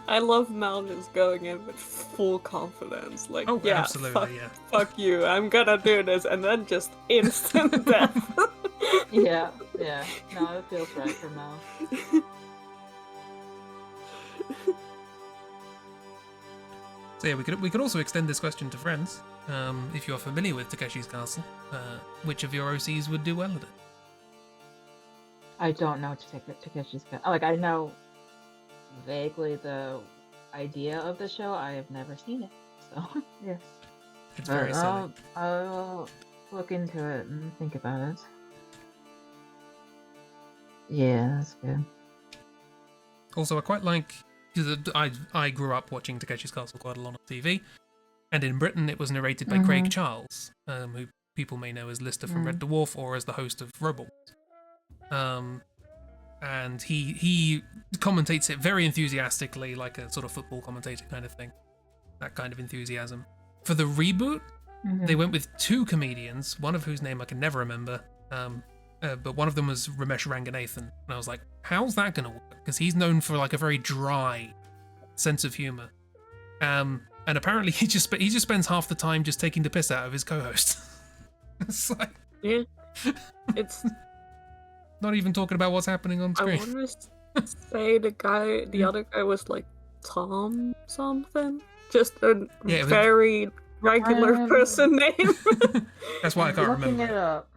I love Mal just going in with full confidence. Like, Oh, yeah, absolutely, yeah. fuck you, I'm gonna do this, and then just instant death. Yeah. No, it feels right for Mal. So yeah, we could also extend this question to friends. If you're familiar with Takeshi's Castle, which of your OCs would do well at it? I don't know Takeshi's Castle. Like, I know vaguely the idea of the show. I have never seen it, so yes. It's very silly. I'll look into it and think about it. Yeah, that's good. Also, I quite like, because I grew up watching Takeshi's Castle quite a lot on TV, and in Britain it was narrated by Craig Charles, who people may know as Lister from Red Dwarf or as the host of Robo. And he commentates it very enthusiastically, like a sort of football commentator kind of thing. That kind of enthusiasm. For the reboot, they went with two comedians, one of whose name I can never remember, but one of them was Ramesh Ranganathan. And I was like, how's that going to work? Because he's known for like a very dry sense of humor. And apparently he just spends half the time just taking the piss out of his co-host. It's like... Yeah. It's... Not even talking about what's happening on screen. I want to say the other guy was like Tom something. Just a very regular I'm person name. That's why I can't looking remember. it up.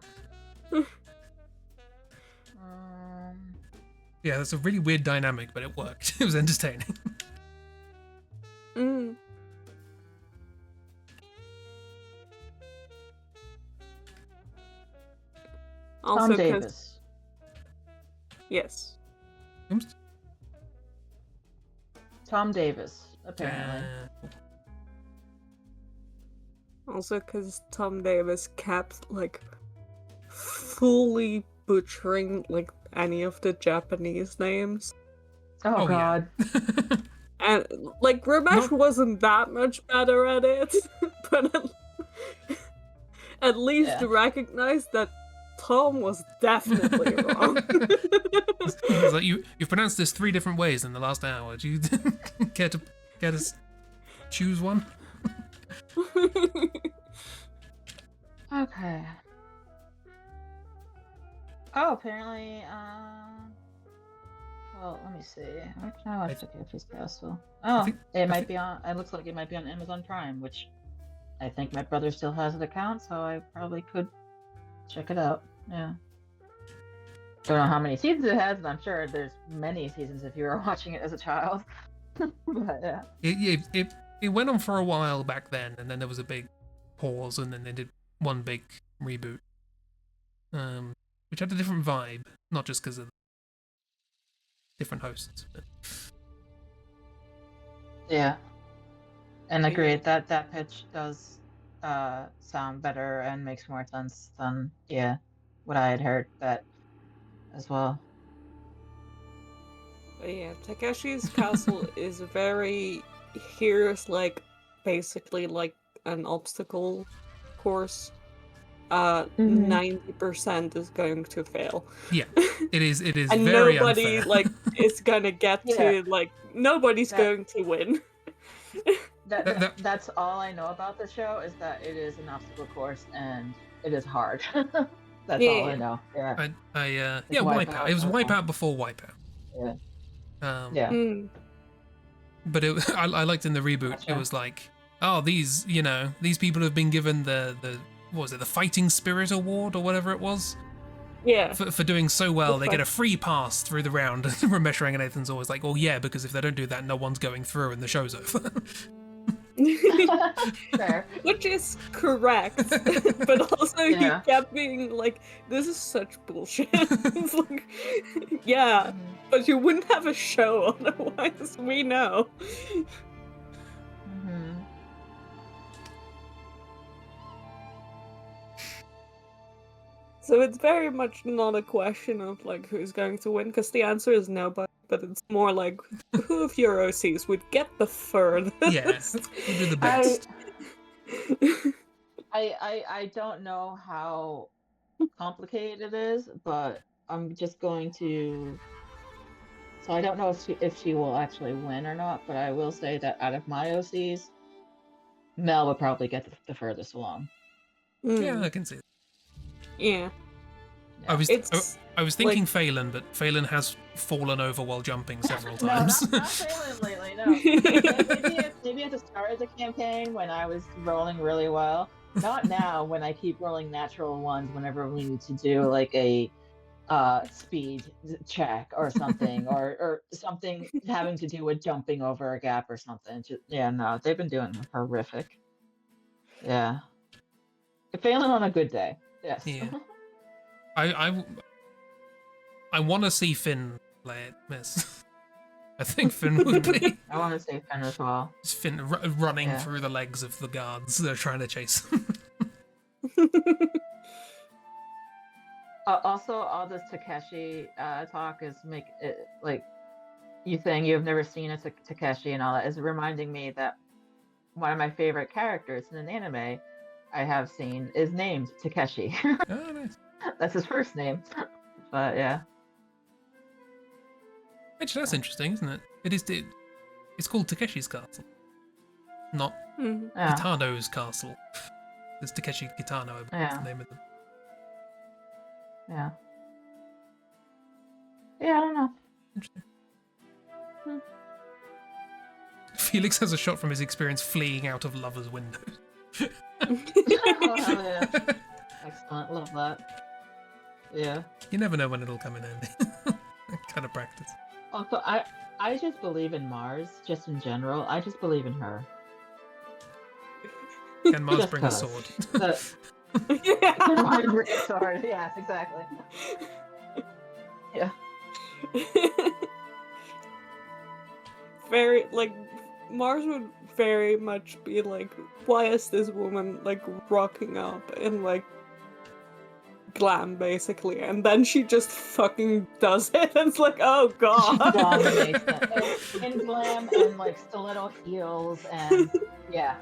Yeah, that's a really weird dynamic, but it worked. It was entertaining. Mm. Also, Tom 'cause- Davis. yes. Oops. Tom Davis, apparently. Also, because Tom Davis kept like fully butchering like any of the Japanese names, Oh, yeah. God. and like Ramesh No. wasn't that much better at it, but at least Yeah. recognize that Tom was definitely wrong. It's like you've pronounced this 3 different ways in the last hour. Do you care to choose one? Okay. Oh, apparently, well, let me see. Where can I watch Takeshi's Castle? Oh, think- it I might think- be on. It looks like it might be on Amazon Prime, which I think my brother still has an account, so I probably could check it out. Yeah. Don't know how many seasons it has, but I'm sure there's many seasons if you were watching it as a child. But yeah. It went on for a while back then, and then there was a big pause, and then they did one big reboot, which had a different vibe, not just because of different hosts. But... Yeah. And Yeah. agreed that pitch does sound better and makes more sense than what I had heard that as well. But yeah, Takeshi's Castle is very. Here's like basically like an obstacle course. 90% is going to fail. Yeah, it is. It is And very nobody unfair. like is gonna get to like nobody's That- going to win. That's all I know about the show is that it is an obstacle course and it is hard. That's all I Yeah. know. Yeah. Yeah, It's Wipeout. It was Wipeout. Wipeout before Wipeout. Yeah. Yeah. Mm. But I liked in the reboot. Gotcha. It was like, oh, these people have been given the what was it, the Fighting Spirit Award or whatever it was Yeah. for doing so well. The They get a free pass through the round. And Ramesh Ranganathan's always like, well, yeah, because if they don't do that, no one's going through and the show's over. Fair. Which is correct, but also Yeah. he kept being like, "This is such bullshit." It's like, yeah, but you wouldn't have a show otherwise. We know. Mhm. So it's very much not a question of like who's going to win, because the answer is nobody. But it's more like who of your OCs would get the furthest. Yes, we'll do the best. I don't know how complicated it is, but I'm just going to. So I don't know if she will actually win or not, but I will say that out of my OCs, Mel would probably get the furthest along. Yeah, I can see that. Yeah. I was It's I was thinking Phelan, but Phelan has fallen over while jumping several No, times. not Phelan lately. No, maybe at the start of the campaign when I was rolling really well. Not now when I keep rolling natural ones whenever we need to do like a speed check or something or something having to do with jumping over a gap or something. No, they've been doing horrific. Yeah. Failing on a good day. Yes. Yeah. I want to see Finn play it, miss. I think Finn would be. I want to say Finn as well. It's Finn running Yeah. through the legs of the guards that are trying to chase him. Also, all this Takeshi talk is make it like you saying you've never seen a Takeshi and all that is reminding me that one of my favorite characters in an anime I have seen is named Takeshi. Oh, nice. That's his first name. But yeah. Actually, that's interesting, isn't it? It's called Takeshi's Castle, not Mhm. Yeah. Kitano's Castle. It's Takeshi Kitano, I believe, Yeah. the name of them. Yeah. Yeah, I don't know. Interesting. Felix has a shot from his experience fleeing out of lovers' windows. Oh, hell yeah. Excellent. Love that. Yeah. You never know when it'll come in handy. Kind of practice. Also, I just believe in Mars, just in general. I just believe in her. Can Mars Just bring a 'cause. sword? Can Mars bring a sword? Yes, exactly. Yeah. Very, like, Mars would very much be like, why is this woman, like, rocking up in, like, glam, basically? And then she just fucking does it, and it's like, oh god. She dominates it. In glam and like stiletto heels and yeah.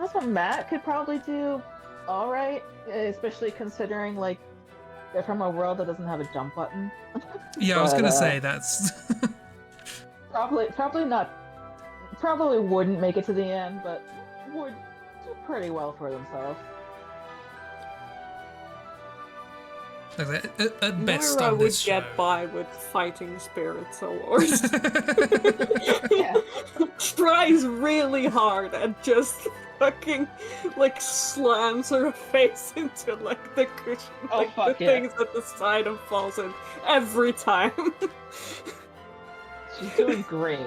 Also, Matt could probably do all right, especially considering like they're from a world that doesn't have a jump button. Yeah, I was But, gonna say that's. Probably not. Probably wouldn't make it to the end, but would do pretty well for themselves. At best Moira on would this show. get by with fighting spirits or Yeah. tries really hard and just fucking like slams her face into like the cushion, Oh, like fuck the yeah. things at the side and falls in every time. She's doing great.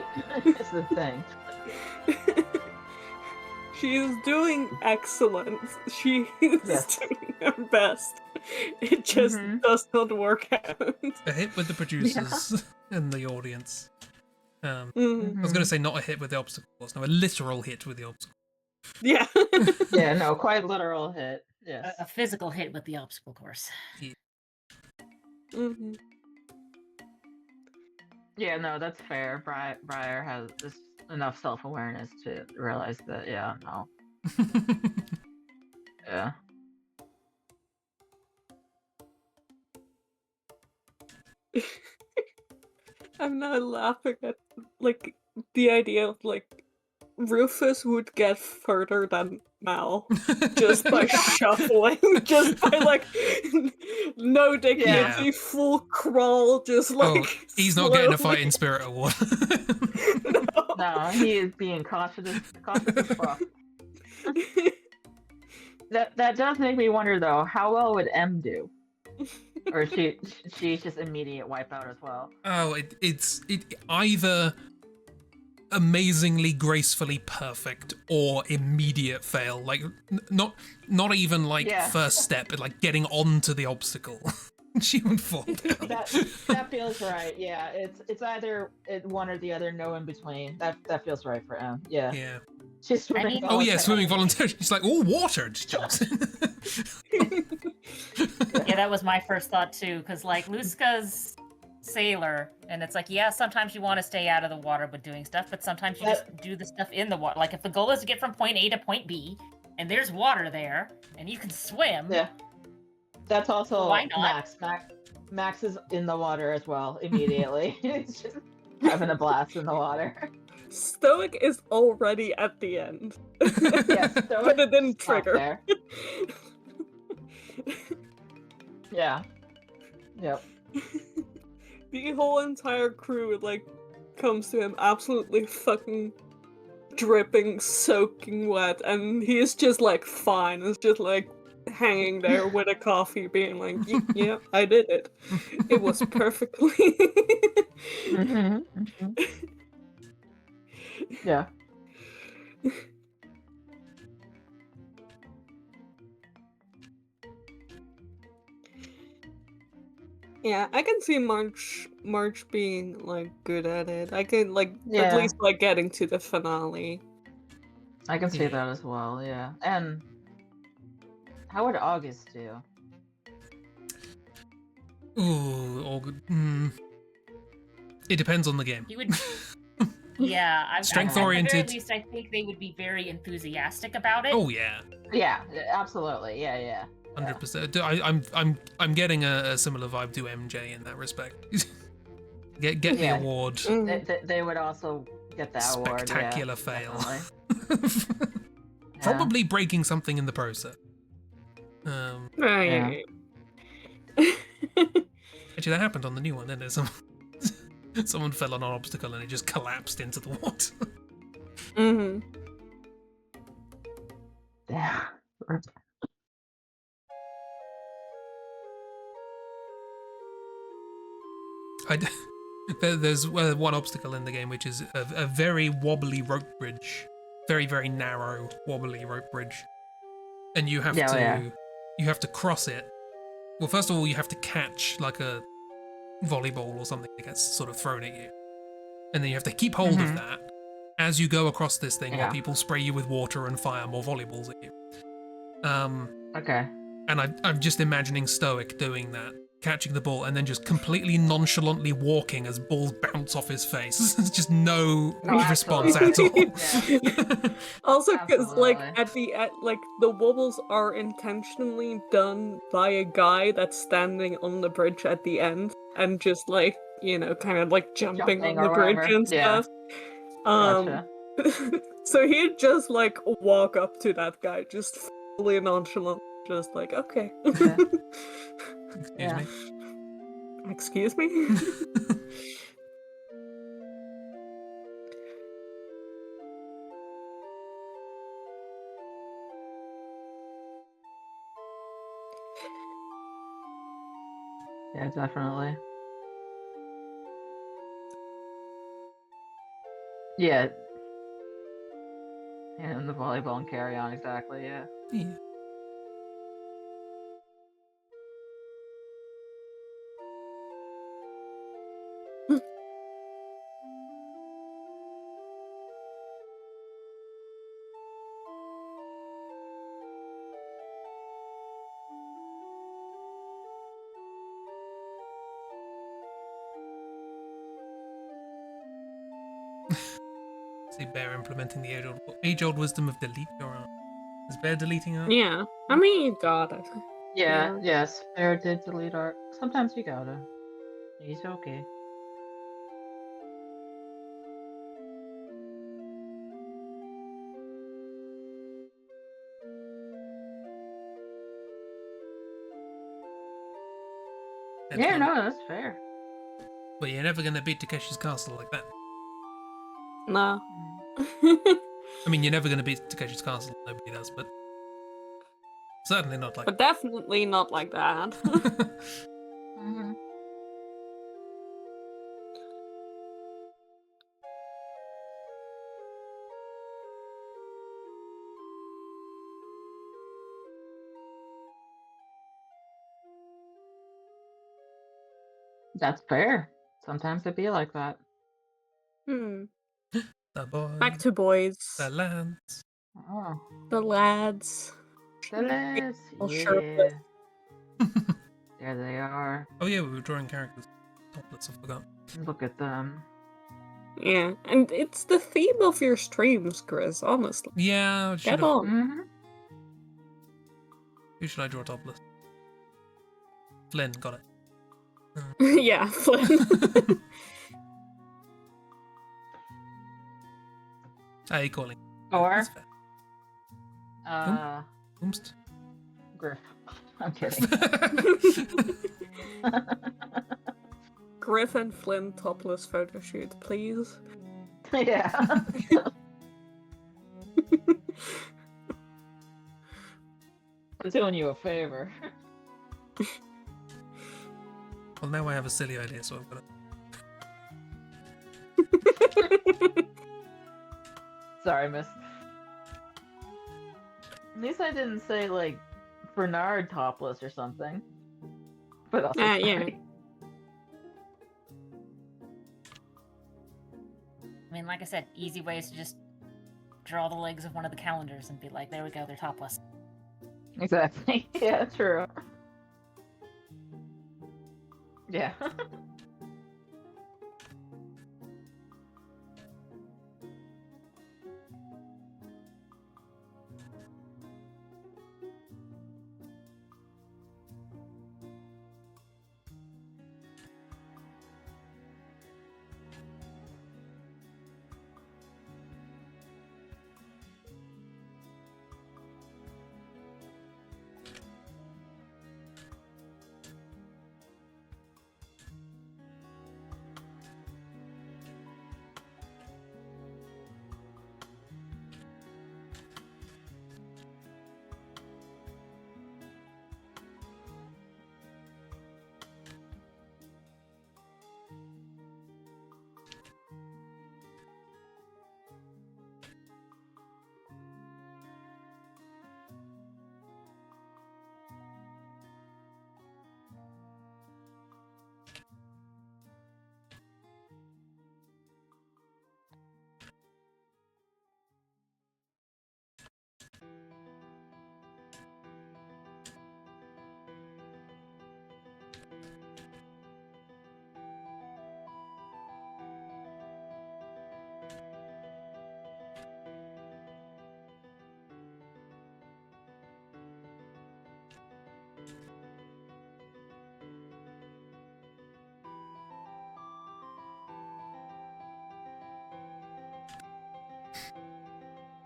Is the thing. She is doing excellent. She is Yes. doing her best. It just Mhm. does not work out. A hit with the producers and the audience. Mhm. I was going to say not a hit with the obstacle course, no, a literal hit with the obstacle. Yeah. Yeah, no, quite literal hit. A, Yes. a physical hit with the obstacle course. Mhm. Yeah, no, that's fair. Briar has just enough self-awareness to realize that, yeah, no. Yeah. I'm now laughing at like the idea of like Rufus would get further than Mal just by shuffling, just by like no dignity, Yeah. full crawl, just like Oh, he's not getting a slowly- fighting spirit award. No. No, he is being cautious as fuck. That does make me wonder though, how well would M do? Or she's just immediate wipeout as well. Oh, it's either amazingly gracefully perfect or immediate fail. Like not even like Yeah. first step, but like getting onto the obstacle. She would fall down. That feels right. Yeah, it's either one or the other, no in between. That feels right for M. Yeah. Yeah. She's swimming. mean- Oh yeah, voluntarily. swimming voluntarily. She's like, oh, water, just jumps in. Yeah, that was my first thought too, because like Luska's sailor, and it's like, yeah, sometimes you want to stay out of the water but doing stuff, but sometimes you just do the stuff in the water. Like if the goal is to get from point A to point B, and there's water there, and you can swim. Yeah. That's also Why not? Max is in the water as well immediately. He's just having a blast in the water. Stoic is already at the end. Yes, so But it didn't stop trigger. there. Yeah. Yep. The whole entire crew like comes to him absolutely fucking dripping, soaking wet, and he's just like fine. It's just like hanging there with a coffee, being like, "Yeah, I did it. It was perfectly." Mhm, mhm. Yeah. Yeah, I can see March being like good at it. I can like Yeah. at least like getting to the finale. I can see Yeah. that as well, yeah. And how would August do? Ooh, or it depends on the game. He would. Yeah, Strength-oriented. At the very least, I think they would be very enthusiastic about it. Oh yeah, Yeah, absolutely. Yeah, yeah. 100%. I'm getting a similar vibe to MJ in that respect. get the Yeah. award. Mhm. They would also get that award. Yeah, Spectacular fail. definitely. Probably breaking something in the process. Right. Yeah. Actually, that happened on the new one, didn't it? Someone fell on an obstacle and it just collapsed into the water. Mm-hmm. Yeah. There's one obstacle in the game, which is a very wobbly rope bridge, very very narrow wobbly rope bridge, and you have to cross it. Well, first of all, you have to catch like a volleyball or something that gets sort of thrown at you, and then you have to keep hold of that as you go across this thing, while people spray you with water and fire more volleyballs at you. Okay. And I'm just imagining Stoic doing that, catching the ball and then just completely nonchalantly walking as balls bounce off his face. There's just no response at all. Yeah. Also, because like Absolutely. like the wobbles are intentionally done by a guy that's standing on the bridge at the end and just like kind of like jumping on the or bridge whatever. and Yeah. stuff. Um, Gotcha. so he'd just like walk up to that guy, just fully nonchalant, just like, okay. Okay. Excuse Yeah. me. Excuse me? Yeah, definitely. Yeah. And the volleyball and carry on, exactly, yeah. Yeah. See Bear implementing the age-old wisdom of delete your art. Is Bear deleting art? Yeah. I mean, you got it. Yeah, yes. Bear did delete art. Sometimes you gotta. He's okay. That's Yeah, not- no, that's fair. But you're never gonna beat Takeshi's Castle like that. No. I mean, you're never gonna beat Takeshi's Castle. Nobody does, but certainly not like. But definitely not like that. Mm-hmm. That's fair. Sometimes it be like that. Hmm. The boy, Back to boys. the lands. Oh. The lads. The lads. all Yeah. shirtless. There they are. Oh yeah, we were drawing characters. Toplets, I forgot. Look at them. Yeah, and it's the theme of your streams, Chris, honestly. Yeah, Get on. Mm-hmm. Who should I draw topless? Flynn, got it. Yeah, Flynn. How are you calling? Or, That's fair. Oomst? Griff. I'm kidding. Griff and Flynn topless photo shoot, please. Yeah. I'm doing you a favor. Well, now I have a silly idea, so I've got to. Sorry, miss. At least I didn't say, like, Bernard topless or something. But also Yeah. sorry. I mean, like I said, easy ways to just draw the legs of one of the calendars and be like, there we go, they're topless. Exactly. Yeah, true. Yeah.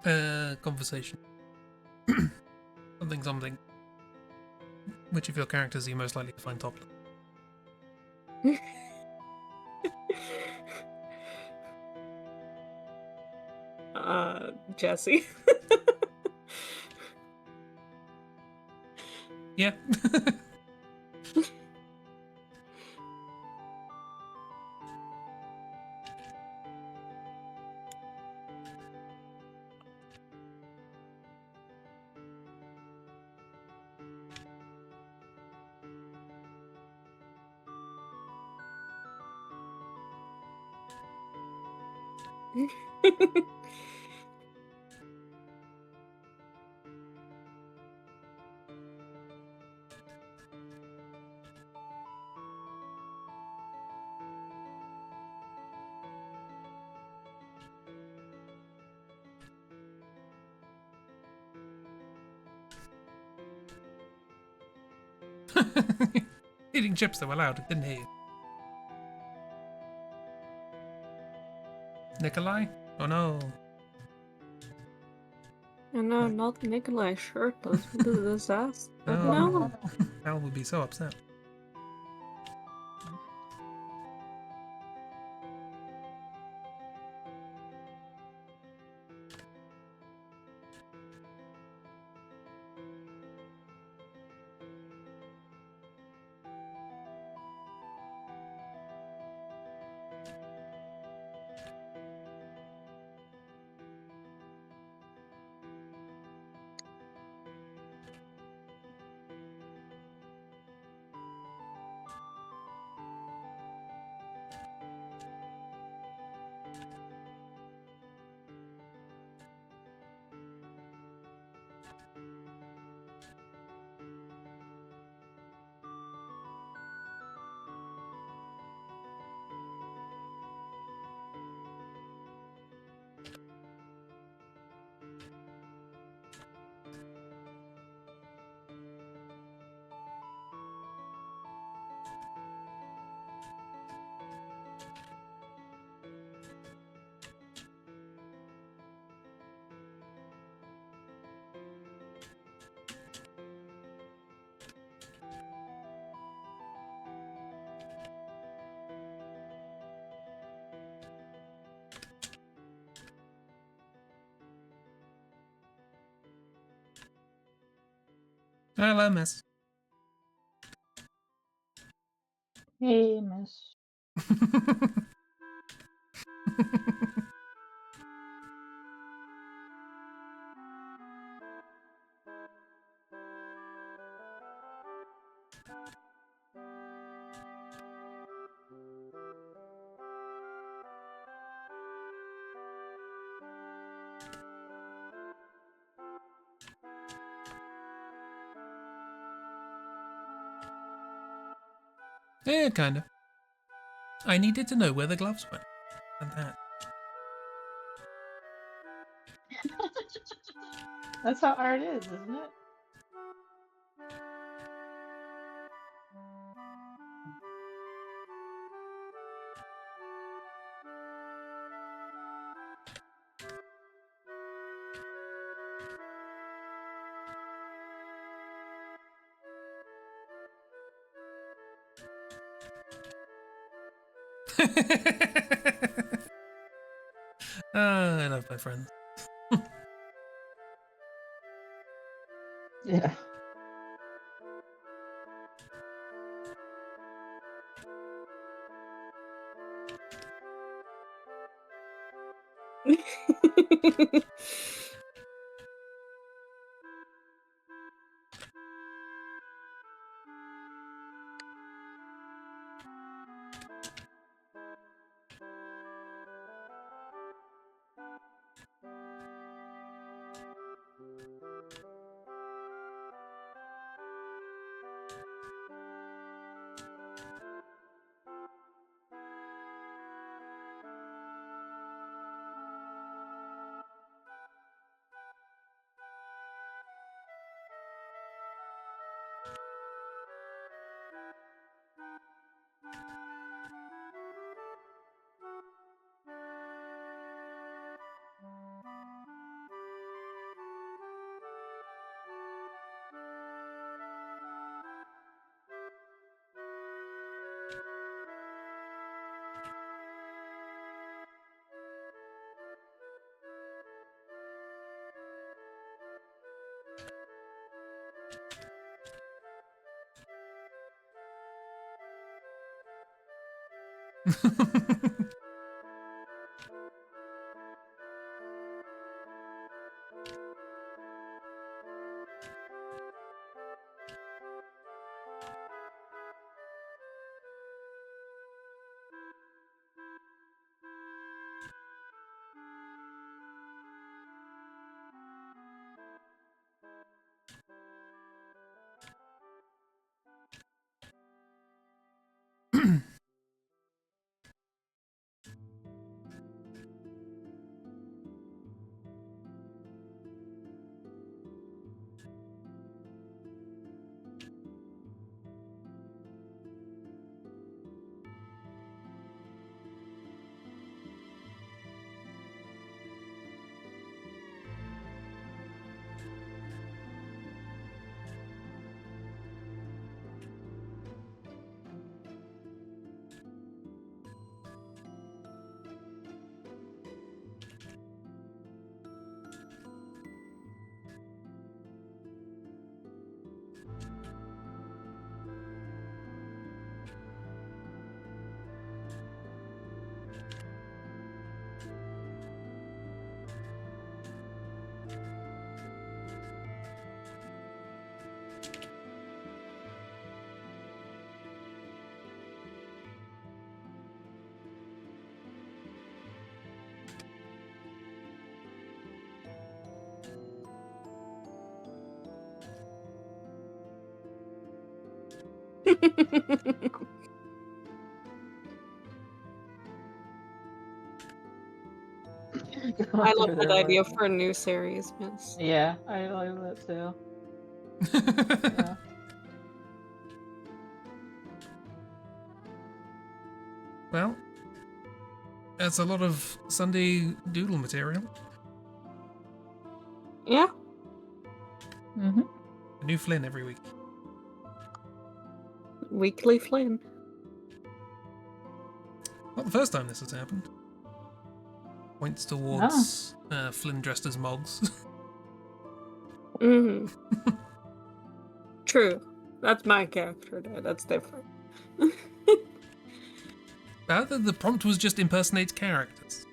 Conversation. Something. Which of your characters are you most likely to find topless? Jesse. Yeah. Eating chips that were loud. Didn't hear you. Nikolai? Oh no. Oh no, not Nikolai shirtless with his ass. But Oh. no. Al would be so upset. Hello, miss. Hey, miss. Yeah, kind of. I needed to know where the gloves went. And that. That's how art is, isn't it? I love my friends. Yeah. I love that idea for a new series, yes. Yeah, I like that too. Yeah. Well, that's a lot of Sunday doodle material. Yeah. Mm-hmm. A new Flynn every week. Weekly Flynn. Not the first time this has happened. Points towards Flynn dressed as Moggs. Mm. True. That's my character, though. That's different. The prompt was just impersonate characters.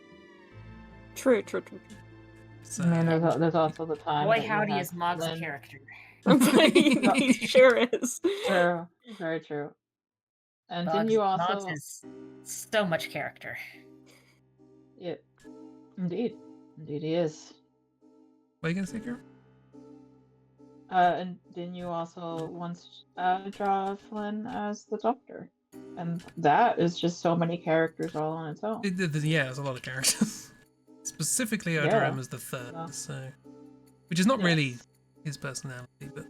True. So, I mean, there's also the time. Boy, that you howdy had is Mog's Flynn- character. He sure is. True, very true. And didn't Mog's, you Mog's also? is so much character. Yeah, indeed he is. what are you gonna say, Karen? And didn't you also once draw Flynn as the Doctor? And that is just so many characters all on its own. Yeah, there's a lot of characters. Specifically, Yeah. Odoram is the third, Yeah. so which is not really Yes. his personality, but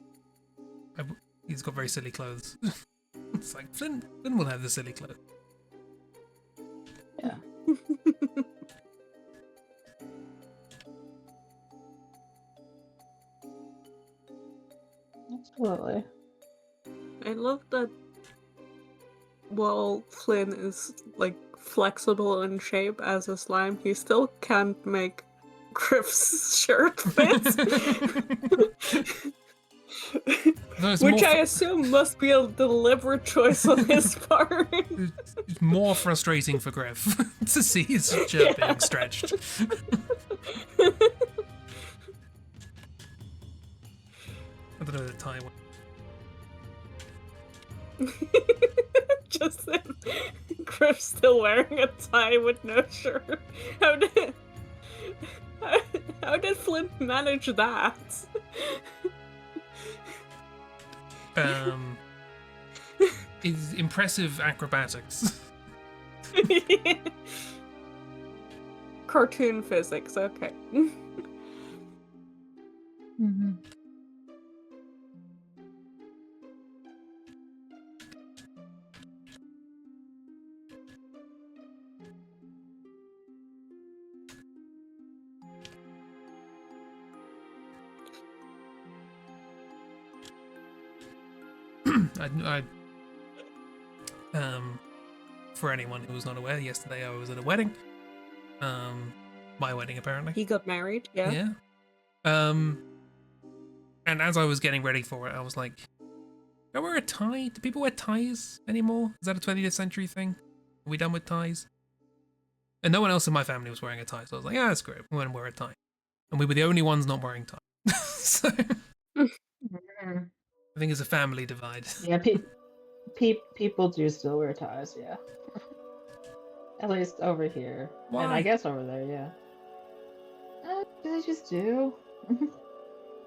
he's got very silly clothes. It's like Flynn will have the silly clothes. Yeah. Absolutely. I love that while Flynn is like flexible in shape as a slime, he still can't make Griff's shirt fit. No, Which I assume must be a deliberate choice on his part. it's more frustrating for Griff to see his shirt being stretched. I don't know the tie. Just then, Griff still wearing a tie with no shirt. How did Flint manage that? Is impressive acrobatics. Cartoon physics, okay. Mm-hmm. For anyone who was not aware, yesterday I was at a wedding. My wedding apparently. He got married, yeah. Yeah. And as I was getting ready for it, I was like, "Do I wear a tie? Do people wear ties anymore? Is that a 20th century thing? we done with ties? And no one else in my family was wearing a tie, so I was like, yeah, that's great. We're going to wear a tie. And we were the only ones not wearing ties. So Mhm. I think it's a family divide. Yeah, people do still wear ties, yeah. At least over here. And I Why? guess over there, yeah. They just do.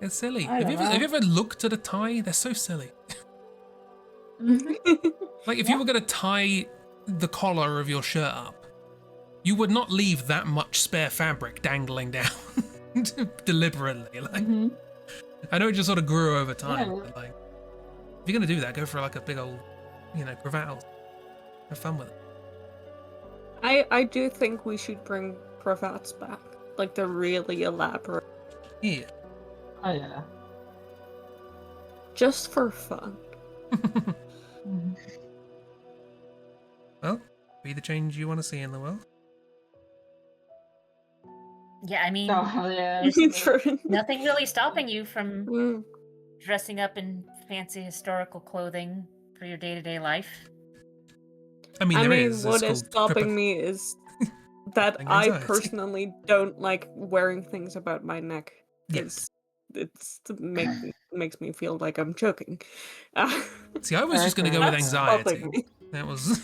It's silly. I don't Have you know. ever looked at a tie? They're so silly. Like, if you were going to tie the collar of your shirt up, you would not leave that much spare fabric dangling down deliberately. Like, Mhm. I know it just sort of grew over time, Yeah. but like, if you're going to do that, go for like a big old, cravat. Have fun with it. I do think we should bring cravats back. Like the really elaborate. Yeah. Oh yeah. Just for fun. Mhm. Well, be the change you want to see in the world. Yeah, I mean, Oh yeah. there's True. nothing really stopping you from Mm. dressing up in fancy historical clothing for your day-to-day life. I mean, I there mean, is. what It's is called stopping me is that Crippling I anxiety. personally don't like wearing things about my neck. Yeah. Makes me feel like I'm choking. See, I was just going to go with That's anxiety. stopping me. That was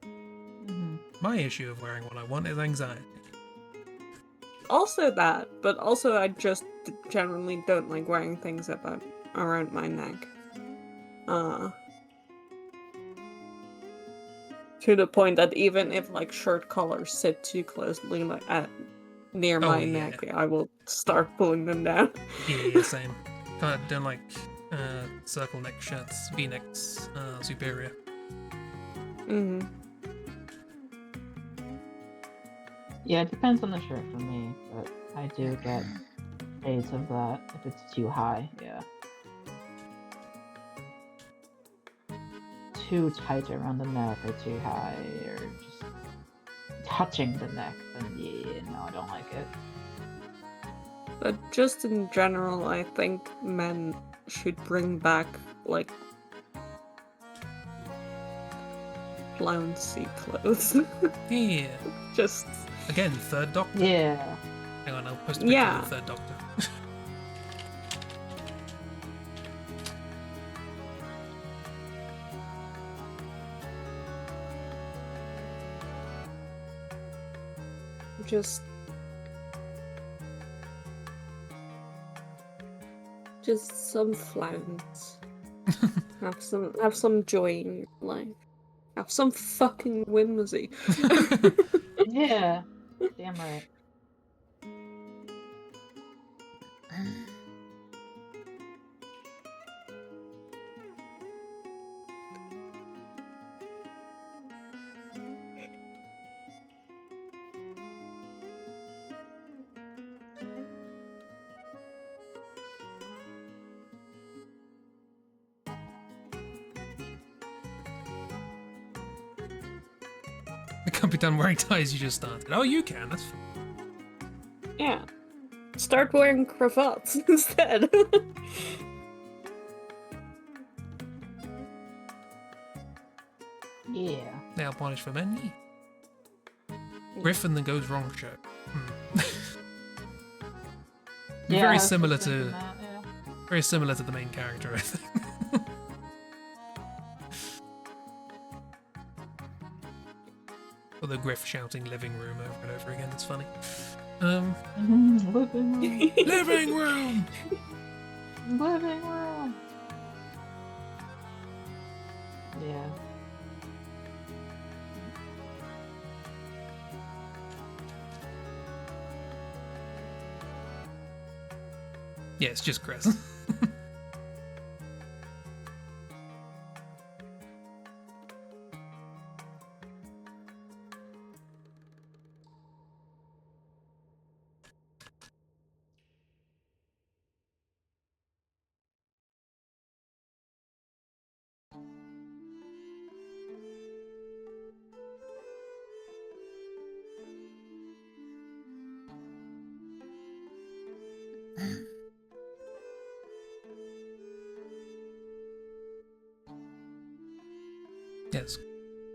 Mhm. my issue of wearing what I want is anxiety. Also that, but also I just generally don't like wearing things around my neck. To the point that even if like shirt collars sit too closely near Oh, my yeah. neck, I will start pulling them down. Yeah, same. Don't like circle neck shirts, V-necks, superior. Hmm. Yeah, it depends on the shirt for me, but I do get shades of that if it's too high, yeah. Too tight around the neck or too high or just touching the neck, then yeah, no, I don't like it. But just in general, I think men should bring back like flouncy clothes. Yeah. Just Again, Third Doctor. Yeah. Hang on, I'll post a picture Yeah. of the Third Doctor. just some flounce. have some joy in your life. Have some fucking whimsy. Yeah. Damn right. I can't be done wearing ties, you just started. Oh, you can, that's fine. Yeah. Start wearing cravats instead. Yeah. Nail polish for men. Griffin the Goes Wrong show. Yeah, I Very was similar just thinking to that, yeah. very similar to the main character, I think. Or the Griff shouting living room over and over again, it's funny. Living room. Living room! Living room. Yeah. Yeah, it's just Chris.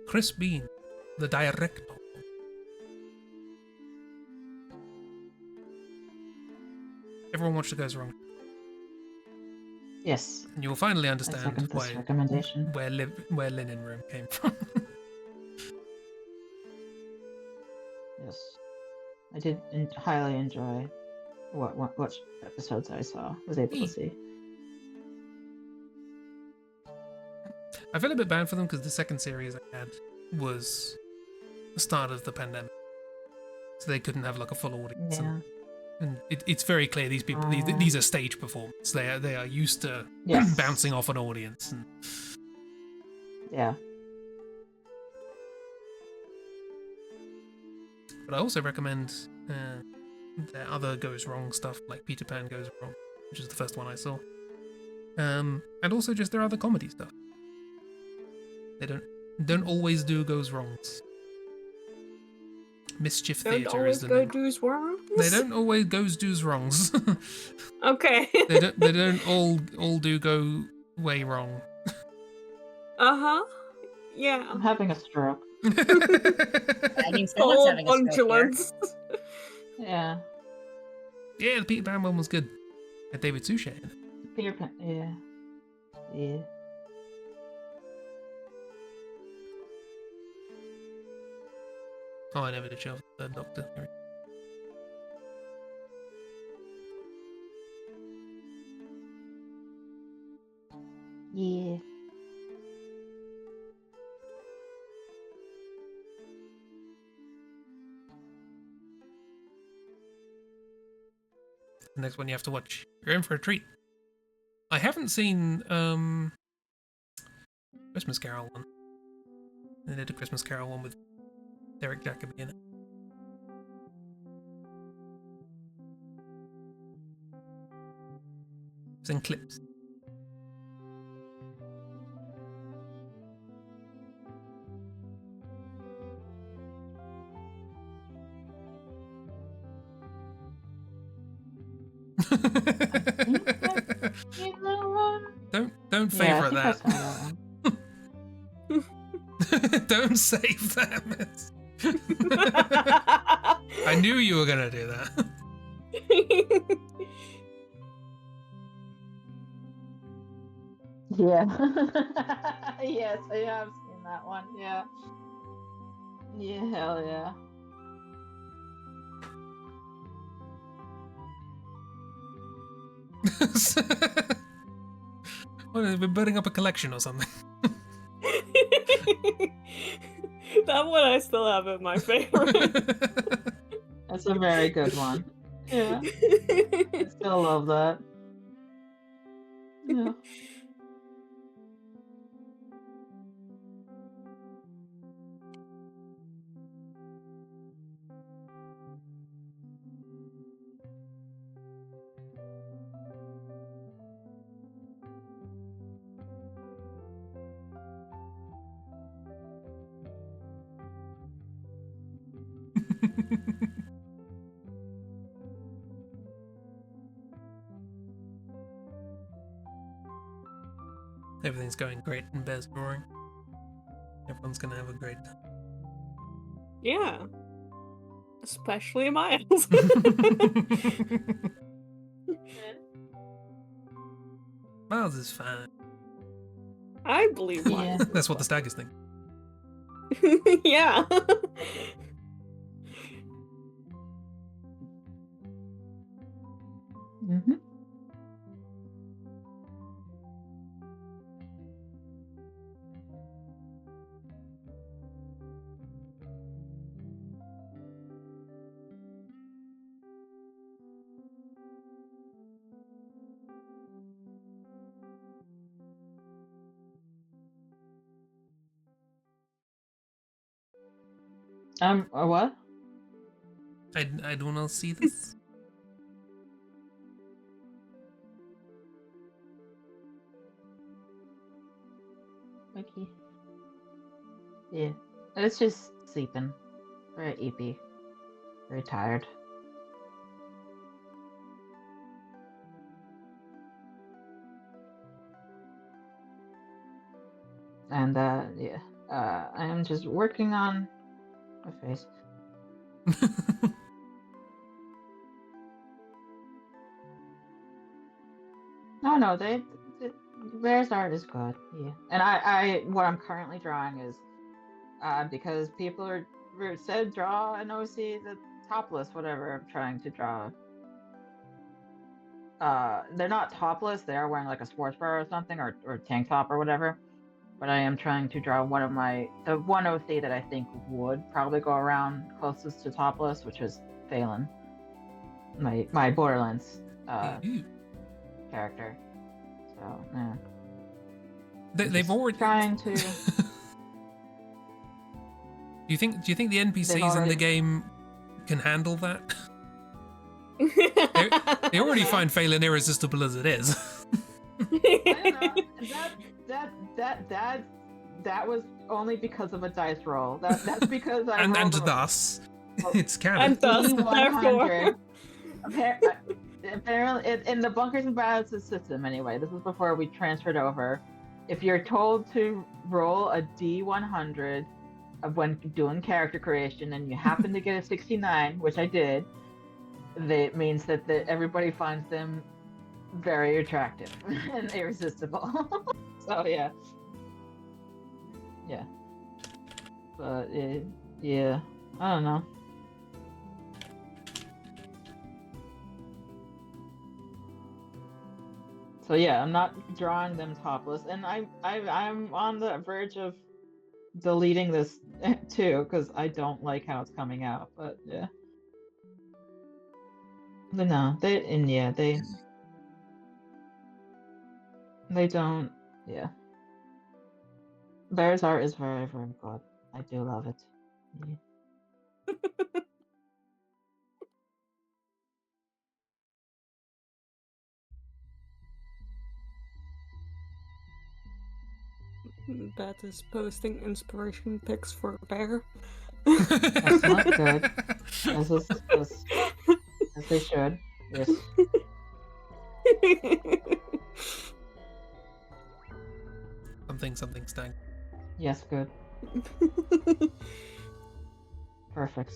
Chris Bean, the director. Everyone watched The Goes Wrong. Yes. And you will finally I understand second this why recommendation. where Linen Room came from. Yes. I did highly enjoy what episodes I was able to Neat. see. I feel a bit bad for them because the second series I had was the start of the pandemic, so they couldn't have like a full audience. Yeah. And it's very clear these people, these are stage performers. They are used to Yes. bouncing off an audience. And Yeah. but I also recommend their other Goes Wrong stuff, like Peter Pan Goes Wrong, which is the first one I saw. And also just their other comedy stuff. They don't always do Goes Wrongs. Mischief Don't Theatre always is the go name. do's wrong. They don't always goes do's wrongs. Okay. they don't all do go way wrong. Uh-huh. Yeah. I'm having a stroke. I mean, someone's All having a stroke here. undulants. Yeah. Yeah, the Peter Pan one was good. Had David Suchet in it. Peter Pan. Yeah. Yeah. Oh, I never did show the Doctor. Yeah. The next one you have to watch. You're in for a treat. I haven't seen Christmas Carol one. They did a Christmas Carol one with Derek Jacobi in it. It's in clips. You know what? Don't Yeah, I favorite think I that. saw that one. Don't save that. I knew you were gonna do that. Yeah. Yes, I have seen that one. Yeah. Yeah, hell yeah. What, have been building up a collection or something? That one I still have in my favorite. That's a very good one. Yeah. I still love that. Yeah. Everything's going great and Bear's roaring. Everyone's gonna have a great time. Yeah. Especially Miles. Miles is fine. I believe Miles. That's what the stag is thinking. Yeah. Mm-hmm. What? I don't want to see this. Okay. Yeah. It's just sleeping. Very eepy. Very tired. And, yeah. I am just working on my face. No, Bear's art is good. Yeah, and what I'm currently drawing is, because people said draw an OC the topless, whatever. I'm trying to draw. They're not topless. They are wearing like a sports bra or something, or tank top or whatever. But I am trying to draw the one OC that I think would probably go around closest to topless, which is Phelan, my Borderlands character. So yeah. They've already trying to. Do you think the NPCs in the game can handle that? They already find Phelan irresistible as it is. I don't know. That was only because of a dice roll. That's because I and rolled thus a, it's canon. And thus, D100. Apparently, in the Bunkers and Battles system, anyway, this was before we transferred over. If you're told to roll a D100 of when doing character creation, and you happen to get a 69, which I did, that means that everybody finds them very attractive and irresistible. So yeah, but yeah, I don't know. So yeah, I'm not drawing them topless, and I'm on the verge of deleting this too, because I don't like how it's coming out. But yeah, but no, they don't. Yeah, Bear's art is very, very good. I do love it. Yeah. That is posting inspiration pics for Bear. That's not good. As they should. Yes. Something stank. Yes, good. Perfect.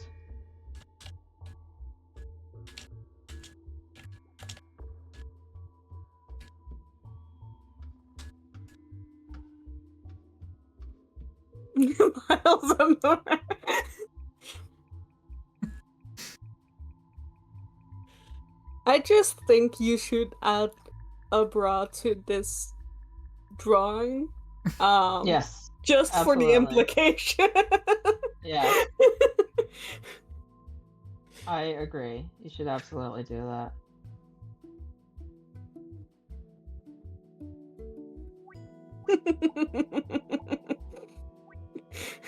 Miles and more. I just think you should add a bra to this drawing. Yes. Just for the absolutely. implication. Yeah. I agree. You should absolutely do that.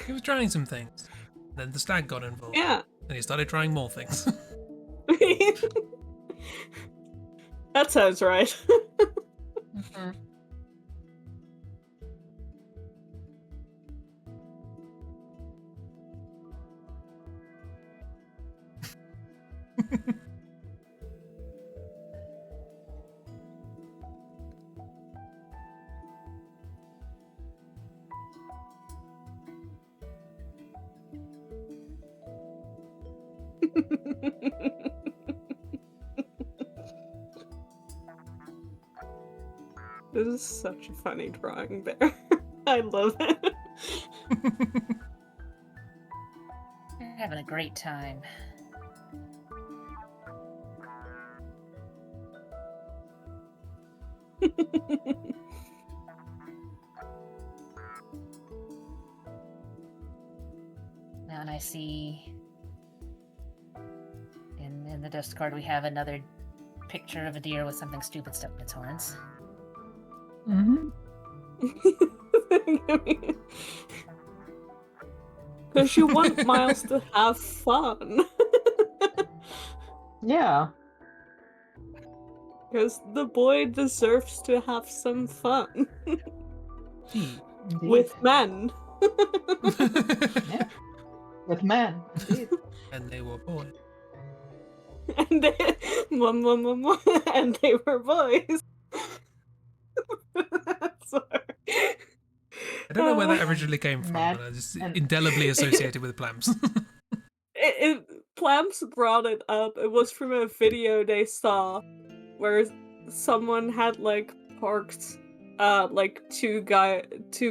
He was trying some things. Then the stag got involved. Yeah. And he started trying more things. That sounds right. Mm-hmm. This is such a funny drawing there. I love it. They're having a great time. Now, and I see in the discard we have another picture of a deer with something stupid stuck in its horns. Mm-hmm. Because you want Miles to have fun. Yeah. Because the boy deserves to have some fun. Indeed. With men. Yeah. With men. Indeed. And they were boys. And they, and they were boys. Sorry. I don't know where that originally came from, Mad but I just and- indelibly associated with plams. Plams brought it up. It was from a video they saw where someone had like parked like two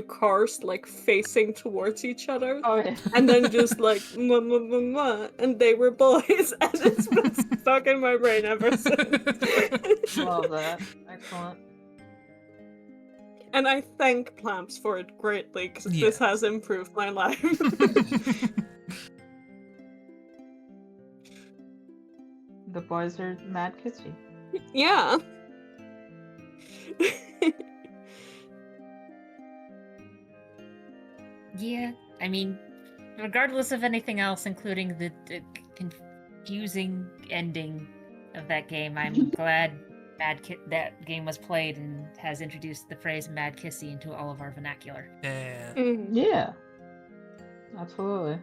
cars like facing towards each other. Oh yeah. And then just like mwah, mwah, mwah, mwah, and they were boys, and it's been stuck in my brain ever since. Love that. Excellent. And I thank Plams for it greatly, because Yeah. this has improved my life. The boys are mad kissy. Yeah. Yeah, I mean, regardless of anything else, including the confusing ending of that game, I'm glad that game was played and has introduced the phrase "Mad Kissy" into all of our vernacular. Yeah. Mhm. Yeah. Absolutely.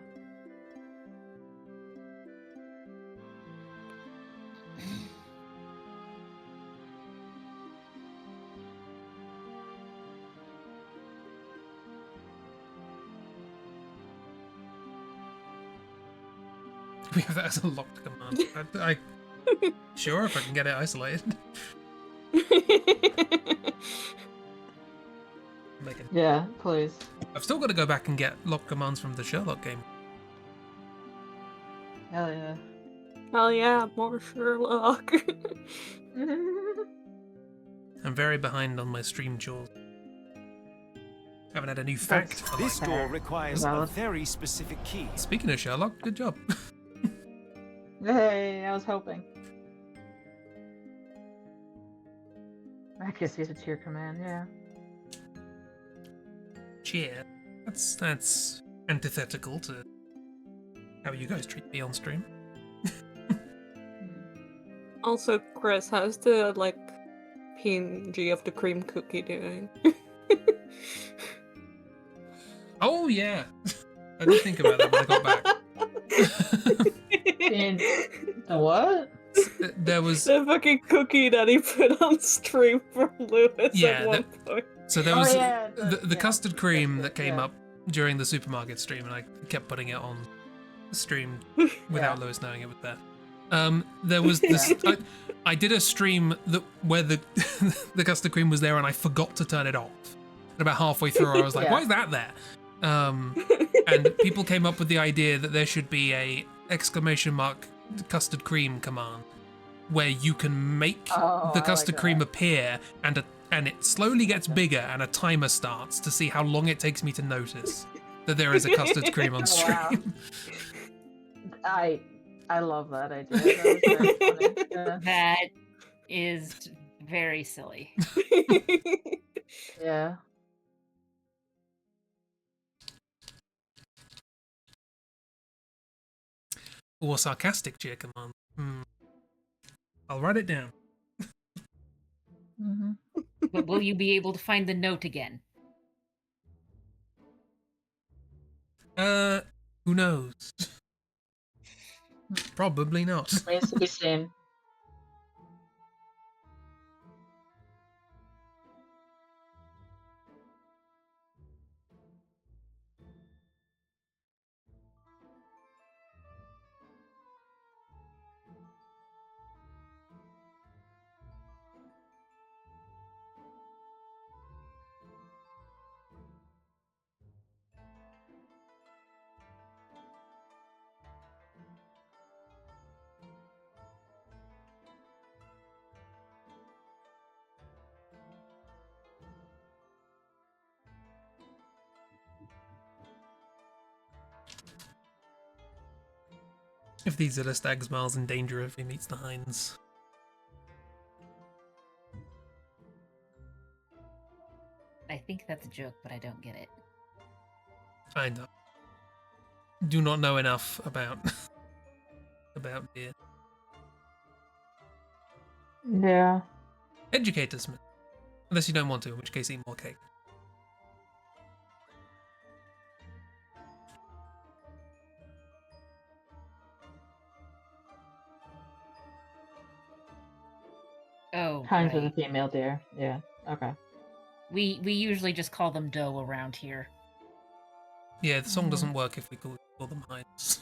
We have that as a locked command. Sure, if I can get it isolated. Make it- Yeah, please. I've still got to go back and get locked commands from the Sherlock game. Hell yeah. Hell yeah, more Sherlock. I'm very behind on my stream chores. Haven't had a new fact. for This like- door requires a Valid. very specific key. Speaking of Sherlock, good job. Hey, I was hoping. Mad kissy's a tier command, yeah. Cheer. That's antithetical to how you guys treat me on stream. Also, Chris, how's the like PNG of the cream cookie doing? Oh yeah, I did think about that when I got back. And the what? There was The fucking cookie that he put on stream for Lewis Yeah, at one point. so there Oh, was yeah, the yeah, custard cream biscuit, that came yeah. up during the supermarket stream, and I kept putting it on stream without Yeah. Lewis knowing it was there. There was this. I did a stream where the the custard cream was there, and I forgot to turn it off. And about halfway through, I was like, Yeah. "Why is that there?" And people came up with the idea that there should be a exclamation mark custard cream command where you can make Oh, the I custard like cream that. appear and it slowly gets bigger and a timer starts to see how long it takes me to notice that there is a custard cream on stream. Wow. I love that idea. That was very funny. Yeah. That is very silly. Yeah. Or sarcastic cheer command. I'll write it down. Mm-hmm. But will you be able to find the note again? Who knows? Probably not. Remains to be seen. If these are the stag's miles in danger if he meets the hinds. I think that's a joke, but I don't get it. I know. Do not know enough about about beer. Yeah. Educate us, man. Unless you don't want to, in which case eat more cake. Oh, Hinds with a right. female deer. Yeah. Okay. We usually just call them doe around here. Yeah, the song doesn't work if we call them hinds.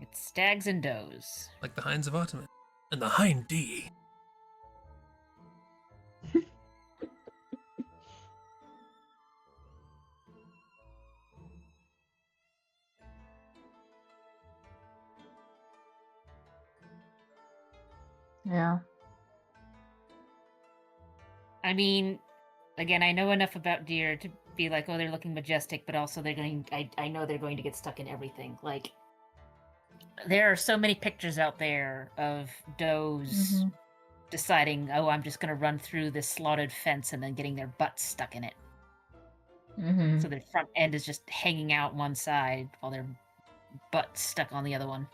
It's stags and does. Like the hinds of Artemis. And the hind D. Yeah. I mean, again, I know enough about deer to be like, oh, they're looking majestic, but also they're going. I know they're going to get stuck in everything. Like, there are so many pictures out there of does deciding, oh, I'm just going to run through this slotted fence and then getting their butts stuck in it. Mm-hmm. So their front end is just hanging out one side while their butt's stuck on the other one.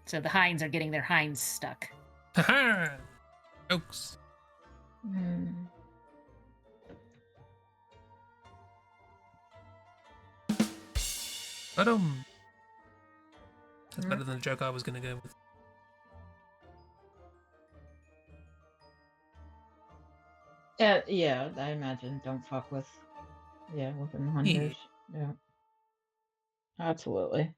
So the hinds are getting their hinds stuck. Haha! Jokes. Mm. But that's better than the joke I was gonna go with. Yeah, I imagine. Don't fuck with, weapon hunters. Yeah. Absolutely.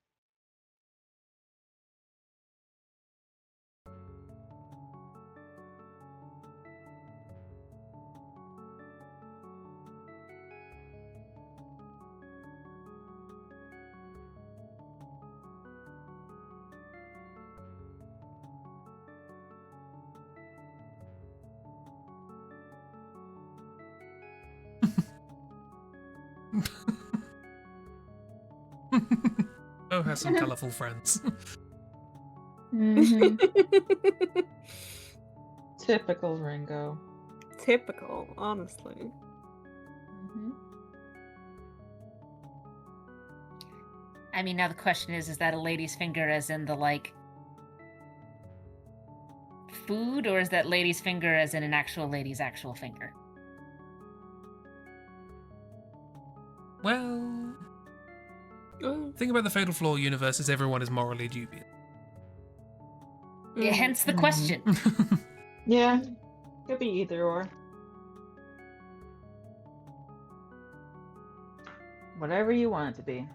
Oh, has some colourful friends. Mm-hmm. Typical Ringo. Typical, honestly. Mm-hmm. I mean, now the question is that a lady's finger as in the, like, food, or is that lady's finger as in an actual lady's actual finger? Well, the thing about the Fatal Flaw universe is everyone is morally dubious. Yeah, hence the question. Yeah. Could be either or. Whatever you want it to be.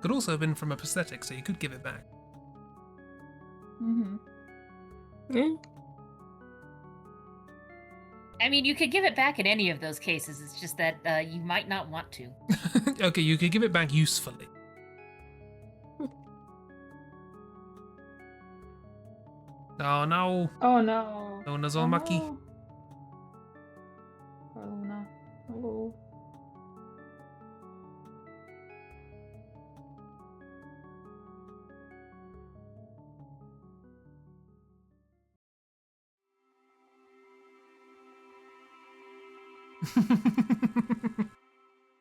Could also have been from a prosthetic, so you could give it back. Mm-hmm. Yeah. I mean, you could give it back in any of those cases. It's just that you might not want to. Okay, you could give it back usefully. Oh no! Oh no. Luna's Oh, all mucky. no. Poor Luna. Hello.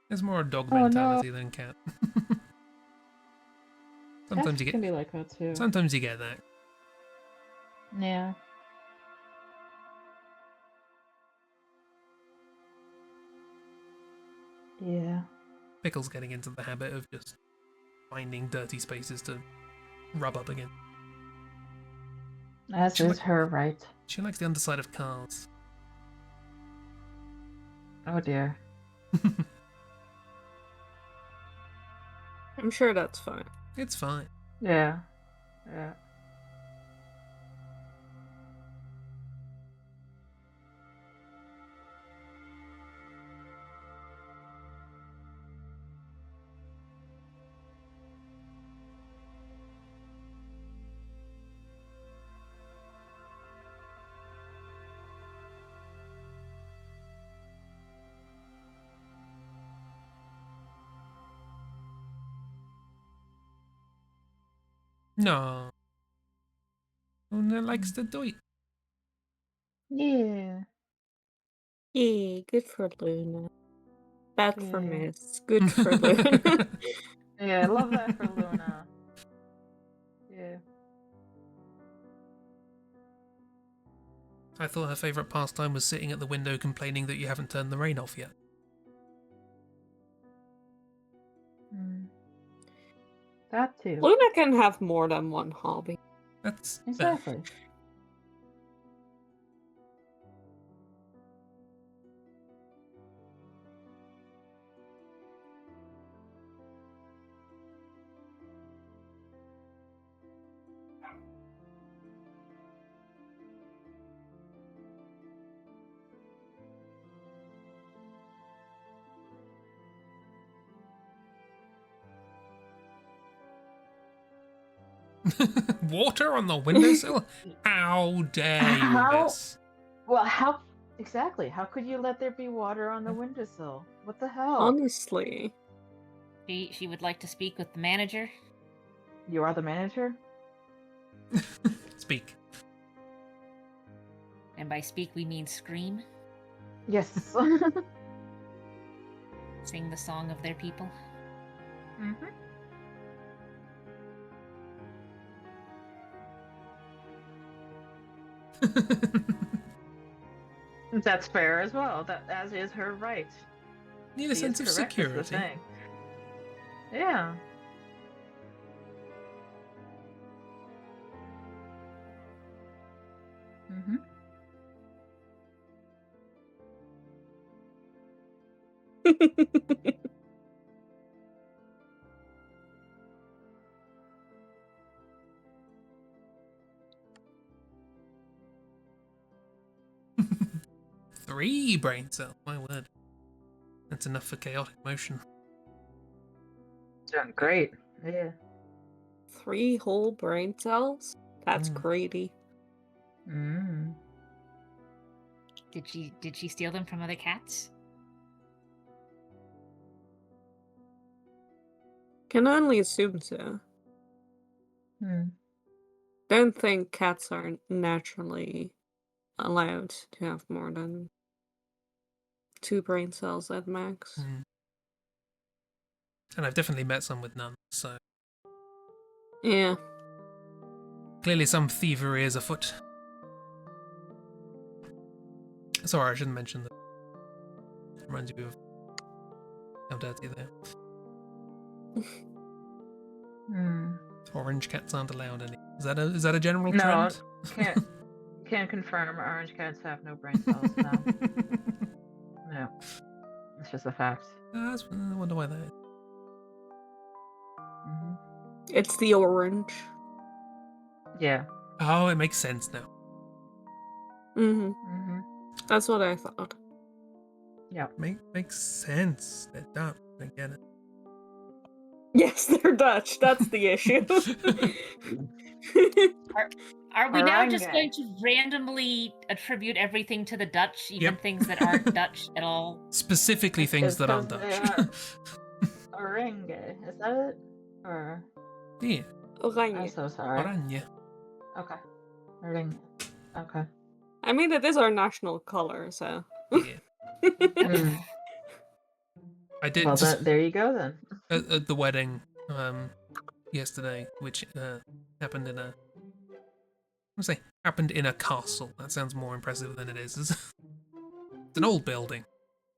There's more a dog Oh, no. mentality than cat. Sometimes Cats you can get. be like that too. Sometimes you get that. Yeah. Yeah. Pickle's getting into the habit of just finding dirty spaces to rub up again. As She is like- her right. She likes the underside of cars. Oh dear. I'm sure that's fine. It's fine. Yeah. Yeah. No. Luna likes to do it. Yeah. Yeah, good for Luna. Bad for Yeah. Miss. Good for Luna. Yeah, I love that for Luna. Yeah. I thought her favourite pastime was sitting at the window complaining that you haven't turned the rain off yet. Mm. That too. Luna can have more than one hobby. That's fair. Exactly. Water on the windowsill? How dare you, How- miss? Well, how exactly? How could you let there be water on the windowsill? What the hell? Honestly. She would like to speak with the manager. You are the manager? Speak. And by speak, we mean scream. Yes. Sing the song of their people. Mm-hmm. That's fair as well. That as is her right. Need a She sense is of correct, is the security. thing. Yeah. Mm-hmm. Three brain cells, my word. That's enough for chaotic motion. Doing great. Yeah. 3 whole brain cells? That's Mm. greedy. Mm. Did she steal them from other cats? Can only assume so. Hmm. Don't think cats are naturally allowed to have more than 2 brain cells at max. Mm. And I've definitely met some with none, so Yeah. clearly some thievery is afoot. Sorry, I shouldn't mention that. Reminds you of how dirty they are. Hmm. Orange cats aren't allowed any. Is that a general No, trend? can't confirm. Orange cats have no brain cells. No. No. It's just a fact. I wonder why that is. Mm-hmm. It's the orange. Yeah. Oh, it makes sense now. Mm-hmm. Mm-hmm. That's what I thought. Yeah. Makes sense. They're dumb. I get it. Yes, they're Dutch. That's the issue. Are we now just Orange. going to randomly attribute everything to the Dutch, even Yep. things that aren't Dutch at all? Specifically things It's that aren't 'cause Dutch. they Orange. Is that it? Or Yeah, I'm Oranje. so sorry. oranje. Okay. Orange. Okay. I mean, it is our national color, so. Yeah. Mm. I did Well, just there you go then. at the wedding yesterday, which happened in a happened in a castle. That sounds more impressive than it is. It's an old building.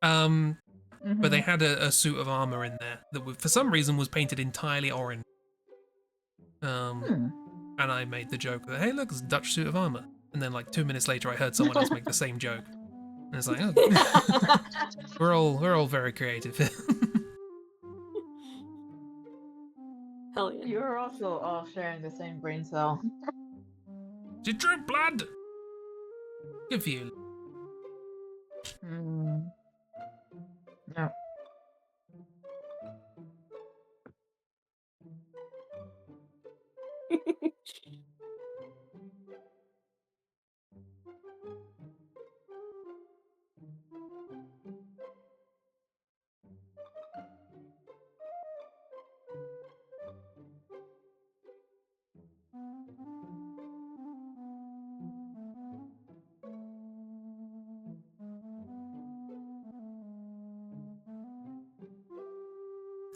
But they had a suit of armor in there that for some reason was painted entirely orange. Hmm. And I made the joke that, hey, look, it's a Dutch suit of armor. And then like 2 minutes later, I heard someone else make the same joke. And it's like, oh, we're all very creative. Hell yeah. You're also all sharing the same brain cell. Did you drink blood? Good for you. Mm. No.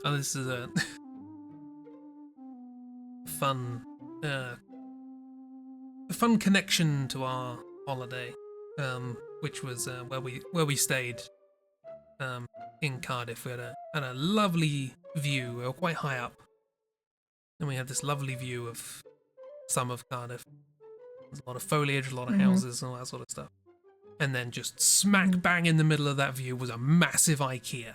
Oh, this is a fun, a fun connection to our holiday, which was where we stayed, in Cardiff. We had a lovely view. We were quite high up, and we had this lovely view of some of Cardiff. There's a lot of foliage, a lot of Mhm. houses, and all that sort of stuff. And then just smack bang in the middle of that view was a massive IKEA.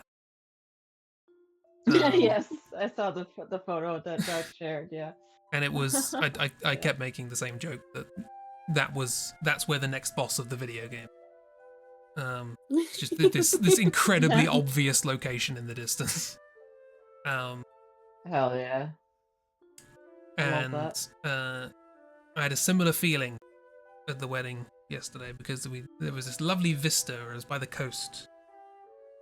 Yes, I saw the photo that Doug shared. Yeah. And it was I kept making the same joke that's where the next boss of the video game. It's just this incredibly obvious location in the distance. Hell yeah. I love And that. I had a similar feeling at the wedding yesterday because there was this lovely vista. It was by the coast.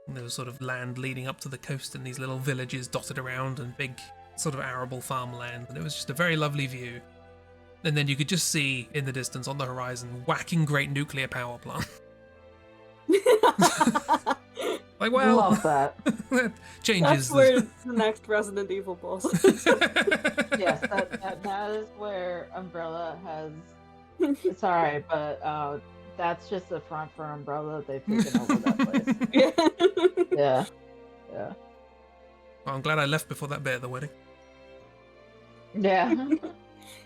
And there was sort of land leading up to the coast and these little villages dotted around and big sort of arable farmland. And it was just a very lovely view. And then you could just see in the distance on the horizon whacking great nuclear power plant. Like, well, Love that. that changes. That's where the next Resident Evil boss is. Yes, that is where Umbrella has. Sorry, but that's just the front for Umbrella. They've taken over that place. Yeah. Yeah. Well, I'm glad I left before that bit of the wedding. Yeah.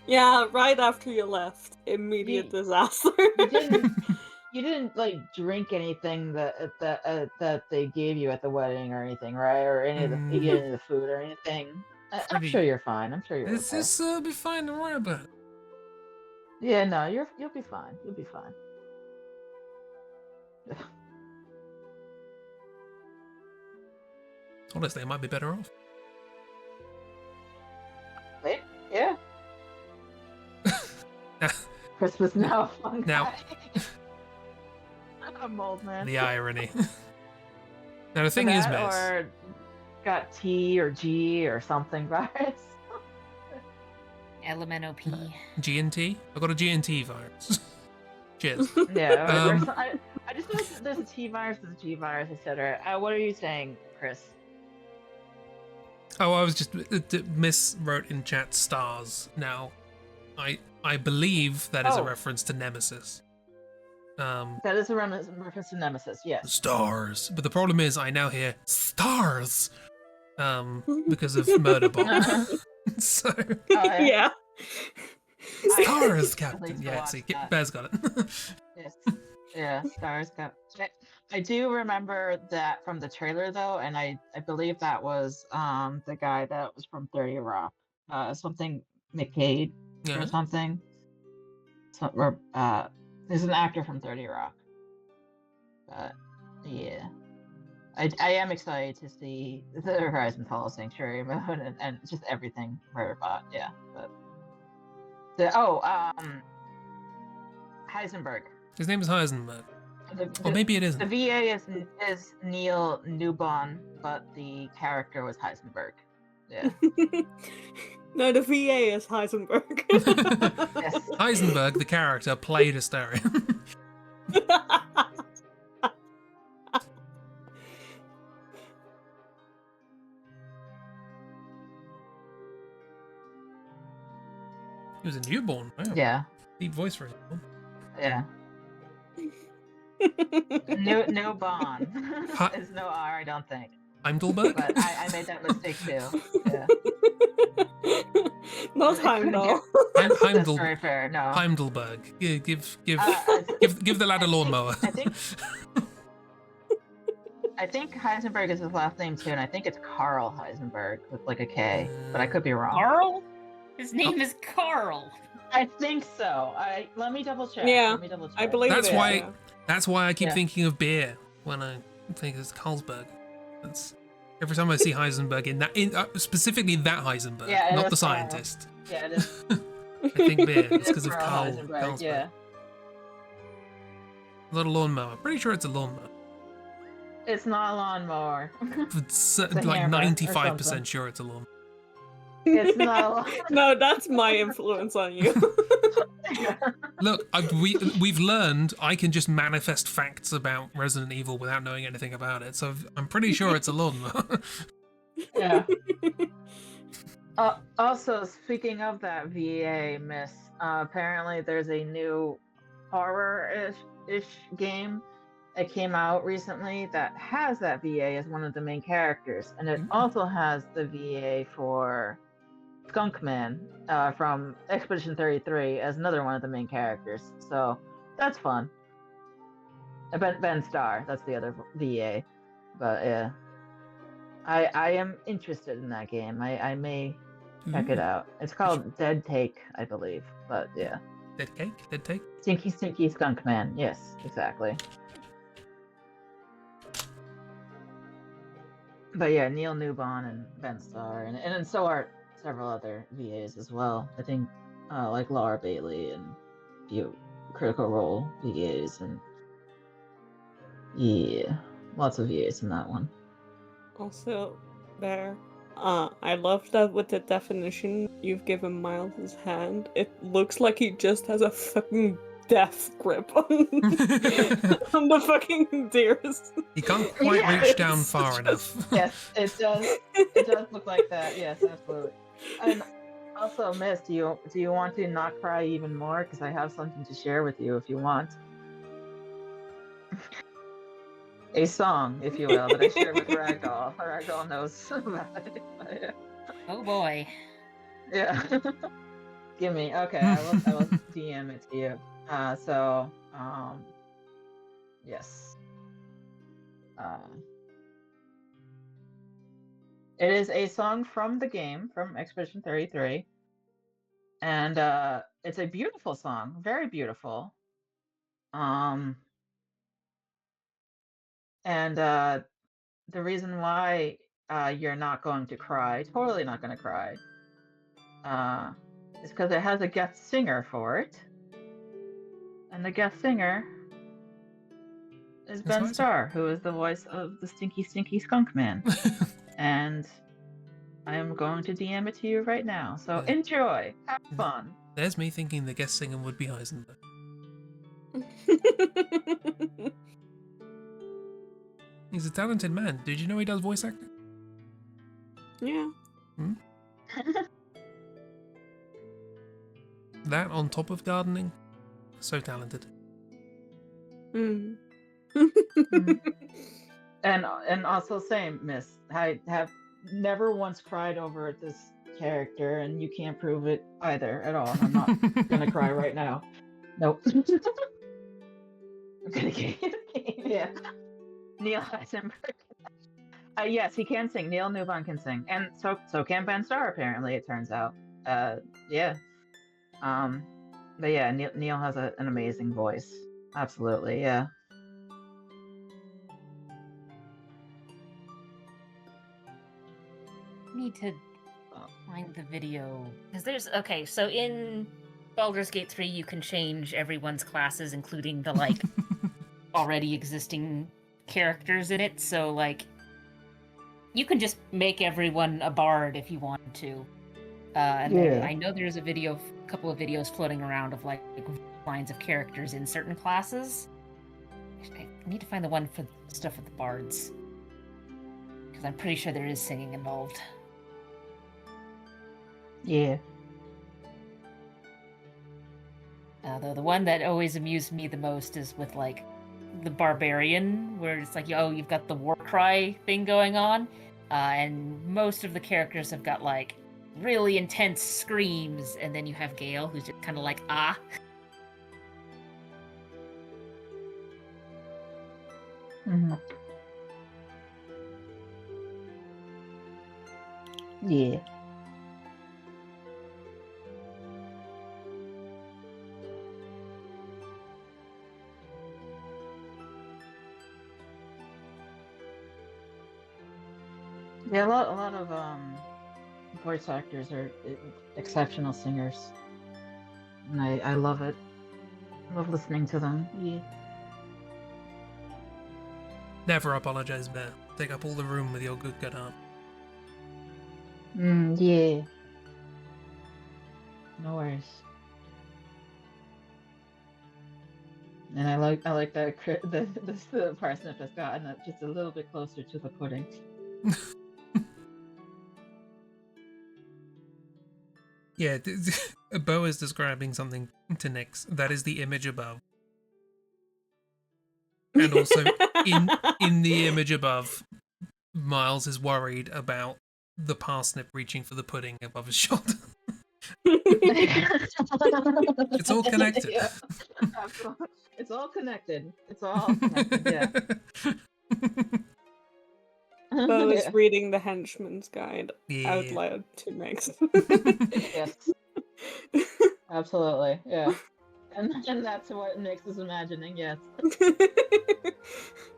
Yeah, right after you left. Immediate disaster. You didn't like drink anything that they gave you at the wedding or anything, right? Or any of the you get any of the food or anything. I'm Pretty- sure you're fine. I'm sure you're It's okay. just be fine, don't worry about it. Yeah, no, you'll be fine. You'll be fine. Honestly, I might be better off. Wait, yeah. Christmas now. Now- I'm old man. The irony. Now the thing is, That Mez, or got T or G or something virus. LMNOP. G&T? I've got a G&T virus. Cheers. Yeah. Um, I just know there's a T virus, there's a G virus, etc. What are you saying, Chris? Oh, I was just Miss wrote in chat stars. Now, I believe that is a Oh. reference to Nemesis. That is a reference to Nemesis. Yes. Stars. But the problem is, I now hear stars. Because of Murderbot. So Oh, yeah. Yeah. stars, At Captain. least Yeah, watch see, that. Bear's got it. Yes. Yeah. Stars got. I do remember that from the trailer though, and I believe that was the guy that was from 30 Rock, something McCade Yeah. or something. Or there's an actor from 30 Rock. But yeah, I am excited to see the Horizon Call Sanctuary mode and just everything Murderbot. Yeah, but Heisenberg. His name is Heisenberg. The, Or maybe it the isn't. VA is Neil Newbon, but the character was Heisenberg. Yeah. No, the VA is Heisenberg. Yes. Heisenberg, the character, played Astarion. He was a newborn. Wow. Yeah. Deep voice for a newborn. Yeah. Newbon. There's no R, I don't think. Heidelberg? But I made that mistake too. Yeah. Not Heimdall. That's Heimdall. very fair. No. Heidelberg. Give Uh, give the lad a lawnmower. I think Heisenberg is his last name too, and I think it's Carl Heisenberg with like a K, but I could be wrong. Carl? His name is Carl. I think so. Let me double check. Yeah, Let me double check. I believe That's it. why- Yeah. That's why I keep Yeah. thinking of beer when I think it's Carlsberg. That's every time I see Heisenberg specifically that Heisenberg, Yeah, not it the is Carl. scientist. Yeah, it is. I think beer. It's It is because of Carl Carl. Heisenberg, Carlsberg. yeah. Not a lawnmower. Pretty sure it's a lawnmower. It's not a lawnmower. It's a like hammer or 95% something. sure it's a lawnmower. It's not a lawnmower. No, that's my influence on you. Look, we've learned I can just manifest facts about Resident Evil without knowing anything about it, so I'm pretty sure it's a lawnmower. Yeah. Also, speaking of that VA miss, apparently there's a new horror-ish game that came out recently that has that VA as one of the main characters, and it also has the VA for Skunkman from Expedition 33 as another one of the main characters. So that's fun. Ben Starr, that's the other VA. But yeah, I am interested in that game. I may check it Ooh. out. It's called Dead Take, I believe. But yeah, Dead cake? Dead take? Stinky Skunkman. Yes, exactly. But yeah, Neil Newbon and Ben Starr, and so are several other VAs as well. I think like Laura Bailey and a few Critical Role VAs, and yeah, lots of VAs in that one. Also, Bear, I love that with the definition you've given Miles' hand, it looks like he just has a fucking death grip on, on the fucking deers. He can't quite Yeah, reach down it's far just- enough. Yes, it does. It does look like that. Yes, absolutely. And also, Miss, do you want to not cry even more? Because I have something to share with you if you want. A song, if you will, that I shared with Ragdoll. Ragdoll knows about it. But yeah. Oh boy. Yeah. Give me. Okay, I will DM it to you. Yes. It is a song from the game, from Expedition 33. And it's a beautiful song, very beautiful. And the reason why you're not going to cry, totally not going to cry, is because it has a guest singer for it. And the guest singer is That's Ben nice. Starr, who is the voice of the Stinky Skunk Man. And I am going to DM it to you right now. So Yeah. enjoy, have fun. There's me thinking the guest singer would be Heisenberg. He's a talented man. Did you know he does voice acting? Yeah. That on top of gardening? So talented. Mm. And also same, Miss. I have never once cried over this character, and you can't prove it either at all. I'm not gonna cry right now. Nope. I'm gonna game. Yeah. Neil Heisenberg. Yes, he can sing. Neil Newbon can sing, and so can Ben Starr. Apparently, it turns out. Yeah. But yeah, Neil has an amazing voice. Absolutely, yeah. Need to find the video because there's so in Baldur's Gate 3 you can change everyone's classes, including the like already existing characters in it. So like you can just make everyone a bard if you wanted to. I know there's a couple of videos floating around of like lines of characters in certain classes. I need to find the one for stuff with the bards because I'm pretty sure there is singing involved. Yeah. Though the one that always amused me the most is with like the barbarian, where it's like, oh, you've got the war cry thing going on, and most of the characters have got like really intense screams, and then you have Gale, who's just kind of like, ah. Mm-hmm. Yeah. Yeah, a lot of voice actors are exceptional singers, and I love it. Love listening to them. Yeah. Never apologize, Bear. Take up all the room with your good art. Yeah. No worries. And I like that the parsnip has gotten just a little bit closer to the pudding. Yeah, Bo is describing something to Nyx. That is the image above. And also, in the image above, Miles is worried about the parsnip reaching for the pudding above his shoulder. It's all connected. Yeah. Absolutely. It's all connected. It's all connected, yeah. Bo is Yeah. reading the Henchman's Guide out Yeah. loud to Max. Yes, absolutely, yeah. And that's what Nix is imagining, yes.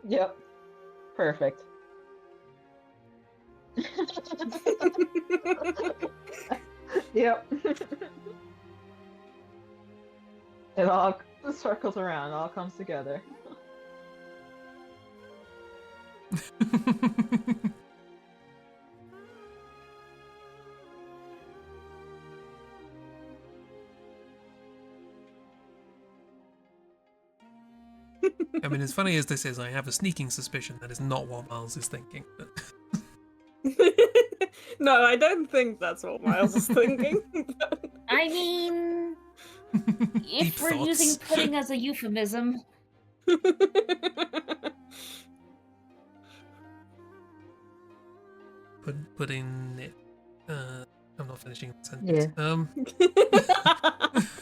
Yep. Perfect. Yep. It all circles around, it all comes together. I mean, as funny as this is, I have a sneaking suspicion that is not what Miles is thinking. But... No, I don't think that's what Miles is thinking. I mean, Deep if we're using thoughts. pudding as a euphemism, Putting it. I'm not finishing the sentence.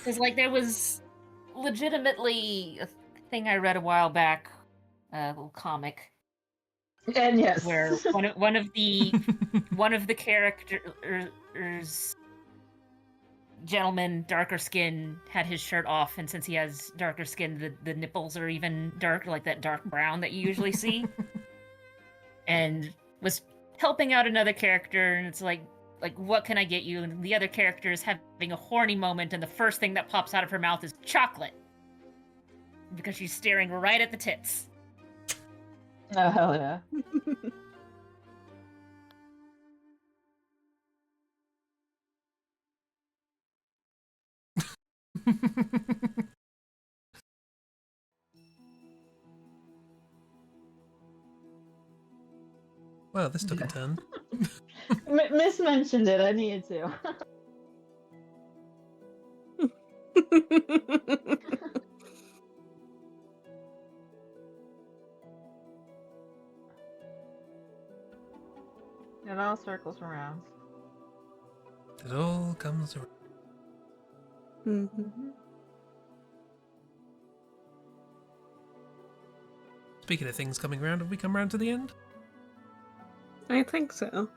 because like there was legitimately a thing I read a while back, a little comic And yes. where one of the characters, gentleman, darker skin, had his shirt off, and since he has darker skin, the nipples are even dark, like that dark brown that you usually see, and was helping out another character, and it's like what can I get you? And the other character is having a horny moment, and the first thing that pops out of her mouth is chocolate, because she's staring right at the tits. Oh, hell yeah. Well, this took a turn. Miss mentioned it, I needed to. It all circles around. It all comes around. Mhm. Speaking of things coming around, have we come round to the end? I think so.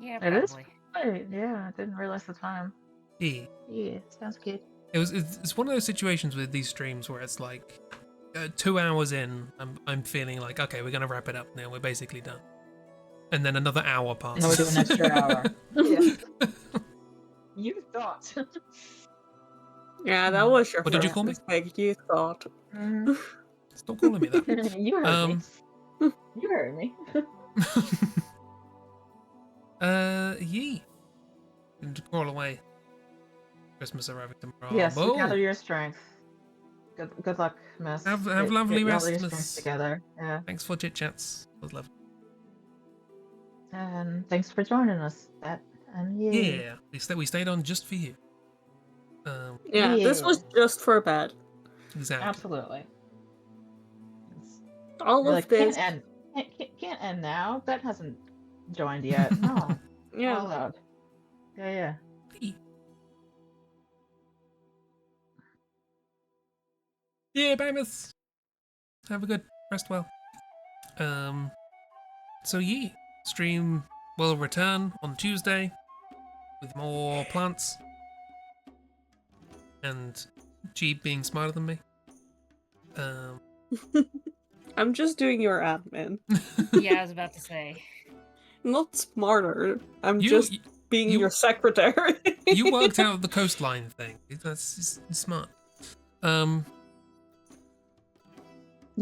Yeah, It is? probably. Wait, yeah, I didn't realize the time. Yeah. Yeah, sounds good. It's one of those situations with these streams where it's like 2 hours in, I'm feeling like, okay, we're gonna wrap it up now. We're basically done. And then another hour passes. No, we do an extra hour. Yeah. You thought. Yeah, that was your What did you first call me? mistake. You thought. Mhm. Stop calling me that. You heard me. You heard me. Yee. And to crawl away. Christmas arriving tomorrow. Yes, Whoa. gather your strength. Good luck, miss. Have Get- lovely get all rest, your miss. strength together. Yeah. Thanks for chit chats. It was lovely. And thanks for joining us. Yeah, we stayed on just for you. Yeah, this was just for bed. Exactly. Absolutely. All You're of like, this. can't end now. Bet hasn't joined yet. No. Yeah. All out. Yeah. Yeah, bye, miss. Have a good rest well. So yeah, stream will return on Tuesday with more plants and Jeep being smarter than me. I'm just doing your admin. Yeah, I was about to say. Not smarter. I'm You- just being you- your secretary. You worked out the coastline thing. That's smart. But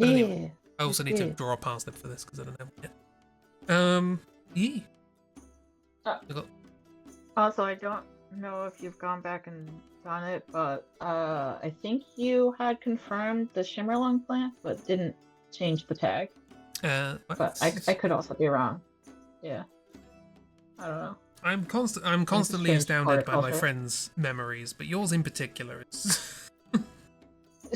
anyway, I also need to Yeah. draw a parsnip for this because I don't have it yet. Yeah. I got- Also, I don't know if you've gone back and done it, but I think you had confirmed the Shimmerlung plant, but didn't change the tag. But I could also be wrong. Yeah. I don't know. I'm constantly change astounded by my horticulture. friends' memories, but yours in particular is.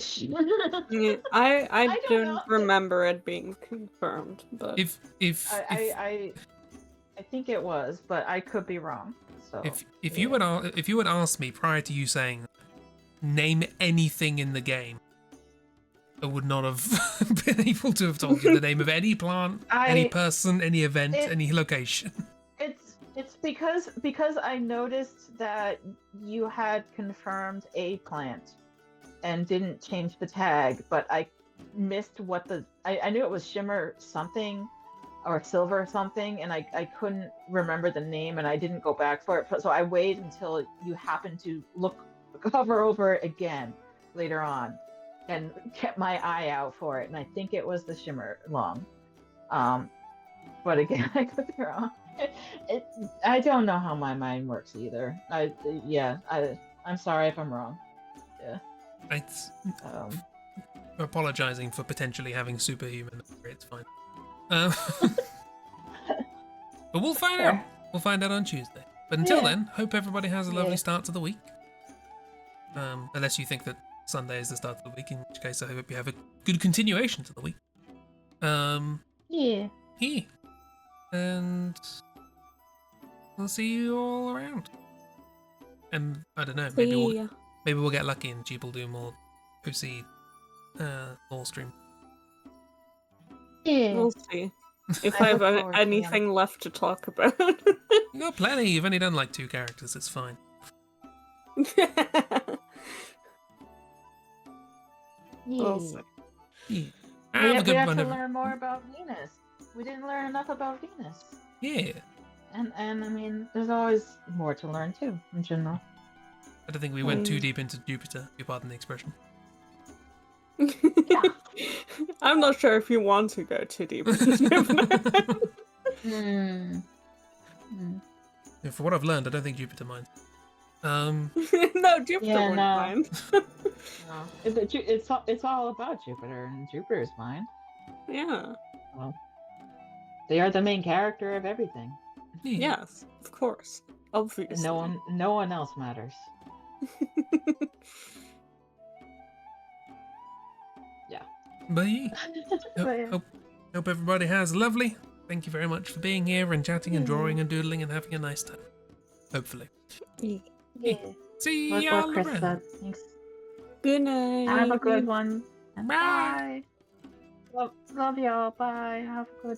Yeah, I don't don't know. remember it being confirmed, but if I I think it was, but I could be wrong. So If you had asked me prior to you saying name anything in the game, I would not have been able to have told you the name of any plant, any person, any event, any location. It's because I noticed that you had confirmed a plant and didn't change the tag, but I missed what I knew it was Shimmer something or Silver something, and I couldn't remember the name, and I didn't go back for it. So I waited until you happened to hover over it again later on, and kept my eye out for it, and I think it was the Shimmer Long. But again, I could be wrong. I don't know how my mind works either. I'm sorry if I'm wrong. Yeah. Apologizing for potentially having superhuman. It's fine. But we'll find out. We'll find out on Tuesday. But until then, hope everybody has a lovely start to the week. Unless you think that Sunday is the start of the week, in which case I hope you have a good continuation to the week. Yeah. And we'll see you all around. And I don't know, See maybe we'll get lucky and Jeep will do more OC lore stream. Yeah. We'll see. If I I have look forward to anything left to talk about. You got plenty. You've only done like 2 characters. It's fine. We'll see. Yeah. We Have a good have one. to learn more about Venus. We didn't learn enough about Venus. Yeah. And I mean, there's always more to learn too, in general. I don't think we went too deep into Jupiter, if you pardon the expression. I'm not sure if you want to go too deep into Yeah, for what I've learned, I don't think Jupiter minds. No, Jupiter wouldn't no. mind. No. It's all about Jupiter and Jupiter's mind. Yeah. Well, they are the main character of everything. Yeah. Yes, of course. Obviously. And no one else matters. But yeah. But yeah. Hope everybody has lovely. Thank you very much for being here and chatting and drawing and doodling and having a nice time. Hopefully. Yeah. See What y'all Chris around. said. Thanks. Good night. Have a good one. And Bye. bye. Love y'all. Bye. Have a good